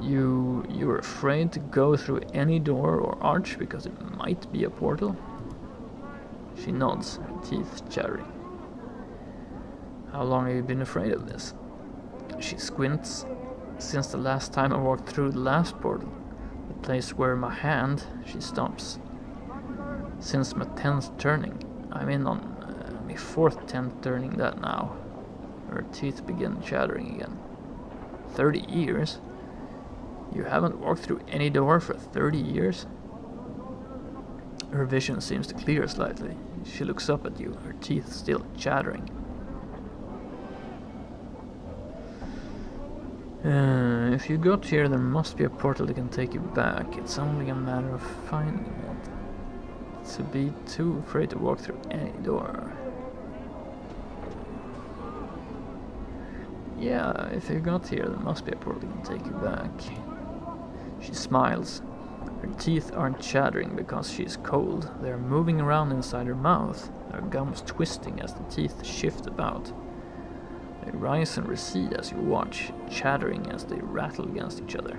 You're afraid to go through any door or arch because it might be a portal? She nods, her teeth chattering. How long have you been afraid of this? She squints. Since the last time I walked through the last portal, the place where my hand, she stops. Since my 10th turning, I'm in on my 4th 10th turning that now. Her teeth begin chattering again. 30 years? You haven't walked through any door for 30 years? Her vision seems to clear slightly. She looks up at you, her teeth still chattering. If you got here, there must be a portal that can take you back. It's only a matter of finding it. To be too afraid to walk through any door. Yeah, if you got here, there must be a portal that can take you back. She smiles. Her teeth aren't chattering because she is cold. They are moving around inside her mouth, her gums twisting as the teeth shift about. They rise and recede as you watch, chattering as they rattle against each other.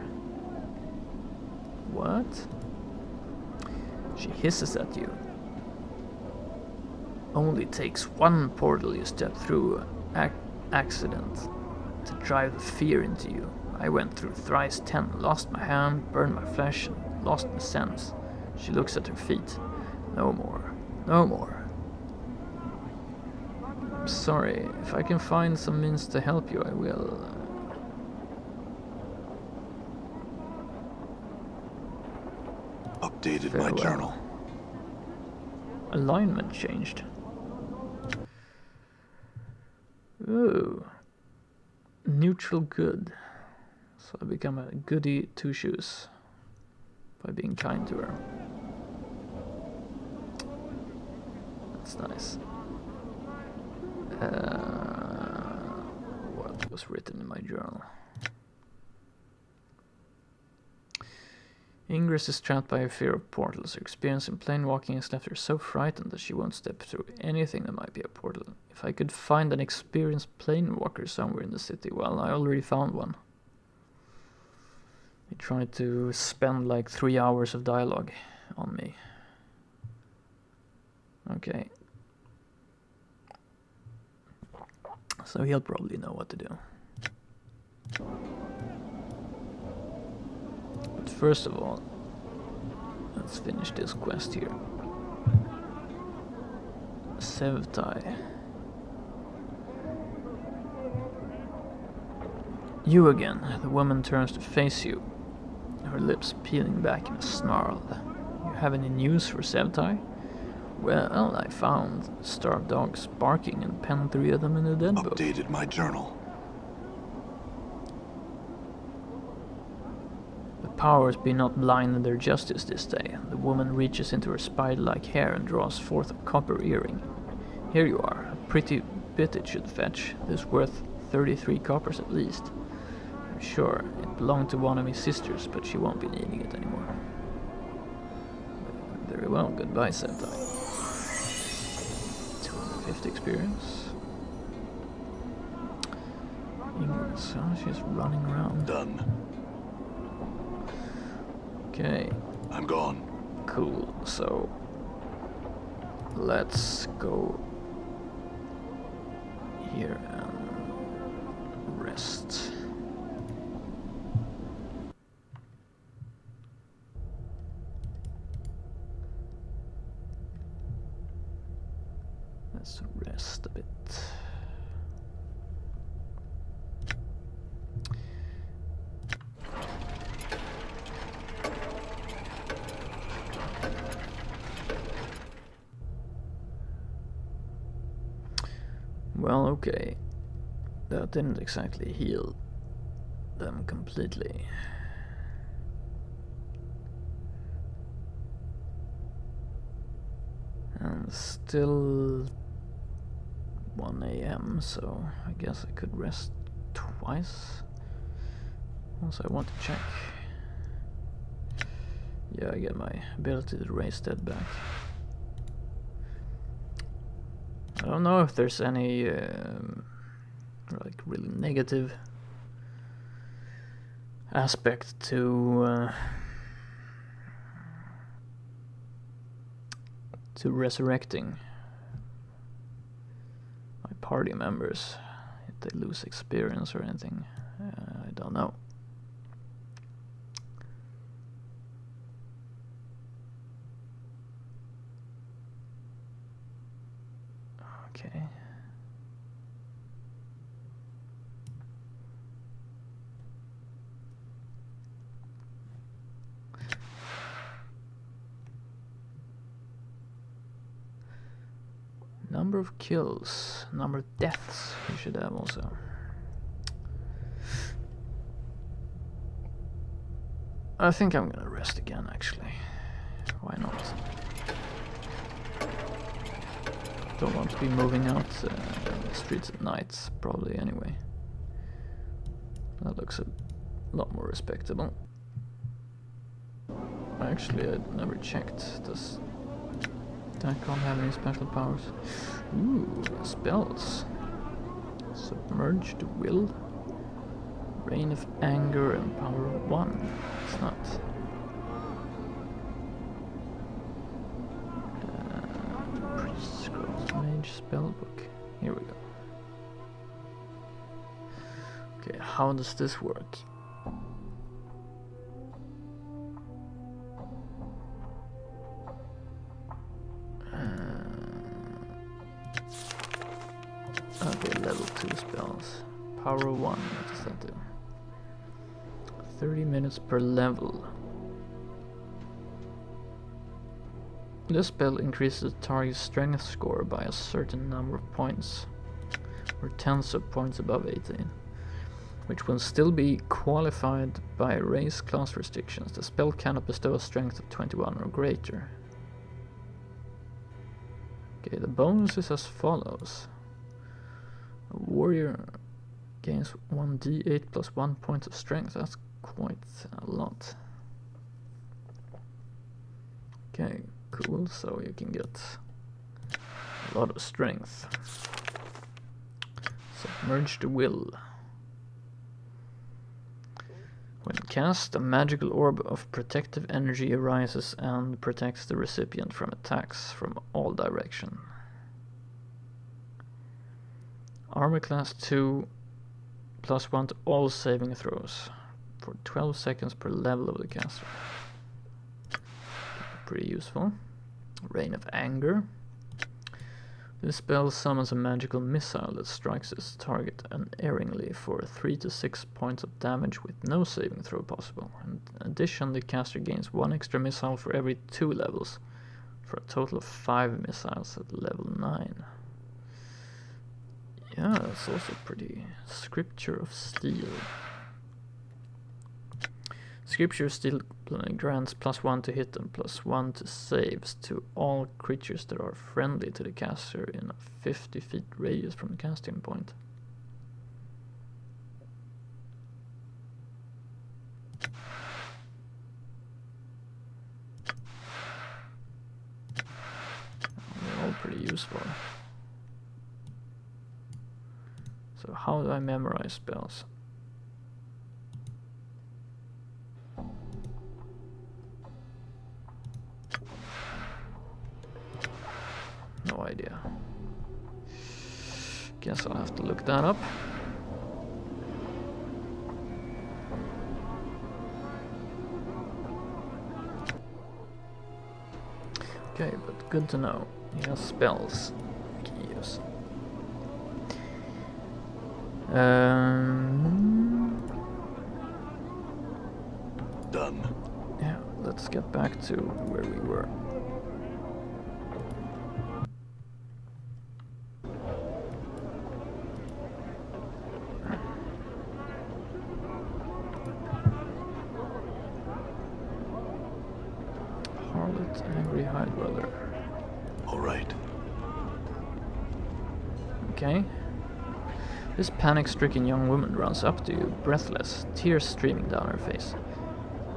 What? She hisses at you. Only takes one portal you step through, accident, to drive the fear into you. I went through thrice 10, lost my hand, burned my flesh, and lost my sense. She looks at her feet. No more. No more. I'm sorry. If I can find some means to help you, I will. Updated Farewell. my journal. Alignment changed. Ooh. Neutral good. So I become a goody two-shoes by being kind to her. That's nice. What was written in my journal? Ingress is trapped by a fear of portals. Her experience in plane walking has left her so frightened that she won't step through anything that might be a portal. If I could find an experienced plane walker somewhere in the city, well, I already found one. He tried to spend like 3 hours of dialogue on me. Okay. So he'll probably know what to do. But first of all, let's finish this quest here. Sevtai. You again. The woman turns to face you, her lips peeling back in a snarl. You have any news for Sevtai? Well, I found starved dogs barking and penned 3 of them in a dead book. Updated my journal. The powers be not blind in their justice this day. The woman reaches into her spider-like hair and draws forth a copper earring. Here you are. A pretty bit it should fetch. This worth 33 coppers at least. I'm sure it belonged to one of my sisters, but she won't be needing it anymore. Very well, goodbye, Sentai. 250 experience. So she's running around. Done. Okay. I'm gone. Cool, so let's go here and rest. Let's rest a bit. Well, okay. That didn't exactly heal them completely. And still 1 AM, so I guess I could rest twice. Also, I want to check. Yeah, I get my ability to raise dead back. I don't know if there's any like really negative aspect to resurrecting my party members if they lose experience or anything. I don't know. Okay. Number of kills, number of deaths we should have also. I think I'm gonna rest again actually. Why not? Don't want to be moving out on the streets at night, probably anyway. That looks a lot more respectable. Actually, I never checked. Does Dacon have any special powers? Ooh, spells. Submerged Will. Reign of Anger and Power 1. It's not. Mage spellbook. Here we go. Okay, how does this work? Okay, level 2 spells. Power 1, what does that do? 30 minutes per level. This spell increases the target's strength score by a certain number of points, or tens of points above 18, which will still be qualified by race class restrictions. The spell cannot bestow a strength of 21 or greater. Okay, the bonus is as follows. A warrior gains 1d8 plus 1 point of strength. That's quite a lot. Okay, cool, so you can get a lot of strength. Submerge the will. When cast, a magical orb of protective energy arises and protects the recipient from attacks from all directions. Armor class 2, +1 to all saving throws for 12 seconds per level of the caster. Pretty useful. Rain of Anger. This spell summons a magical missile that strikes its target unerringly for 3 to 6 points of damage with no saving throw possible. In addition, the caster gains 1 extra missile for every 2 levels, for a total of 5 missiles at level 9. Yeah, that's also pretty. Scripture of Steel. Scripture of Steel grants +1 to hit and +1 to saves to all creatures that are friendly to the caster in a 50 feet radius from the casting point. They're all pretty useful. So how do I memorize spells? No idea. Guess I'll have to look that up. Okay, but good to know. He has spells I can use. Done. Yeah, let's get back to where we were. Angry High Dweller. All right. Okay. This panic-stricken young woman runs up to you, breathless, tears streaming down her face.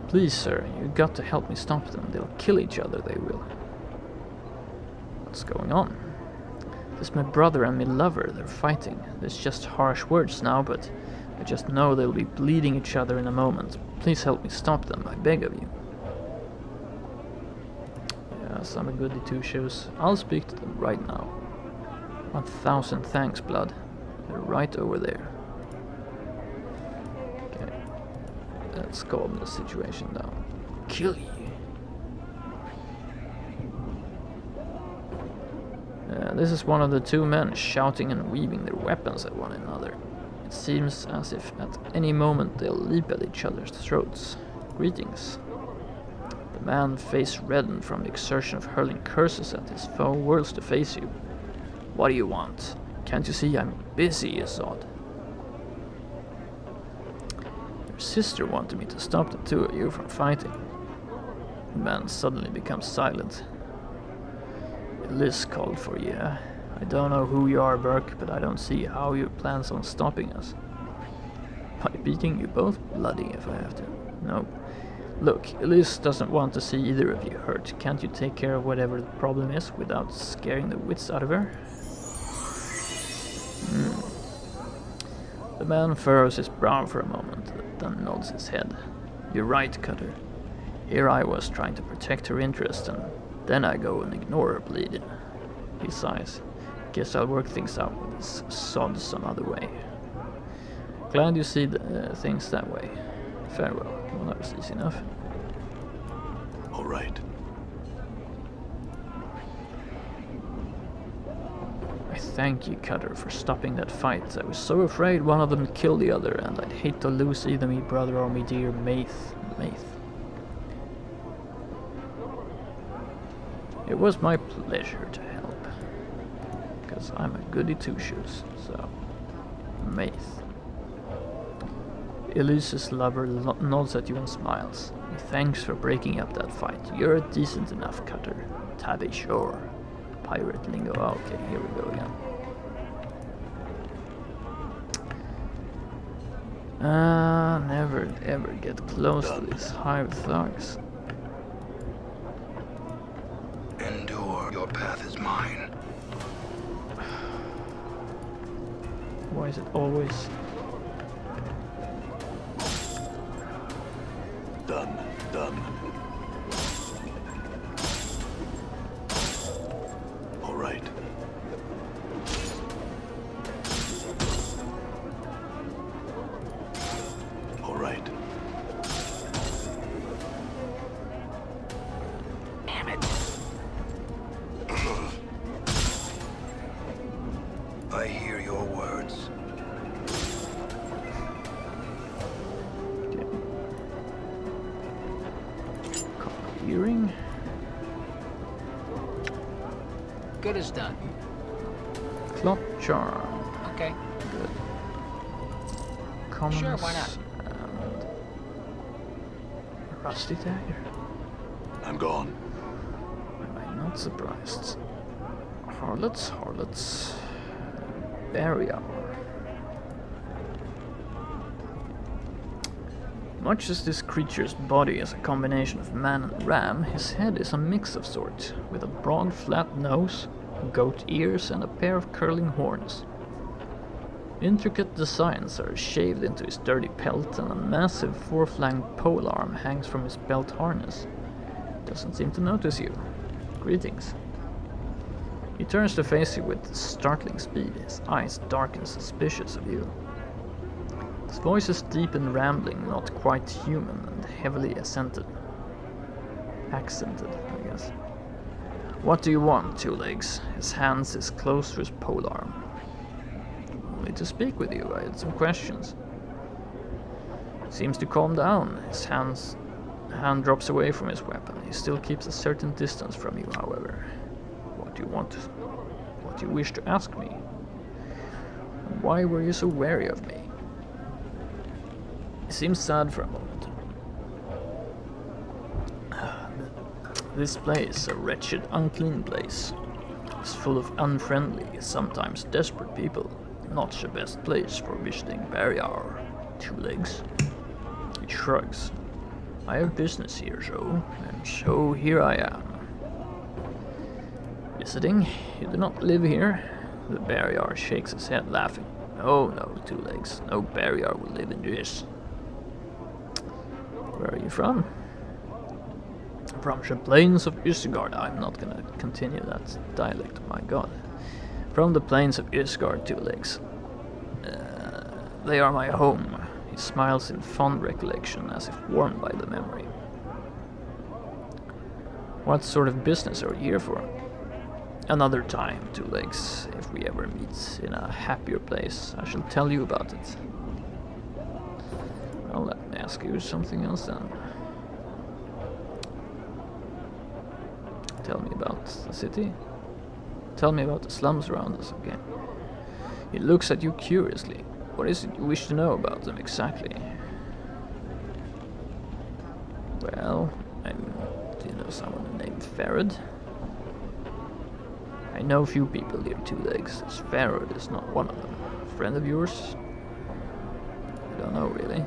Please, sir, you got to help me stop them. They'll kill each other, they will. What's going on? This is my brother and my lover. They're fighting. There's just harsh words now, but I just know they'll be bleeding each other in a moment. Please help me stop them, I beg of you. Yes, I'm a goody two-shoes. I'll speak to them right now. 1,000 thanks, blood. They're right over there. Okay. Let's calm the situation down. Kill you. This is one of the two men shouting and waving their weapons at one another. It seems as if at any moment they'll leap at each other's throats. Greetings. The man, face reddened from the exertion of hurling curses at his foe, whirls to face you. What do you want? Can't you see I'm busy, Azad? Your sister wanted me to stop the two of you from fighting. The man suddenly becomes silent. Liz called for you. I don't know who you are, Burke, but I don't see how you plans on stopping us. By beating you both bloody if I have to. No. Look, Elise doesn't want to see either of you hurt. Can't you take care of whatever the problem is without scaring the wits out of her? The man furrows his brow for a moment, then nods his head. You're right, Cutter. Here I was trying to protect her interest, and then I go and ignore her bleeding. He sighs. Guess I'll work things out with this sod some other way. Glad you see things that way. Farewell. Well, that was easy enough. All right. I thank you, Cutter, for stopping that fight. I was so afraid one of them would kill the other, and I'd hate to lose either me brother or me dear Maith. It was my pleasure to help, because I'm a goody two-shoes, so... Maith. Elise's lover nods at you and smiles. Thanks for breaking up that fight. You're a decent enough Cutter. Tabby sure. Pirate lingo. Okay, here we go again. Never ever get close to these hive thugs. your path is mine. Why is it always... Done. Done. All right. All right. Damn it. I hear your words. Hearing? Good as done. Clock charm. Okay. Good. Commons Sure, why not? and rusty dagger. I'm gone. Am I not surprised? Harlots. Berry hour. Much as this creature's body is a combination of man and ram, his head is a mix of sorts, with a broad flat nose, goat ears and a pair of curling horns. Intricate designs are shaved into his sturdy pelt, and a massive four-flanked polearm hangs from his belt harness. Doesn't seem to notice you. Greetings. He turns to face you with startling speed, his eyes dark and suspicious of you. His voice is deep and rambling, not quite human, and heavily accented, I guess. What do you want, Two Legs? His hands is close to his polearm. Only to speak with you, I had some questions. Seems to calm down. His hand hand drops away from his weapon. He still keeps a certain distance from you, however. What do you want? What do you wish to ask me? Why were you so wary of me? He seems sad for a moment. This place, a wretched, unclean place, is full of unfriendly, sometimes desperate people. Not the best place for visiting Barrier. Two Legs. He shrugs. I have business here, and so here I am. Visiting? You do not live here? The Barrier shakes his head, laughing. Oh no, Two Legs. No Barrier will live in this. Where are you from? From the plains of Isgard. I'm not gonna continue that dialect, my god. From the plains of Isgard, Two Legs. They are my home. He smiles in fond recollection, as if warmed by the memory. What sort of business are you here for? Another time, Two Legs. If we ever meet in a happier place, I shall tell you about it. Well, let me ask you something else then. Tell me about the city. Tell me about the slums around us, okay? He looks at you curiously. What is it you wish to know about them exactly? Well, do you know someone named Farad? I know few people here, Two Legs. As Farad is not one of them. A friend of yours? I don't know, really.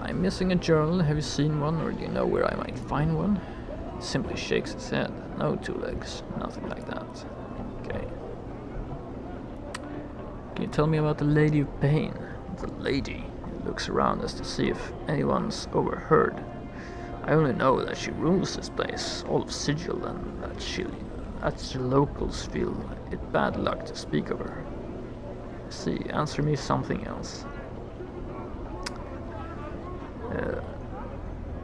I'm missing a journal. Have you seen one, or do you know where I might find one? He simply shakes his head. No, Two Legs. Nothing like that. Okay. Can you tell me about the Lady of Pain? The lady. He looks around as to see if anyone's overheard. I only know that she rules this place, all of Sigil, and that the locals feel it bad luck to speak of her. See, answer me something else.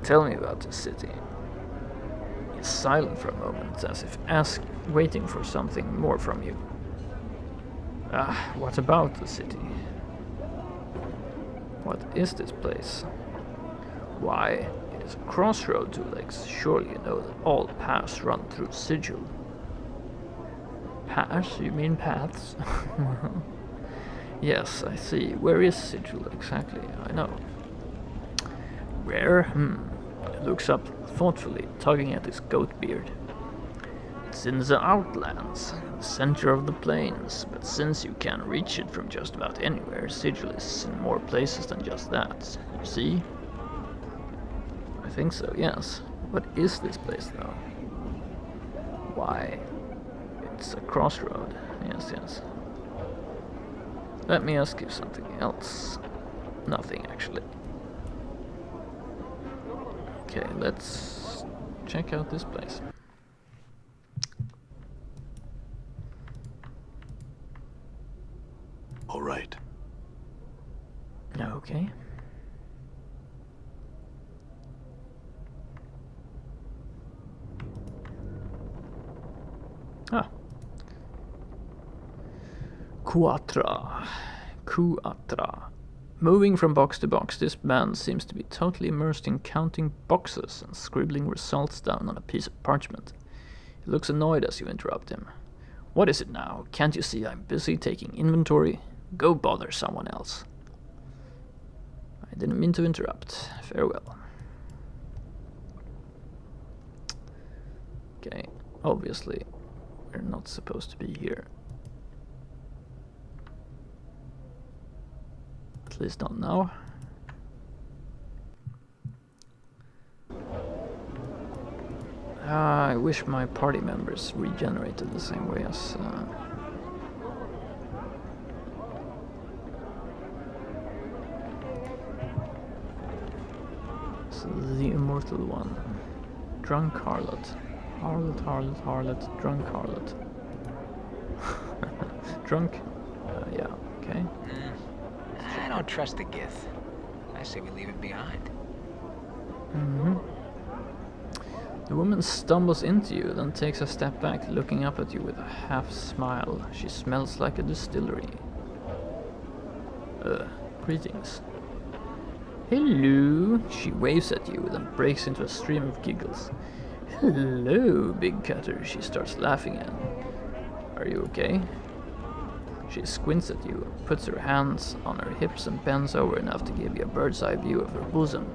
Tell me about the city. He's silent for a moment, as if waiting for something more from you. What about the city? What is this place? Why, it is a crossroad, Two Legs. Surely you know that all paths run through Sigil. Paths? You mean paths? Yes, I see. Where is Sigil exactly? I know. Where? He looks up thoughtfully, tugging at his goat beard. It's in the outlands, the center of the plains, but since you can reach it from just about anywhere, Sigil is in more places than just that. You see? I think so, yes. What is this place though? Why? It's a crossroad. Yes, yes. Let me ask you something else. Nothing, actually. Okay, let's check out this place. All right. Okay. Ah. Quatra. Moving from box to box, this man seems to be totally immersed in counting boxes and scribbling results down on a piece of parchment. He looks annoyed as you interrupt him. What is it now? Can't you see I'm busy taking inventory? Go bother someone else. I didn't mean to interrupt. Farewell. Okay, obviously we're not supposed to be here. At least not now. I wish my party members regenerated the same way as the immortal one. Drunk harlot. Harlot, drunk harlot. Drunk? Yeah, okay. I don't trust the Gith. I say we leave it behind. The woman stumbles into you, then takes a step back, looking up at you with a half smile. She smells like a distillery. Greetings. Hello. She waves at you, then breaks into a stream of giggles. Hello, big cutter. She starts laughing again. Are you okay? She squints at you, puts her hands on her hips and bends over enough to give you a bird's eye view of her bosom.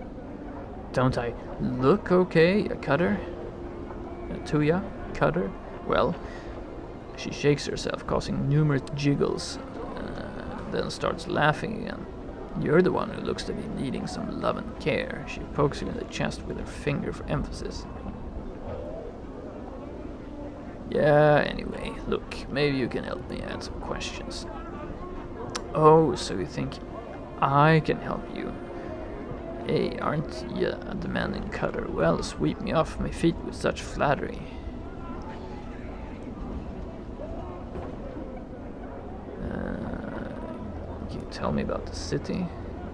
Don't I look okay, a cutter? To ya, cutter? Well, she shakes herself, causing numerous jiggles, then starts laughing again. You're the one who looks to be needing some love and care. She pokes you in the chest with her finger for emphasis. Yeah, anyway, look, maybe you can help me add some questions. Oh, so you think I can help you? Hey, aren't you a demanding cutter? Well, sweep me off my feet with such flattery. Can you tell me about the city?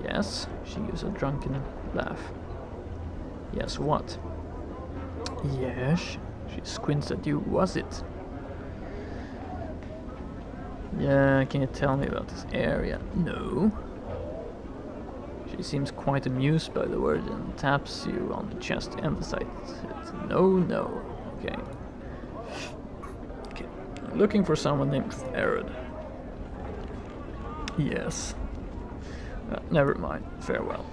Yes, she gives a drunken laugh. Yes, what? Yes, she squints at you. Was it? Yeah, can you tell me about this area? No. She seems quite amused by the word and taps you on the chest to emphasize it. No. Okay. I'm looking for someone named Farad. Yes. Never mind. Farewell.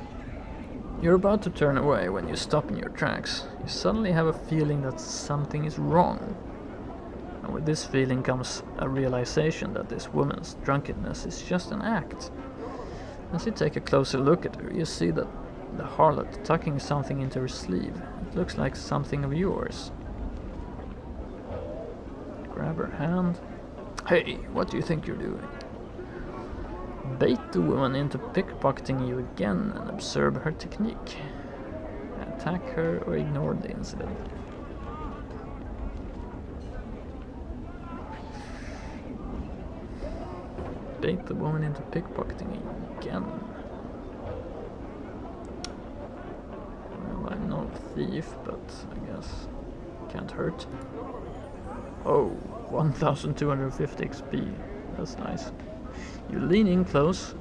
You're about to turn away when you stop in your tracks. You suddenly have a feeling that something is wrong. And with this feeling comes a realization that this woman's drunkenness is just an act. As you take a closer look at her, you see that the harlot tucking something into her sleeve. It looks like something of yours. Grab her hand. Hey, what do you think you're doing? Bait the woman into pickpocketing you again and observe her technique. Attack her or ignore the incident. Bait the woman into pickpocketing again. Well, I'm no thief, but I guess can't hurt. Oh, 1250 XP. That's nice. You lean in close,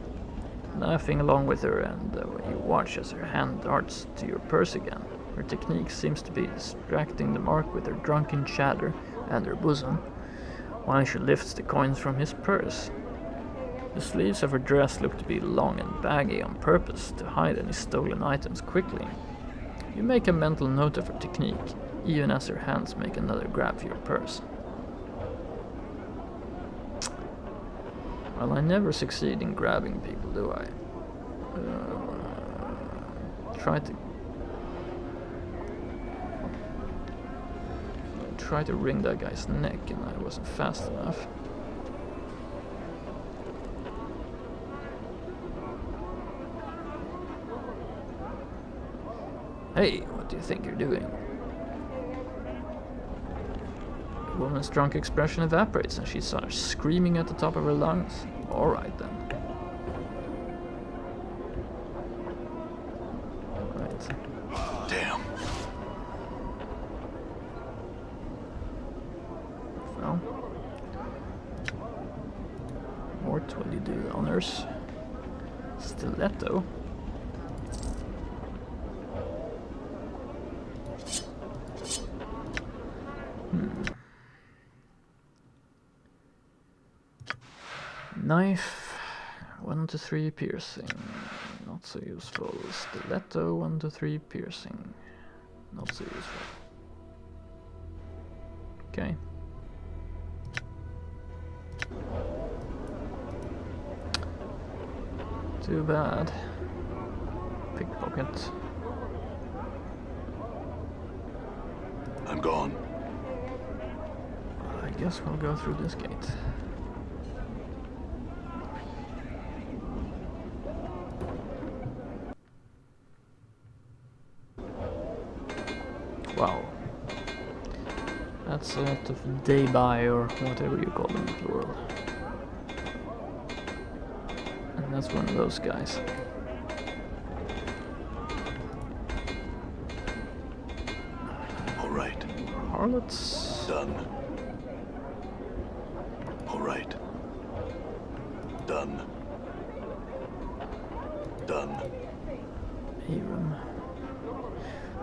laughing along with her, and you watch as her hand darts to your purse again. Her technique seems to be distracting the mark with her drunken chatter and her bosom, while she lifts the coins from his purse. The sleeves of her dress look to be long and baggy on purpose to hide any stolen items quickly. You make a mental note of her technique, even as her hands make another grab for your purse. Well, I never succeed in grabbing people, do I? try to wring that guy's neck and I wasn't fast enough. Hey, what do you think you're doing? The woman's drunk expression evaporates and she starts screaming at the top of her lungs. Alright then. Right. Damn. Well. Mort, will you do the honors? Stiletto. Knife, 1 to 3 piercing, not so useful. Stiletto, 1 to 3 piercing, not so useful. Okay. Too bad. Pickpocket. I'm gone. I guess we'll go through this gate. Wow. That's a lot of day by or whatever you call them in the world. And that's one of those guys. All right. Harlots. Done. All right. Done. Done. Aram.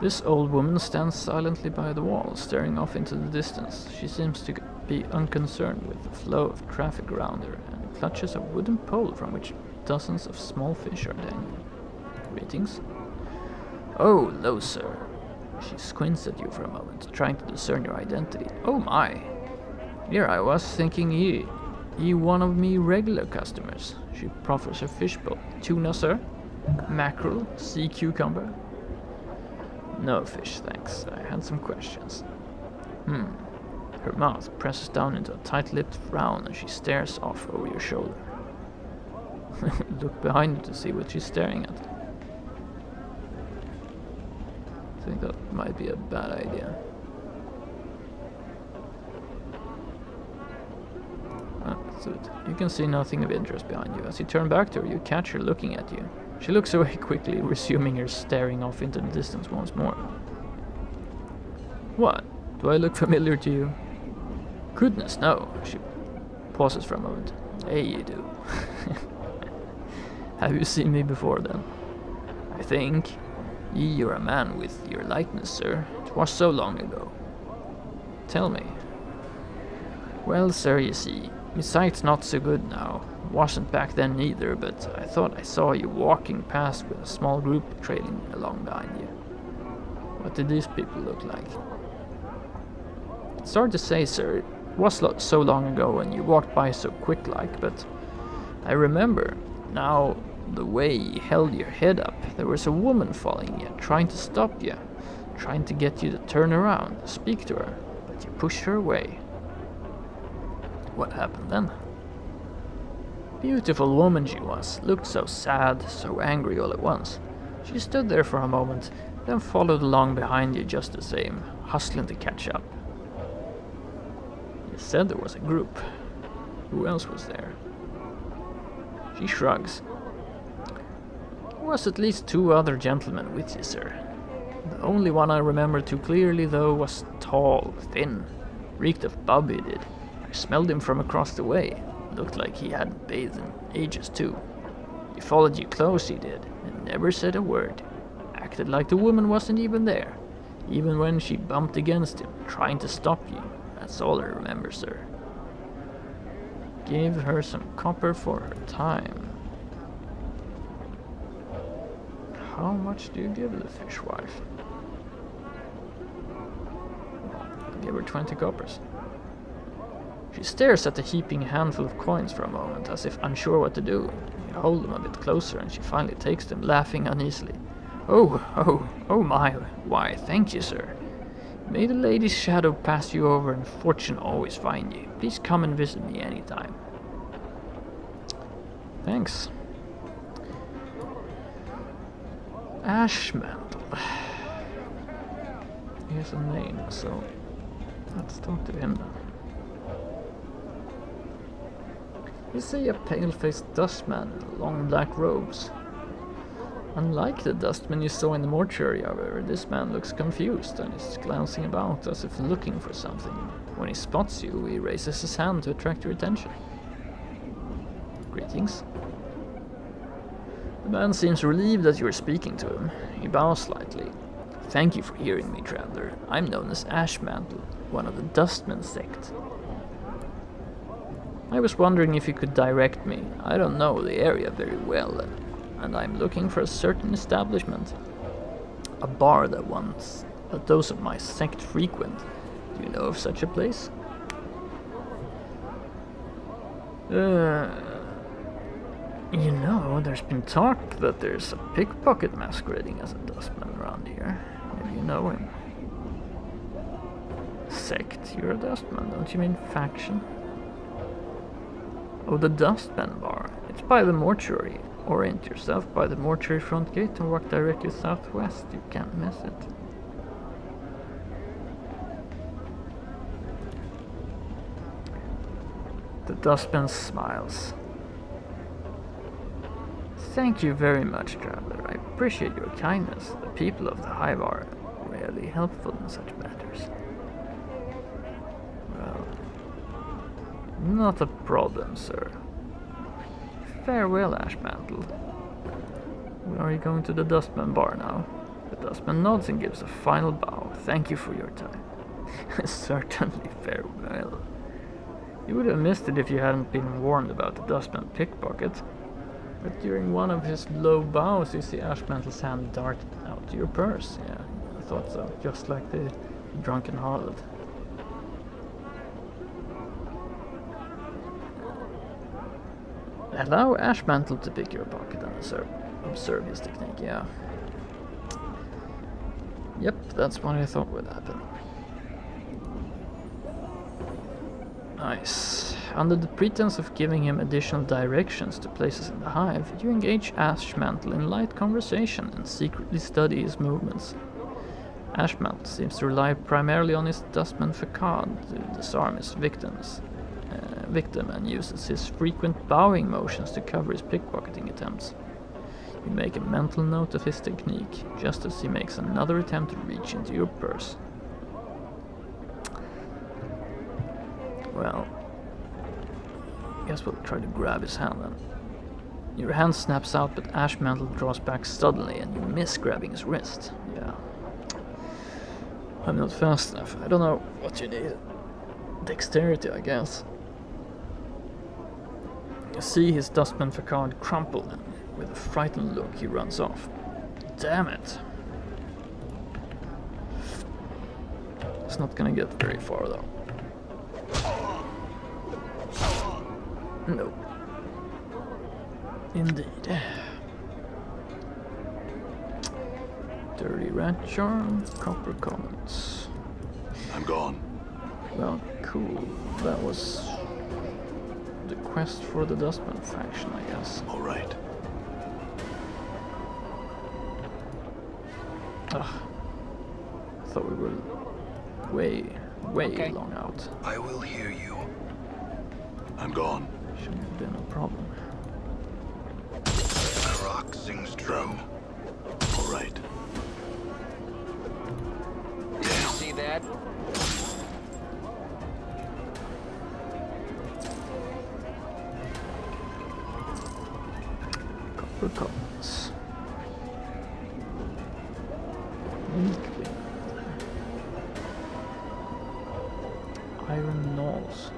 This old woman stands silently by the wall, staring off into the distance. She seems to be unconcerned with the flow of traffic around her and clutches a wooden pole from which dozens of small fish are dangling. Greetings. Oh, hello, sir. She squints at you for a moment, trying to discern your identity. Oh my! Here I was thinking ye one of me regular customers. She proffers her fishbowl. Tuna, sir? Mackerel? Sea cucumber? No fish, thanks. I had some questions. Her mouth presses down into a tight-lipped frown and she stares off over your shoulder. Look behind you to see what she's staring at. I think that might be a bad idea. That's it. You can see nothing of interest behind you. As you turn back to her, you catch her looking at you. She looks away quickly, resuming her staring off into the distance once more. What? Do I look familiar to you? Goodness, no. She pauses for a moment. Hey, you do. Have you seen me before then? I think. You're a man with your likeness, sir. It was so long ago. Tell me. Well, sir, you see, my sight's not so good now. Wasn't back then either, but I thought I saw you walking past with a small group trailing along behind you. What did these people look like? It's hard to say, sir. It was so long ago and you walked by so quick-like, but I remember now the way you held your head up. There was a woman following you, trying to stop you, trying to get you to turn around, speak to her, but you pushed her away. What happened then? Beautiful woman she was, looked so sad, so angry all at once. She stood there for a moment, then followed along behind you just the same, hustling to catch up. You said there was a group. Who else was there? She shrugs. There was at least 2 other gentlemen with you, sir. The only one I remember too clearly, though, was tall, thin, reeked of bub he did. I smelled him from across the way. Looked like he hadn't bathed in ages too. He followed you close, he did, and never said a word. Acted like the woman wasn't even there, even when she bumped against him, trying to stop you. That's all I remember, sir. Gave her some copper for her time. How much do you give the fishwife? Well, give her 20 coppers. She stares at the heaping handful of coins for a moment, as if unsure what to do. You hold them a bit closer, and she finally takes them, laughing uneasily. Oh my, why, thank you, sir. May the lady's shadow pass you over and fortune always find you. Please come and visit me anytime. Thanks. Ashmantle. He has a name, so let's talk to him then. You see a pale-faced dustman in long black robes. Unlike the dustman you saw in the mortuary, however, this man looks confused and is glancing about as if looking for something. When he spots you, he raises his hand to attract your attention. Greetings. The man seems relieved that you are speaking to him. He bows slightly. Thank you for hearing me, traveler. I'm known as Ashmantle, one of the Dustman sect. I was wondering if you could direct me. I don't know the area very well, and I'm looking for a certain establishment. A bar that those of my sect frequent. Do you know of such a place? You know, there's been talk that there's a pickpocket masquerading as a dustman around here. Maybe you know him. Sect? You're a dustman, don't you mean faction? Oh, the Dustman Bar. It's by the mortuary. Orient yourself by the mortuary front gate and walk directly southwest. You can't miss it. The Dustman smiles. Thank you very much, traveler. I appreciate your kindness. The people of the Hive are rarely helpful in such matters. Well, not a problem, sir. Farewell, Ashmantle. Are you going to the Dustman Bar now? The Dustman nods and gives a final bow. Thank you for your time. Certainly, farewell. You would have missed it if you hadn't been warned about the Dustman pickpocket. But during one of his low bows, you see Ashmantle's hand dart out to your purse. Yeah, I thought so. Just like the drunken harlot. Allow Ashmantle to pick your pocket and observe his technique, yeah. Yep, that's what I thought would happen. Nice. Under the pretense of giving him additional directions to places in the hive, you engage Ashmantle in light conversation and secretly study his movements. Ashmantle seems to rely primarily on his dustman facade to disarm his victim and uses his frequent bowing motions to cover his pickpocketing attempts. You make a mental note of his technique, just as he makes another attempt to reach into your purse. Well, guess we'll try to grab his hand then. Your hand snaps out, but Ashmantle draws back suddenly and you miss grabbing his wrist. Yeah. I'm not fast enough. I don't know what you need. Dexterity, I guess. You see his dustman facade crumple, and with a frightened look he runs off. Damn it. It's not gonna get very far though. No. Indeed. Dirty rat charm, copper comments. I'm gone. Well, cool. That was the quest for the Dustman faction, I guess. All right. Ugh. Thought we were way long out. I will hear you. I'm gone. Shouldn't have been a problem. Croc sings true. All right. See that? Copper comments. Iron Knolls.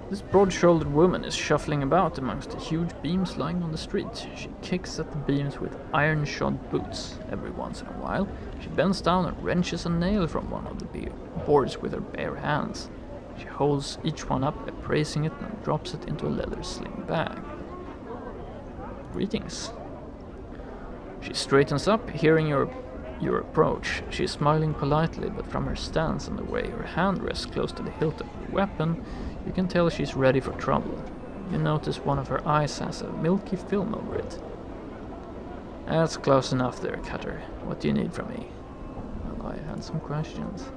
This broad-shouldered woman is shuffling about amongst the huge beams lying on the street. She kicks at the beams with iron-shod boots. Every once in a while, she bends down and wrenches a nail from one of the boards with her bare hands. She holds each one up, appraising it, and drops it into a leather sling bag. Greetings. She straightens up, hearing your approach. She's smiling politely, but from her stance and the way her hand rests close to the hilt of the weapon, you can tell she's ready for trouble. You notice one of her eyes has a milky film over it. That's close enough there, Cutter. What do you need from me? Well, I had some questions.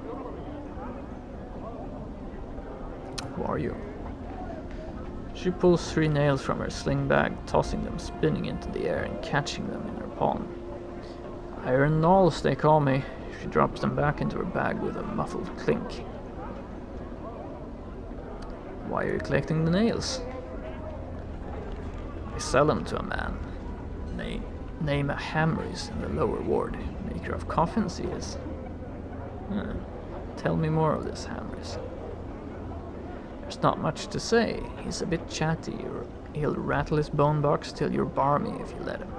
Who are you? She pulls 3 nails from her sling bag, tossing them spinning into the air and catching them in her palm. Iron Knolls, they call me. She drops them back into her bag with a muffled clink. Why are you collecting the nails? I sell them to a man. Name a Hammer is in the lower ward. Maker of coffins he is. Tell me more of this Hammers. There's not much to say. He's a bit chatty, or he'll rattle his bone box till you're barmy if you let him.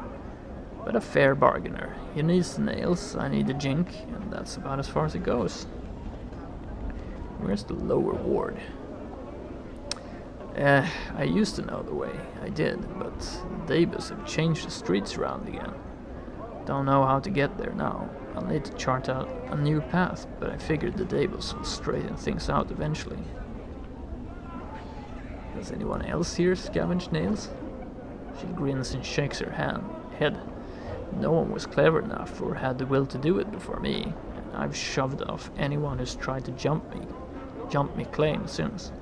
But a fair bargainer. He needs the nails, I need the jink, and that's about as far as it goes. Where's the lower ward? I used to know the way, I did, but the Daebus have changed the streets around again. Don't know how to get there now. I'll need to chart out a new path, but I figured the Daebus will straighten things out eventually. Does anyone else here scavenge nails? She grins and shakes her head. No one was clever enough or had the will to do it before me, and I've shoved off anyone who's tried to jump me clean since.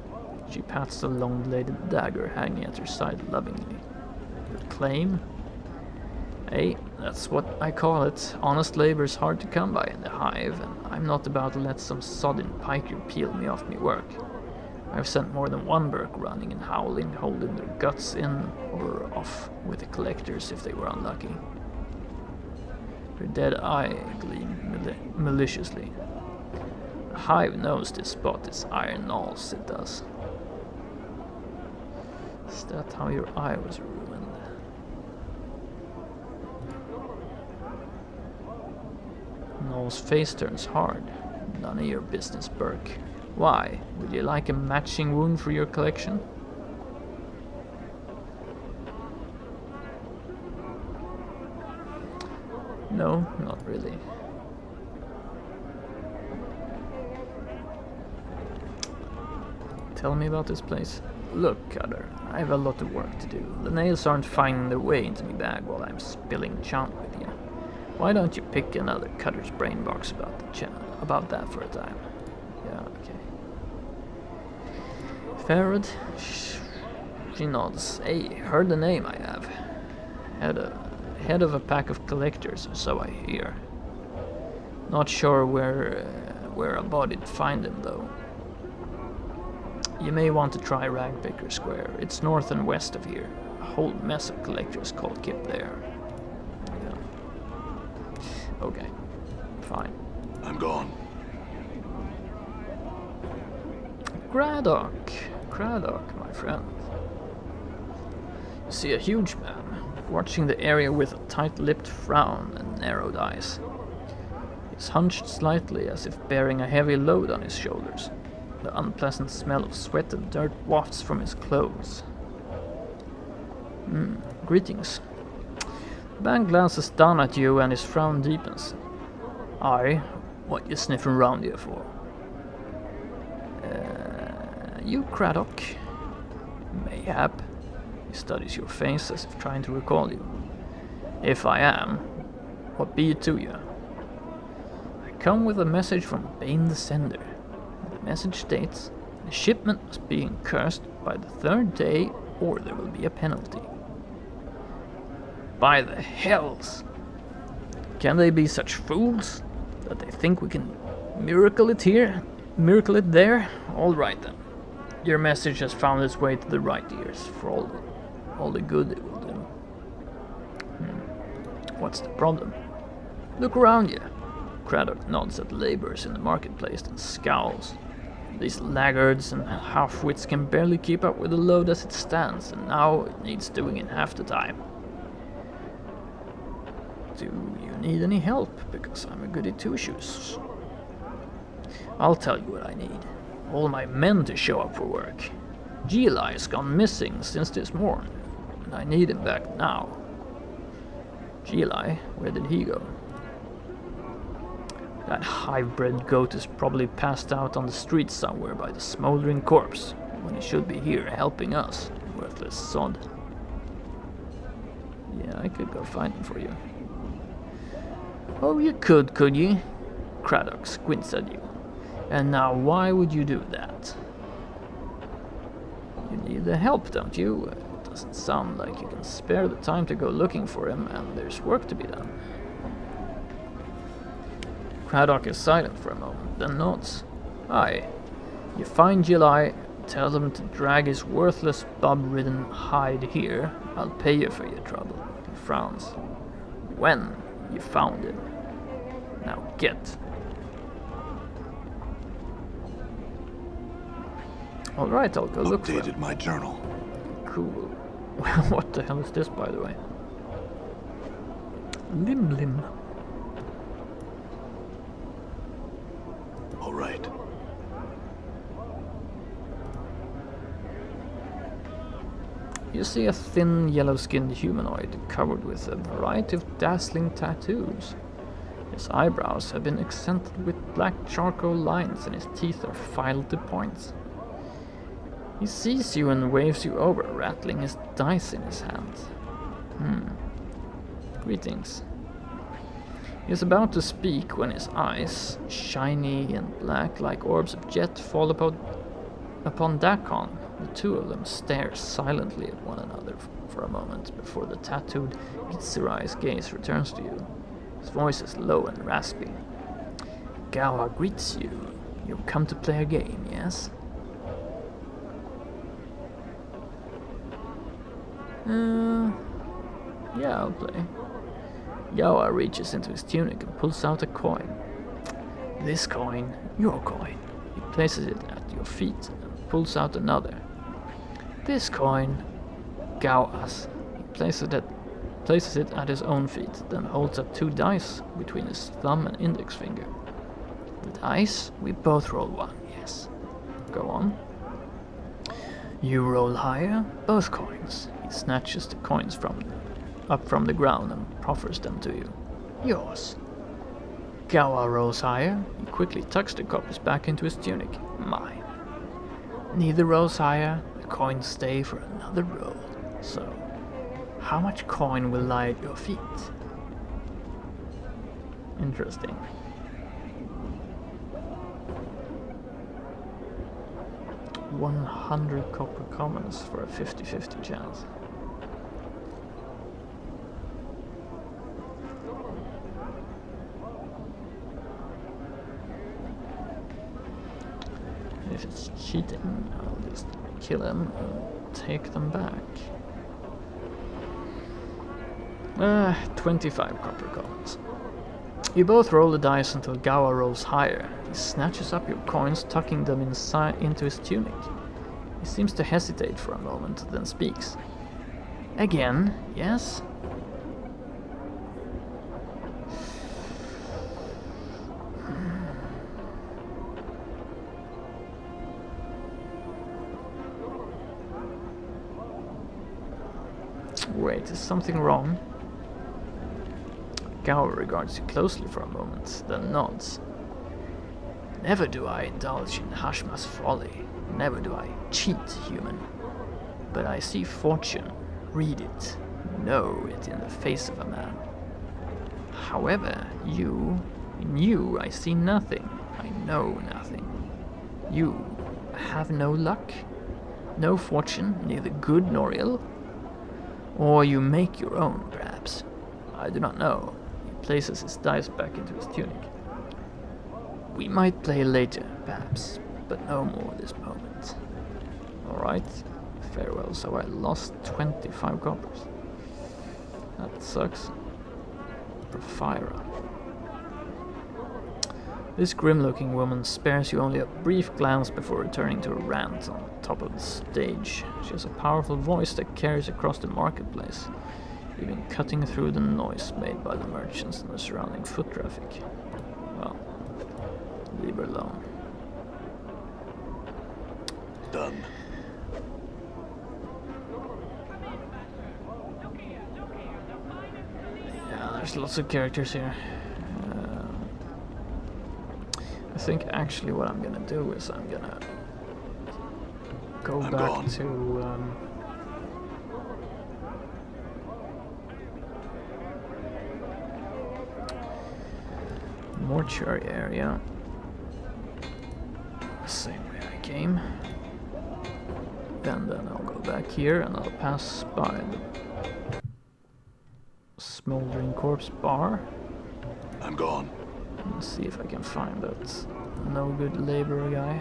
She pats the long-bladed dagger hanging at her side lovingly. Good claim? Hey, that's what I call it. Honest labor's hard to come by in the hive, and I'm not about to let some sodden piker peel me off me work. I've sent more than one Burke running and howling, holding their guts in or off with the collectors if they were unlucky. Her dead eye gleamed maliciously. The hive knows this spot is Iron Knolls, it does. Is that how your eye was ruined? Noel's face turns hard. None of your business, Burke. Why? Would you like a matching wound for your collection? No, not really. Tell me about this place. Look, Cutter, I have a lot of work to do. The nails aren't finding their way into my bag while I'm spilling chant with you. Why don't you pick another Cutter's brain box about that for a time? Yeah, okay. Farad? She nods. Hey, heard the name I have. Head of a pack of collectors, so I hear. Not sure where a body'd find him, though. You may want to try Ragpicker Square. It's north and west of here. A whole mess of collectors called Kip there. Yeah. Okay, fine. I'm gone. Craddock, my friend. You see a huge man, watching the area with a tight-lipped frown and narrowed eyes. He's hunched slightly as if bearing a heavy load on his shoulders. The unpleasant smell of sweat and dirt wafts from his clothes. Greetings. The man glances down at you and his frown deepens. Aye, what you sniffing round here for? You Craddock? Mayhap. He studies your face as if trying to recall you. If I am, what be it to you? I come with a message from Bane the Sender. The message states, the shipment must be cursed by the 3rd day or there will be a penalty. By the hells! Can they be such fools that they think we can miracle it here, miracle it there? All right then. Your message has found its way to the right ears for all the good it will do. What's the problem? Look around you. Craddock nods at the laborers in the marketplace and scowls. These laggards and half-wits can barely keep up with the load as it stands, and now it needs doing in half the time. Do you need any help? Because I'm a goody two-shoes. I'll tell you what I need. All my men to show up for work. Geli has gone missing since this morning, and I need him back now. Geli? Where did he go? That hive-bred goat is probably passed out on the street somewhere by the smoldering corpse, when he should be here helping us, worthless sod. Yeah, I could go find him for you. Oh, you could you? Craddock squints at you. And now why would you do that? You need the help, don't you? It doesn't sound like you can spare the time to go looking for him, and there's work to be done. Craddock is silent for a moment, then nods. Aye. You find July, tell him to drag his worthless bub-ridden hide here. I'll pay you for your trouble. He frowns. When you found him. Now get. Alright, I'll go look for him. Updated my journal. Cool. What the hell is this, by the way? Lim. All right. You see a thin, yellow-skinned humanoid covered with a variety of dazzling tattoos. His eyebrows have been accented with black charcoal lines and his teeth are filed to points. He sees you and waves you over, rattling his dice in his hand. Greetings. He is about to speak when his eyes, shiny and black like orbs of jet, fall upon Dakon. The two of them stare silently at one another for a moment before the tattooed Gitzerai gaze returns to you. His voice is low and raspy. Gawa greets you. You've come to play a game, yes? Yeah, I'll play. Yawa reaches into his tunic and pulls out a coin. This coin, your coin. He places it at your feet and pulls out another. This coin, Gawa's. He places it at his own feet, then holds up 2 dice between his thumb and index finger. The dice, we both roll 1, yes. Go on. You roll higher, both coins. He snatches the coins up from the ground and proffers them to you. Yours. Gawa rolls higher. He quickly tucks the copies back into his tunic. Mine. Neither rolls higher. The coins stay for another roll. So, how much coin will lie at your feet? Interesting. $100 copper commons for a 50-50 chance. If it's cheating, I'll just kill him and take them back. 25 copper coins. You both roll the dice until Gawa rolls higher. He snatches up your coins, tucking them into his tunic. He seems to hesitate for a moment, then speaks. Again, yes? Wait, is something wrong? Gawa regards you closely for a moment, then nods. Never do I indulge in Hashma's folly. Never do I cheat, human. But I see fortune, read it, know it in the face of a man. However, in you I see nothing, I know nothing. You have no luck, no fortune, neither good nor ill. Or you make your own, perhaps. I do not know. He places his dice back into his tunic. We might play later, perhaps, but no more this moment. Alright, farewell. So I lost 25 coppers. That sucks. Profira. This grim-looking woman spares you only a brief glance before returning to a rant on top of the stage. She has a powerful voice that carries across the marketplace, even cutting through the noise made by the merchants and the surrounding foot traffic. Well, leave her alone. Done. Yeah, there's lots of characters here. I think actually what I'm gonna do is I'm gonna go I'm back gone. to mortuary area. Same way I came. And then I'll go back here and I'll pass by the Smoldering Corpse bar I'm gone. and see if I can find that no good laborer guy.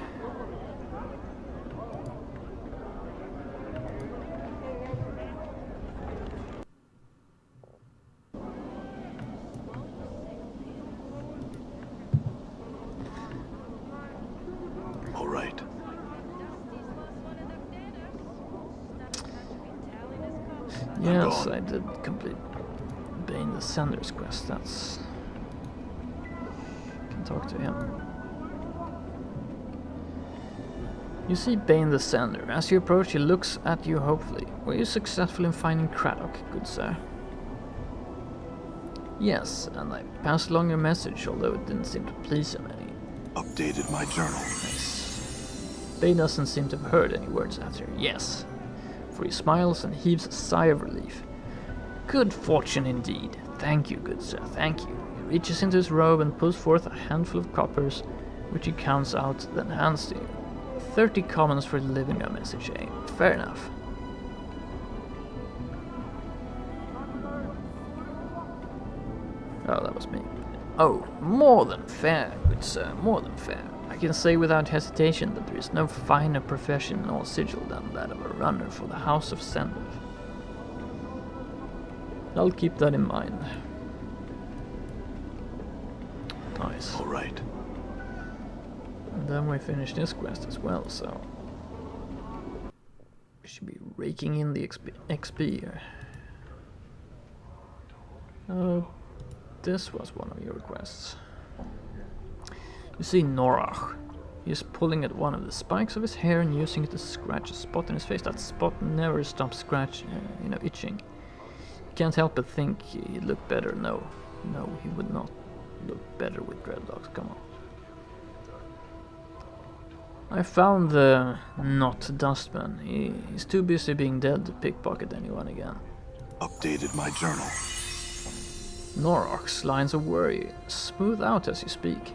All right. Yes, gone. I did complete Bane the Sender's quest. That's... can talk to him. You see Bane the Sender. As you approach, he looks at you hopefully. Were you successful in finding Craddock, good sir? Yes, and I passed along your message, although it didn't seem to please him any. Updated my journal. Bane doesn't seem to have heard any words after yes, for he smiles and heaves a sigh of relief. Good fortune indeed. Thank you, good sir, thank you. He reaches into his robe and pulls forth a handful of coppers, which he counts out, then hands to you. 30 commons for delivering a message, eh? Fair enough. Oh, that was me. Oh, more than fair, good sir, more than fair. I can say without hesitation that there is no finer profession in all Sigil than that of a runner for the House of Sender. I'll keep that in mind. Nice. All right. And then we finish this quest as well, so... we should be raking in the XP here. This was one of your requests. You see Norach. He is pulling at one of the spikes of his hair and using it to scratch a spot in his face. That spot never stops itching. You can't help but think he'd look better. No, he would not look better with dreadlocks. Come on. I found the not Dustman. He's too busy being dead to pickpocket anyone again. Updated my journal. Norach's lines of worry smooth out as you speak.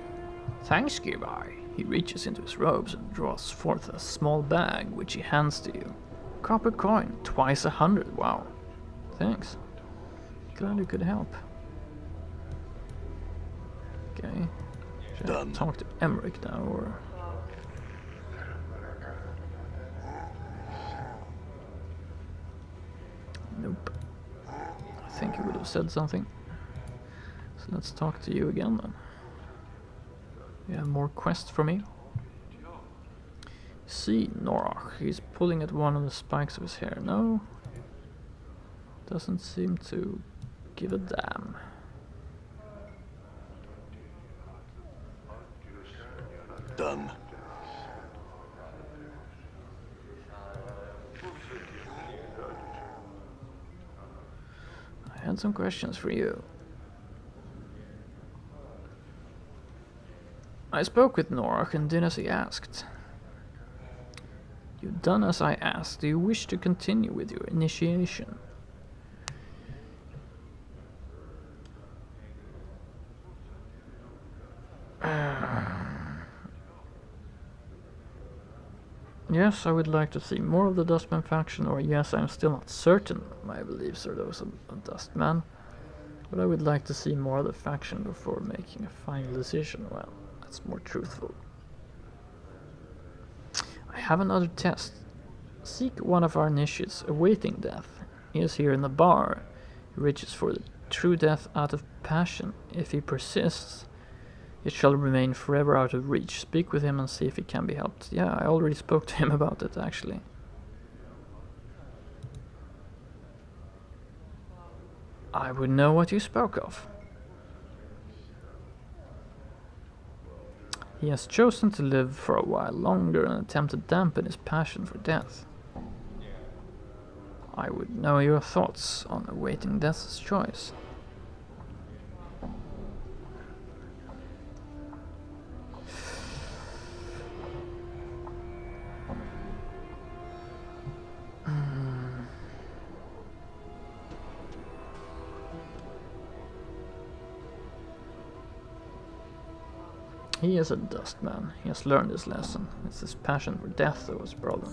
Thanks, Gibai. He reaches into his robes and draws forth a small bag, which he hands to you. Copper coin, twice 100. Wow. Thanks. Glad you could help. Okay. Should Done. I talk to Emmerich now, or... Nope. I think he would have said something. So let's talk to you again then. You have more quests for me? See Norach. He's pulling at one of the spikes of his hair. No. Doesn't seem to give a damn. Done. I had some questions for you. I spoke with Norach and did as he asked. You've done as I asked. Do you wish to continue with your initiation? Yes, I would like to see more of the Dustman faction, or yes, I'm still not certain my beliefs are those of Dustman, but I would like to see more of the faction before making a final decision. Well, that's more truthful. I have another test. Seek one of our initiates awaiting death. He is here in the bar. He reaches for the true death out of passion. If he persists, it shall remain forever out of reach. Speak with him and see if he can be helped. Yeah, I already spoke to him about it, actually. I would know what you spoke of. He has chosen to live for a while longer and attempt to dampen his passion for death. I would know your thoughts on awaiting death's choice. He is a dustman. He has learned his lesson. It's his passion for death that was the problem.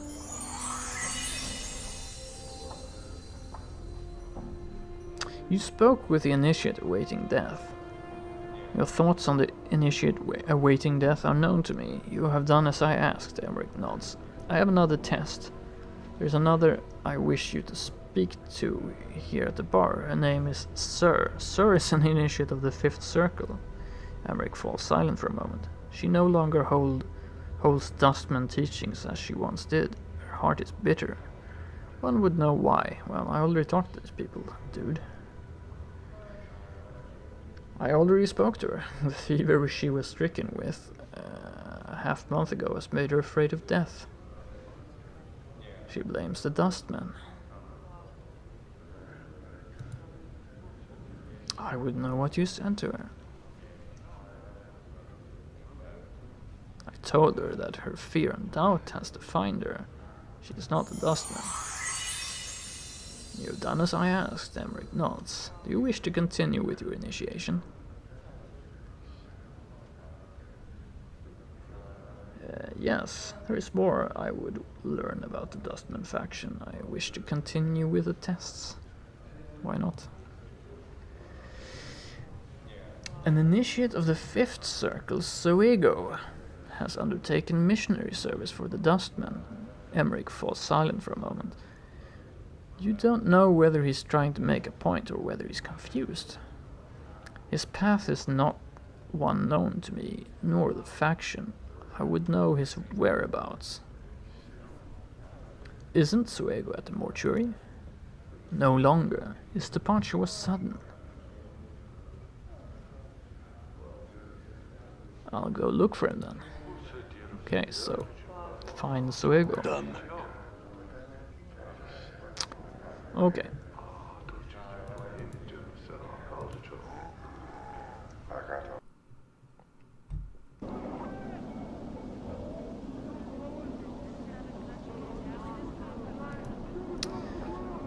You spoke with the initiate awaiting death. Your thoughts on the initiate awaiting death are known to me. You have done as I asked, Emmerich nods. I have another test. There's another I wish you to speak to here at the bar. Her name is Sir. Sir is an initiate of the 5th Circle. Emmerich falls silent for a moment. She no longer holds Dustman teachings as she once did. Her heart is bitter. One would know why. Well, I already talked to these people, dude. I already spoke to her. The fever she was stricken with a half-month ago has made her afraid of death. She blames the Dustman. I would know what you said to her. I told her that her fear and doubt has defined her. She is not the Dustman. You've done as I asked, Emmerich nods. Do you wish to continue with your initiation? Yes, there is more I would learn about the Dustman faction. I wish to continue with the tests. Why not? An initiate of the 5th Circle, Soego, has undertaken missionary service for the Dustman. Emmerich falls silent for a moment. You don't know whether he's trying to make a point or whether he's confused. His path is not one known to me, nor the faction. I would know his whereabouts. Isn't Soego at the mortuary? No longer. His departure was sudden. I'll go look for him then. Okay, so find Soego. Done. Okay.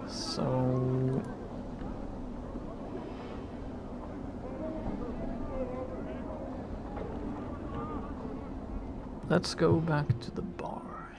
So let's go back to the bar.